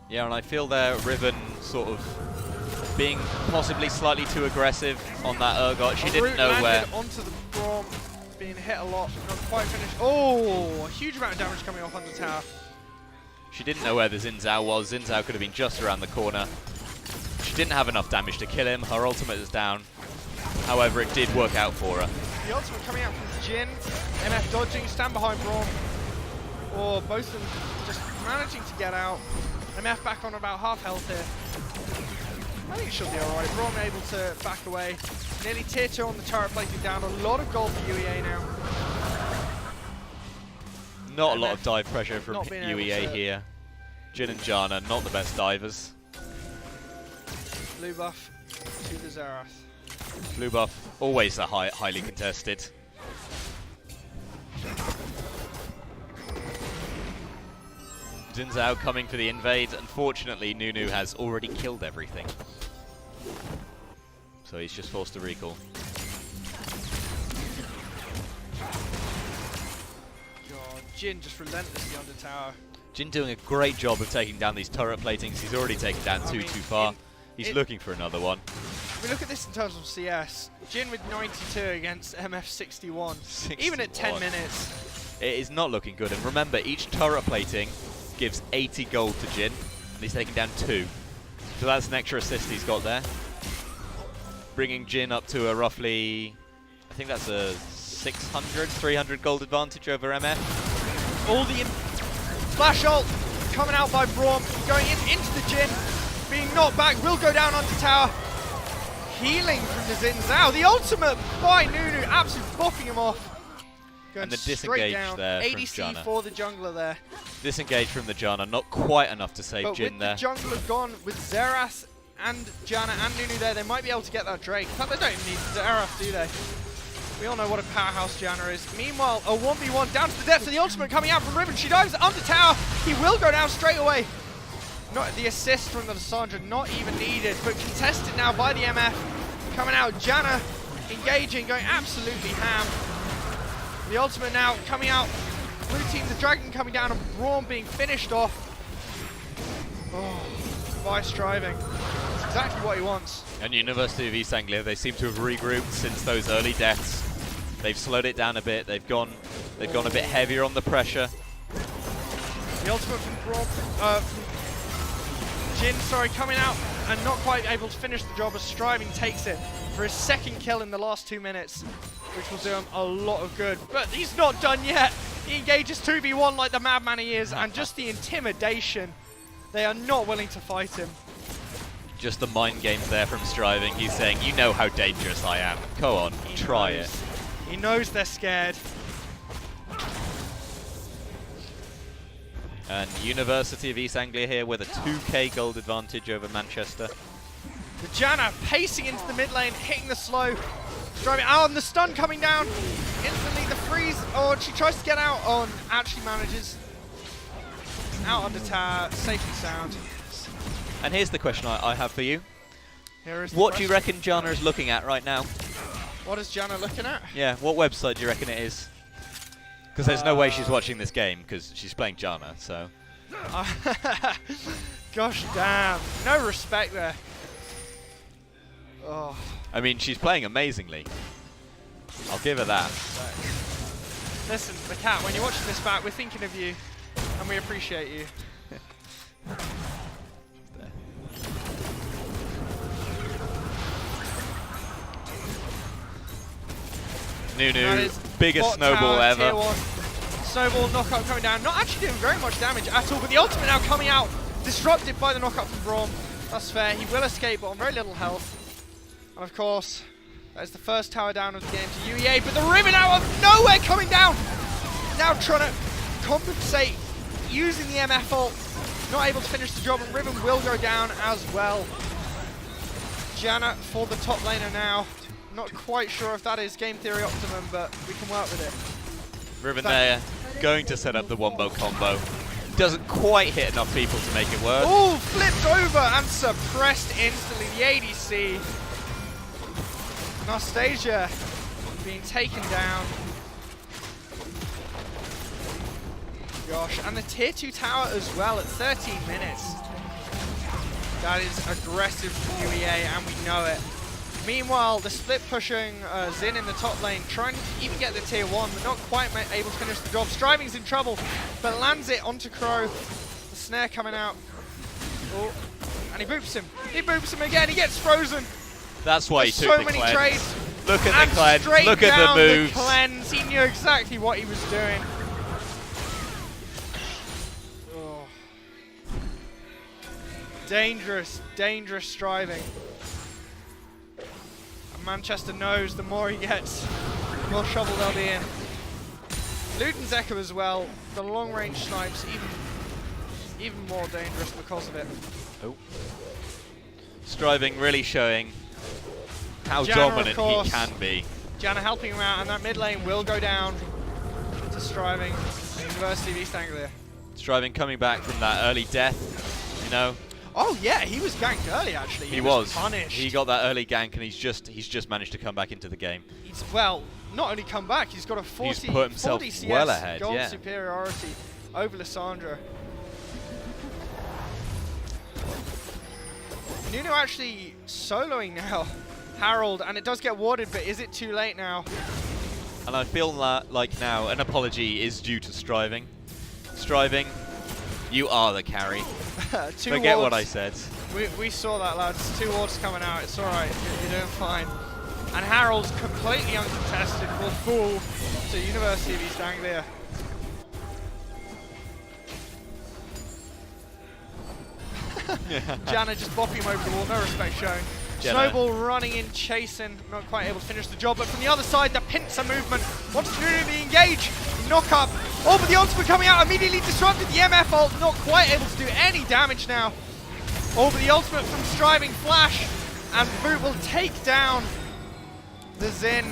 Yeah, and I feel there Riven sort of being possibly slightly too aggressive on that Urgot. She didn't know where. Onto the Braum, being hit a lot, not quite finished. Oh, a huge amount of damage coming off under tower. She didn't know where the Xin Zhao was. Xin Zhao could have been just around the corner. She didn't have enough damage to kill him. Her ultimate is down. However, it did work out for her. The ultimate coming out from Jin. MF dodging, stand behind Braum. Or both of them just managing to get out. MF back on about half health here. I think it should be alright. Braum able to back away. Nearly tier 2 on the turret plating down. A lot of gold for UEA now. Not a lot of dive pressure from Not being UEA able to- here. Jin and Janna, not the best divers. Blue buff to the Xerath. Blue buff, always a highly contested. Xin Zhao coming for the invade. Unfortunately, Nunu has already killed everything. So he's just forced to recall. God, Jin just relentlessly under tower. Jin doing a great job of taking down these turret platings. He's already taken down two too far. He's looking for another one. We look at this in terms of CS. Jin with 92 against MF 61. 61. Even at 10 minutes. It is not looking good. And remember, each turret plating gives 80 gold to Jin, and he's taking down 2. So that's an extra assist he's got there. Bringing Jin up to a roughly, I think that's a 600, 300 gold advantage over MF. All the flash ult coming out by Braum, going into the Jin, being knocked back, will go down onto tower. Healing from the Xin Zhao. The ultimate by Nunu, absolutely bopping him off. Going And the straight disengage down. there from ADC Janna. for the jungler there. Disengage from the Janna, not quite enough to save But Jin with there. the jungler gone, with Xerath and Janna and Nunu there, they might be able to get that Drake. In fact, they don't even need Xerath, do they? We all know what a powerhouse Janna is. Meanwhile, a 1v1 down to the depths of the ultimate coming out from Riven. She dives under tower. He will go down straight away. Not the assist from the Lissandra, not even needed, but contested now by the MF. Coming out, Janna engaging, going absolutely ham. The ultimate now coming out. Blue team, the dragon coming down, and Braum being finished off. Oh, Vice driving. That's exactly what he wants. And University of East Anglia, they seem to have regrouped since those early deaths. They've slowed it down a bit. They've gone a bit heavier on the pressure. The ultimate from Braum, Jin, sorry, coming out and not quite able to finish the job as Striving takes it for his second kill in the last 2 minutes, which will do him a lot of good. But he's not done yet. He engages 2v1 like the madman he is, and just the intimidation. They are not willing to fight him. Just the mind games there from Striving. He's saying, you know how dangerous I am. Go on, try it. He knows they're scared. And University of East Anglia here with a 2k gold advantage over Manchester. The Janna pacing into the mid lane, hitting the slow. Driving out, and the stun coming down. Instantly the freeze. Oh, she tries to get out on. Actually manages. Out under tower, safe and sound. And here's the question I have for you. Here is the What do you question. reckon Janna is looking at right now? What is Janna looking at? Yeah, what website do you reckon it is? Because there's no way she's watching this game, because she's playing Janna, so... Gosh damn. No respect there. Oh. I mean, she's playing amazingly. I'll give her that. Listen, the cat, when you're watching this back, we're thinking of you, and we appreciate you. Nunu, That is biggest bot snowball tower, ever. tier 1. Snowball, knockup coming down. Not actually doing very much damage at all, but the ultimate now coming out. Disrupted by the knockup from Braum. That's fair. He will escape, but on very little health. And of course, that is the first tower down of the game to UEA, but the Riven out of nowhere coming down. Now trying to compensate using the MF ult. Not able to finish the job, and Riven will go down as well. Janna for the top laner now. Not quite sure if that is game theory optimum, but we can work with it. Riven there, going to set up the wombo combo. Doesn't quite hit enough people to make it work. Oh, flipped over and suppressed instantly. The ADC. Anastasia being taken down. Gosh, and the tier 2 tower as well at 13 minutes. That is aggressive from UEA, and we know it. Meanwhile, the split pushing Xin in the top lane, trying to even get the tier 1, but not quite able to finish the job. Striving's in trouble, but lands it onto Crow. The snare coming out. Oh, and he boops him. He boops him again. He gets frozen. That's why There's he took so the many cleanse. trades. Look at the cleanse. Straight Look at the down moves. The cleanse. He knew exactly what he was doing. Oh. Dangerous, dangerous striving. And Manchester knows the more he gets, the more trouble they'll be in. Luden's Echo as well. The long range snipes even more dangerous because of it. Oh. Striving really showing how Janna, dominant of course. he can be. Janna helping him out, and that mid lane will go down to Striving, University of East Anglia. Striving coming back from that early death, you know. Oh yeah, he was ganked early actually. He was punished. He got that early gank, and he's just managed to come back into the game. He's, well, not only come back, he's got a 40, He's put himself 40 CS well ahead, gold yeah. superiority over Lissandra. Nuno actually soloing now Harold, and it does get warded, but is it too late now? And I feel like now an apology is due to Striving. Striving, you are the carry. Forget what I said. We saw that, lads. 2 wards coming out. It's alright. You're doing fine. And Harold's completely uncontested will fall to University of East Anglia. Janna just bopping him over the wall. No respect shown. Janna. Snowball running in, chasing. Not quite able to finish the job. But from the other side, the pincer movement. Wants to really engage. Knock up. Oh, but the ultimate coming out immediately disrupted the MF ult. Not quite able to do any damage now. Oh, but the ultimate from Striving Flash. And Boot will take down the Xin.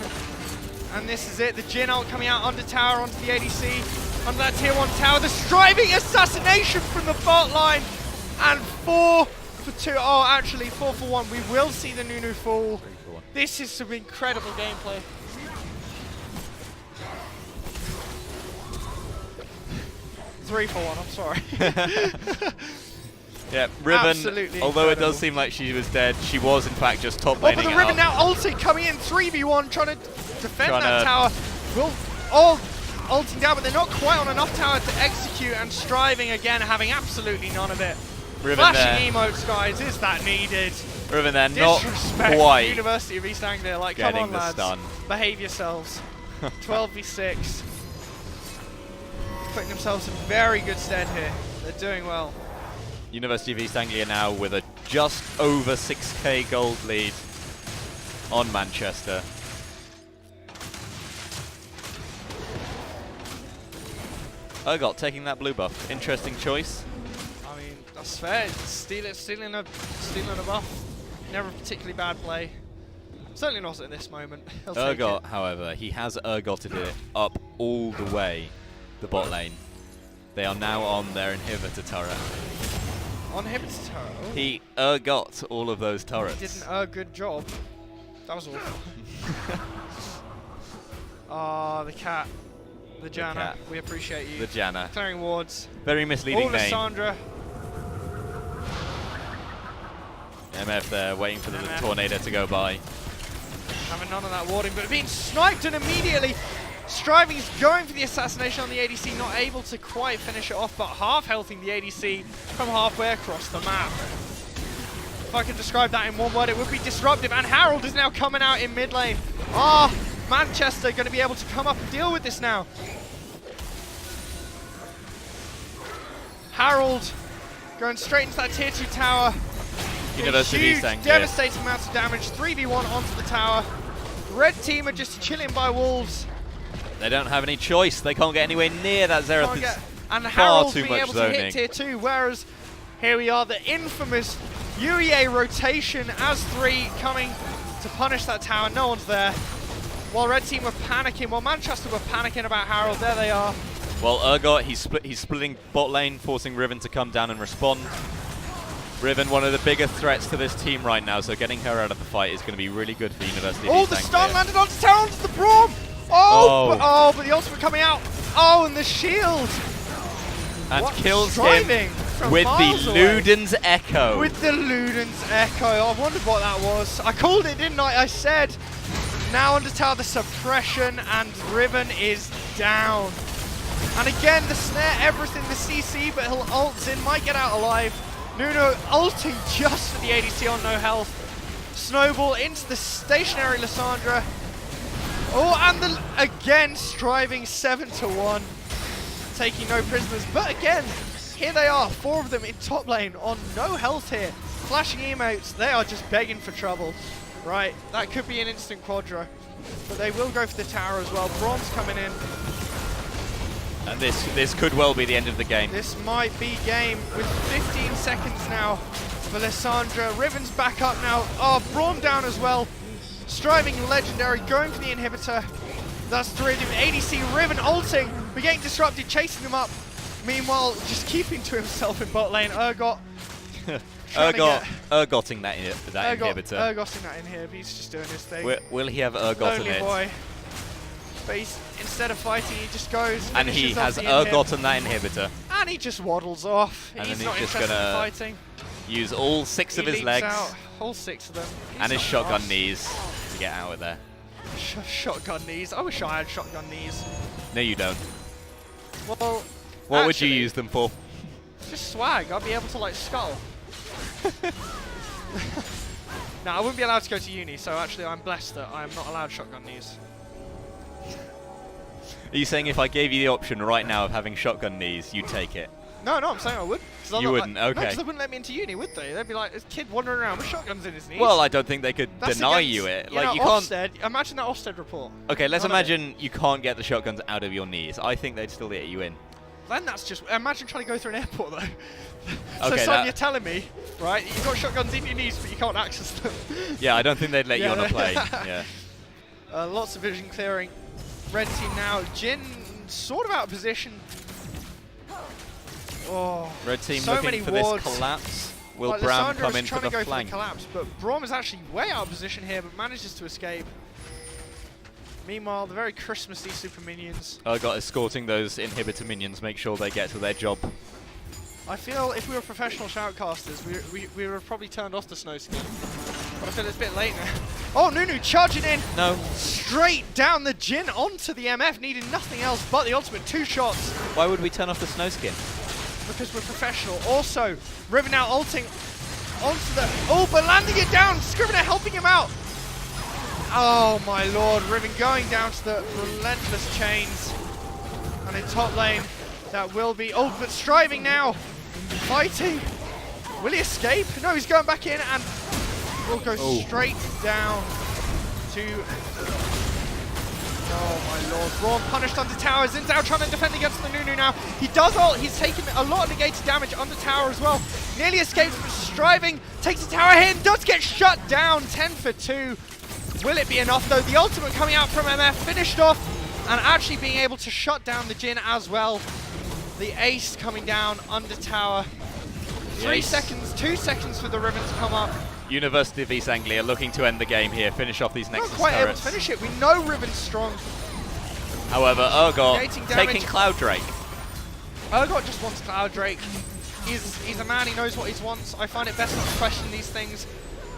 And this is it. The Jin ult coming out under tower onto the ADC. Under that tier 1 tower. The Striving assassination from the bot line. And 4 for 2. Oh, actually 4 for 1. We will see the Nunu fall. 3 for 1. This is some incredible gameplay. Three for 1, I'm sorry. Yeah, Riven, Absolutely although it incredible. does seem like she was dead, she was in fact just top Oh, laning but the it Riven up. now ulting, coming in 3v1, trying to defend Trying that to- tower. Will all ulting down, but they're not quite on enough tower to execute, and Striving again having absolutely none of it. Riven there, Flashing emotes, guys, is that needed? Riven there, not Disrespect quite University of East Anglia, like, come getting on, the lads. stun. Behave yourselves. 12v6. Putting themselves in very good stead here. They're doing well. University of East Anglia now with a just over 6k gold lead on Manchester. Urgot taking that blue buff. Interesting choice. I mean, that's fair. Stealing a buff. Never a particularly bad play. Certainly not at this moment. He'll take Urgot, it. however, he has Urgoted it up all the way the bot lane. They are now on their inhibitor turret. On Hibbert's turret. Oh, He Urgot all of those turrets. did a good job. That was awful. Ah, the cat. The Janna. cat. We appreciate you. The Janna. Clearing wards. Very misleading Oh, name. Lissandra. MF there, waiting for the MF. tornado to go by. Having none of that warding, but being sniped, and immediately Striving is going for the assassination on the ADC, not able to quite finish it off, but half healthing the ADC from halfway across the map. If I could describe that in one word, it would be disruptive, and Harold is now coming out in mid lane. Ah, Manchester going to be able to come up and deal with this now. Harold going straight into that tier 2 tower. University Huge, Sang. devastating amounts of damage. 3v1 onto the tower. Red team are just chilling by wolves. They don't have any choice. They can't get anywhere near that Xerath. And far Harold's too being much able to zoning. hit tier 2, whereas here we are, the infamous UEA rotation as 3 coming to punish that tower. No one's there. While Red team were panicking, while Manchester were panicking about Harold, there they are. Well, Urgot, he's splitting bot lane, forcing Riven to come down and respond. Riven, one of the bigger threats to this team right now, so getting her out of the fight is going to be really good for University of Oh, East the Anglia. stun landed onto tower, onto the Braum! But the ultimate coming out. Oh, and the shield! And What kills driving him from with the miles away. Luden's Echo. With the Luden's Echo. I wondered what that was. I called it, didn't I? I said, now under tower the suppression, and Riven is down. And again, the snare, everything, the CC, but he'll ult in, might get out alive. Nuno ulting just for the ADC on no health. Snowball into the stationary Lissandra. Oh, and again, striving 7-1. Taking no prisoners, but again, here they are, 4 of them in top lane on no health here. Flashing emotes, they are just begging for trouble. Right, that could be an instant quadra, but they will go for the tower as well. Braum's coming in. And this could well be the end of the game. This might be game with 15 seconds now for Lissandra. Riven's back up now. Oh, Braum down as well. Striving legendary, going for the inhibitor. That's 3 of them. ADC, Riven ulting. We're getting disrupted, chasing them up. Meanwhile, just keeping to himself in bot lane. Urgot. Urgotting that inhibitor. Urgotting that inhibitor. He's just doing his thing. Will he have Urgotten Lonely it? boy. But instead of fighting, he just goes. And he finishes off has the inhib. Urgotten that inhibitor. And he just waddles off. And He's then not he's just interested in gonna fighting. Use all 6 of He his leaps legs out, all 6 of them. He's and his not shotgun fast. knees to get out of there. Shotgun knees. I wish I had shotgun knees. No, you don't. Well, What would you actually, use them for? just swag. I'd be able to like skull. No, I wouldn't be allowed to go to uni, so actually I'm blessed that I am not allowed shotgun knees. Are you saying if I gave you the option right now of having shotgun knees, you'd take it? No, I'm saying I would. You wouldn't, okay. No, because they wouldn't let me into uni, would they? They'd be like, this kid wandering around with shotguns in his knees. Well, I don't think they could That's deny against, you it. You Like know, you can't. Ofsted, imagine that Ofsted report. Okay, let's None of it. imagine you can't get the shotguns out of your knees. I think they'd still let you in. Then that's just. Imagine trying to go through an airport though. So, Okay, son, that- you're telling me, right? You've got shotguns in your knees, but you can't access them. Yeah, I don't think they'd let you Yeah, on a no. plane. Yeah. Lots of vision clearing. Red team now. Jin sort of out of position. Oh, Red team so many looking for wards. this collapse. Will Like, Bram Lissandra come is in trying for to the go flank? for the collapse, but Braum is actually way out of position here, but manages to escape. Meanwhile, the very Christmassy super minions. Urgot escorting those inhibitor minions, make sure they get to their job. I feel if we were professional shoutcasters, we would have probably turned off the snow skin. But I feel it's a bit late now. Oh, Nunu charging in. No. Straight down the Jin onto the MF, needing nothing else but the ultimate. 2 shots. Why would we turn off the snow skin? Because we're professional. Also, Riven now ulting onto the... Oh, but landing it down. Scrivener helping him out. Oh, my lord. Riven going down to the relentless chains. And in top lane, that will be... Oh, but striving now. Fighting. Will he escape? No, he's going back in and will go straight down to... Oh my lord, Braum punished under tower. Zinzao trying to defend against the Nunu now. He does ult, he's taken a lot of negated damage under tower as well. Nearly escapes, but striving, takes the tower hit and does get shut down. 10 for 2. Will it be enough though? The ultimate coming out from MF, finished off, and actually being able to shut down the Jin as well. The ace coming down under tower. 3 seconds, 2 seconds for the Riven to come up. University of East Anglia looking to end the game here, finish off these Not Nexus quite able to turrets. finish it. We know Riven's strong. However, Urgot Negating damage. taking Cloud Drake. Urgot just wants Cloud Drake. He's a man, he knows what he wants. I find it best not to question these things.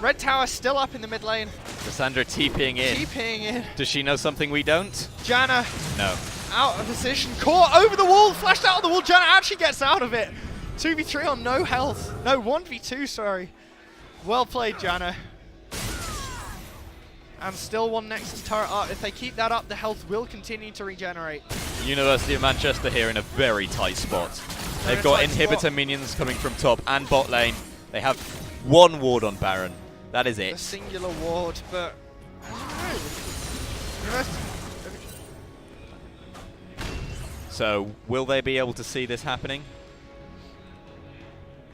Red Tower still up in the mid lane. Cassandra TPing in. TPing in. Does she know something we don't? Janna No. out of position. Caught over the wall. Flashed out of the wall. Janna actually gets out of it. 2v3 on no health. No, 1v2, sorry. Well played, Janna. And still one Nexus turret up. If they keep that up, the health will continue to regenerate. University of Manchester here in a very tight spot. They've got inside inhibitor spot. minions coming from top and bot lane. They have one ward on Baron. That is A it. singular ward, but I don't know. University- So, will they be able to see this happening?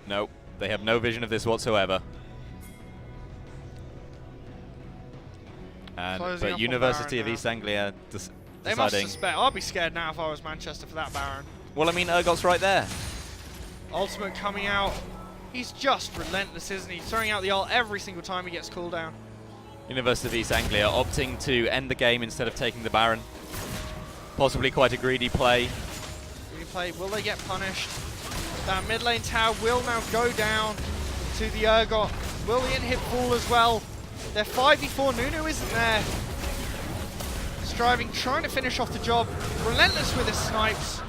No, they have no vision of this whatsoever. Closing up But on University of Baron East Anglia They must deciding. suspect. I'd be scared now if I was Manchester for that Baron. Well, I mean, Urgot's right there. Ultimate coming out. He's just relentless, isn't he? Throwing out the ult every single time he gets cooldown. University of East Anglia opting to end the game instead of taking the Baron. Possibly quite a greedy play. Replay. Will they get punished? That mid lane tower will now go down to the Urgot. Will the in-hit fall as well? They're 5v4. Nunu isn't there. Striving, trying to finish off the job. Relentless with his snipes.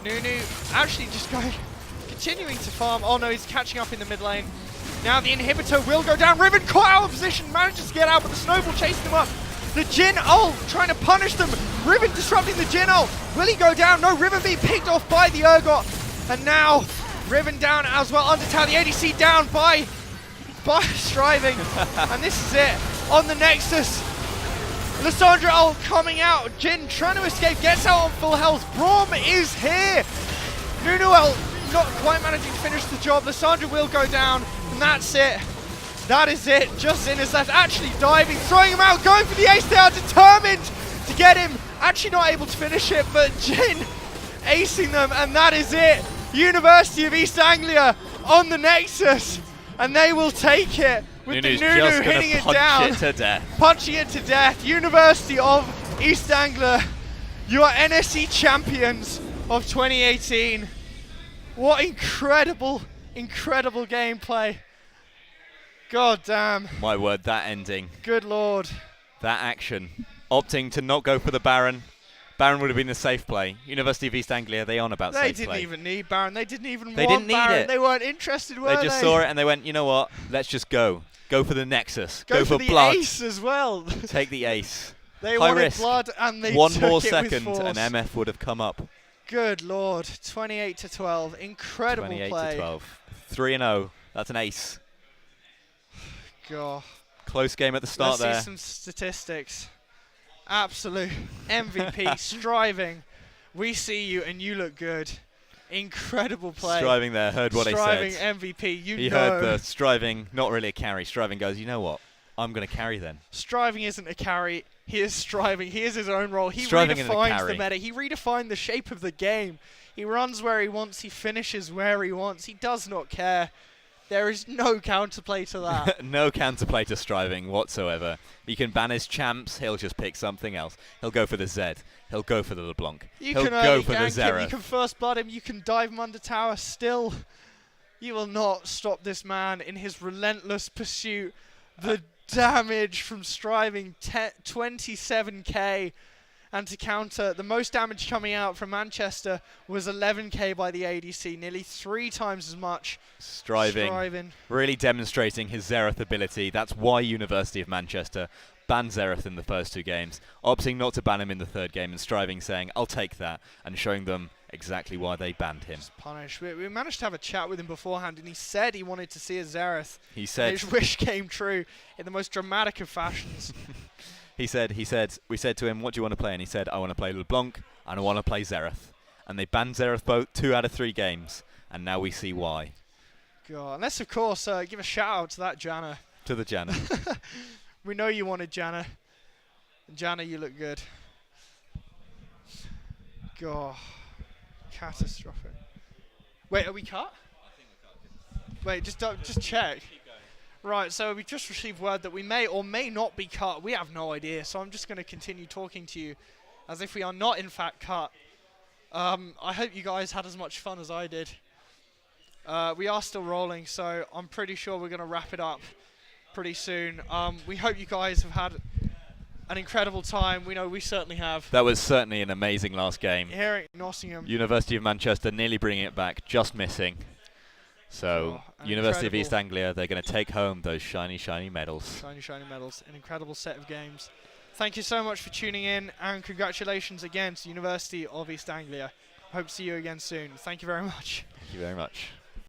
Nunu actually just going, continuing to farm. Oh no, he's catching up in the mid lane. Now the inhibitor will go down. Riven caught out of position, manages to get out, but the snowball chasing him up. The Jin ult trying to punish them. Riven disrupting the Jin ult. Will he go down? No, Riven being picked off by the Urgot. And now Riven down as well. Undertale, the ADC down by Striving. And this is it. On the Nexus. Lissandra ult coming out. Jin trying to escape. Gets out on full health. Braum is here. Nunu ult not quite managing to finish the job. Lissandra will go down. And that's it. That is it. Just Zinner's left. Actually diving. Throwing him out. Going for the ace. They are determined to get him. Actually not able to finish it. But Jin acing them. And that is it. University of East Anglia on the Nexus. And they will take it. With Nunu's the Nunu just gonna hitting it punch down. it to death. Punching it to death. University of East Anglia, you are NSE champions of 2018. What incredible, incredible gameplay. God damn. My word, that ending, Good lord. that action. Opting to not go for the Baron. Baron would have been the safe play. University of East Anglia, they on about They safe didn't play. even need Baron. They didn't even They want didn't need Baron. it. They weren't interested, were They just saw it and they went, you know what? Let's just go. Go for the Nexus. Go for the blood. ace as well. Take the ace. They High wanted risk. blood and they One took more it second with and force. MF would have come up. Good lord. 28 to 12. Incredible 28 play. to 12. 3-0. That's an ace. God. Close game at the start Let's there. see some statistics. Absolute MVP, Striving. We see you and you look good. Incredible play. Striving there, heard what Striving he said. MVP, you He know. heard the Striving, not really a carry. Striving goes, you know what? I'm going to carry then. Striving isn't a carry. He is Striving. He is his own role. He Striving isn't a redefines the carry. meta. He redefined the shape of the game. He runs where he wants. He finishes where he wants. He does not care. There is no counterplay to that. No counterplay to Striving whatsoever. You can ban his champs, he'll just pick something else. He'll go for the Zed. He'll go for the LeBlanc. You He'll can go early for the gank him. You Xerath. can first blood him. You can dive him under tower. Still, you will not stop this man in his relentless pursuit. The damage from Striving, 27k. And to counter, the most damage coming out from Manchester was 11k by the ADC, nearly 3 times as much. Striving. Really demonstrating his Xerath ability. That's why University of Manchester banned Xerath in the first 2 games, opting not to ban him in the 3rd game, and Striving saying, I'll take that, and showing them exactly why they banned him. Punish. We managed to have a chat with him beforehand, and he said he wanted to see a Xerath. He said, His wish came true in the most dramatic of fashions. we said to him, what do you want to play? And he said, I want to play LeBlanc, and I want to play Xerath. And they banned Xerath both 2 out of 3 games, and now we see why. God. And let's, of course, give a shout-out to that Janna. To the Janna. We know you wanted Janna. And Janna, you look good. God. Catastrophic. Wait, are we cut? Wait, just check. Right, so we just received word that we may or may not be cut. We have no idea, so I'm just going to continue talking to you as if we are not in fact cut. I hope you guys had as much fun as I did. We are still rolling, so I'm pretty sure we're going to wrap it up pretty soon. We hope you guys have had an incredible time. We know we certainly have. That was certainly an amazing last game. Here at Nottingham. University of Manchester nearly bringing it back, just missing. So, University of East Anglia, they're going to take home those shiny, shiny medals. Shiny, shiny medals. An incredible set of games. Thank you so much for tuning in, and congratulations again to University of East Anglia. Hope to see you again soon. Thank you very much. Thank you very much.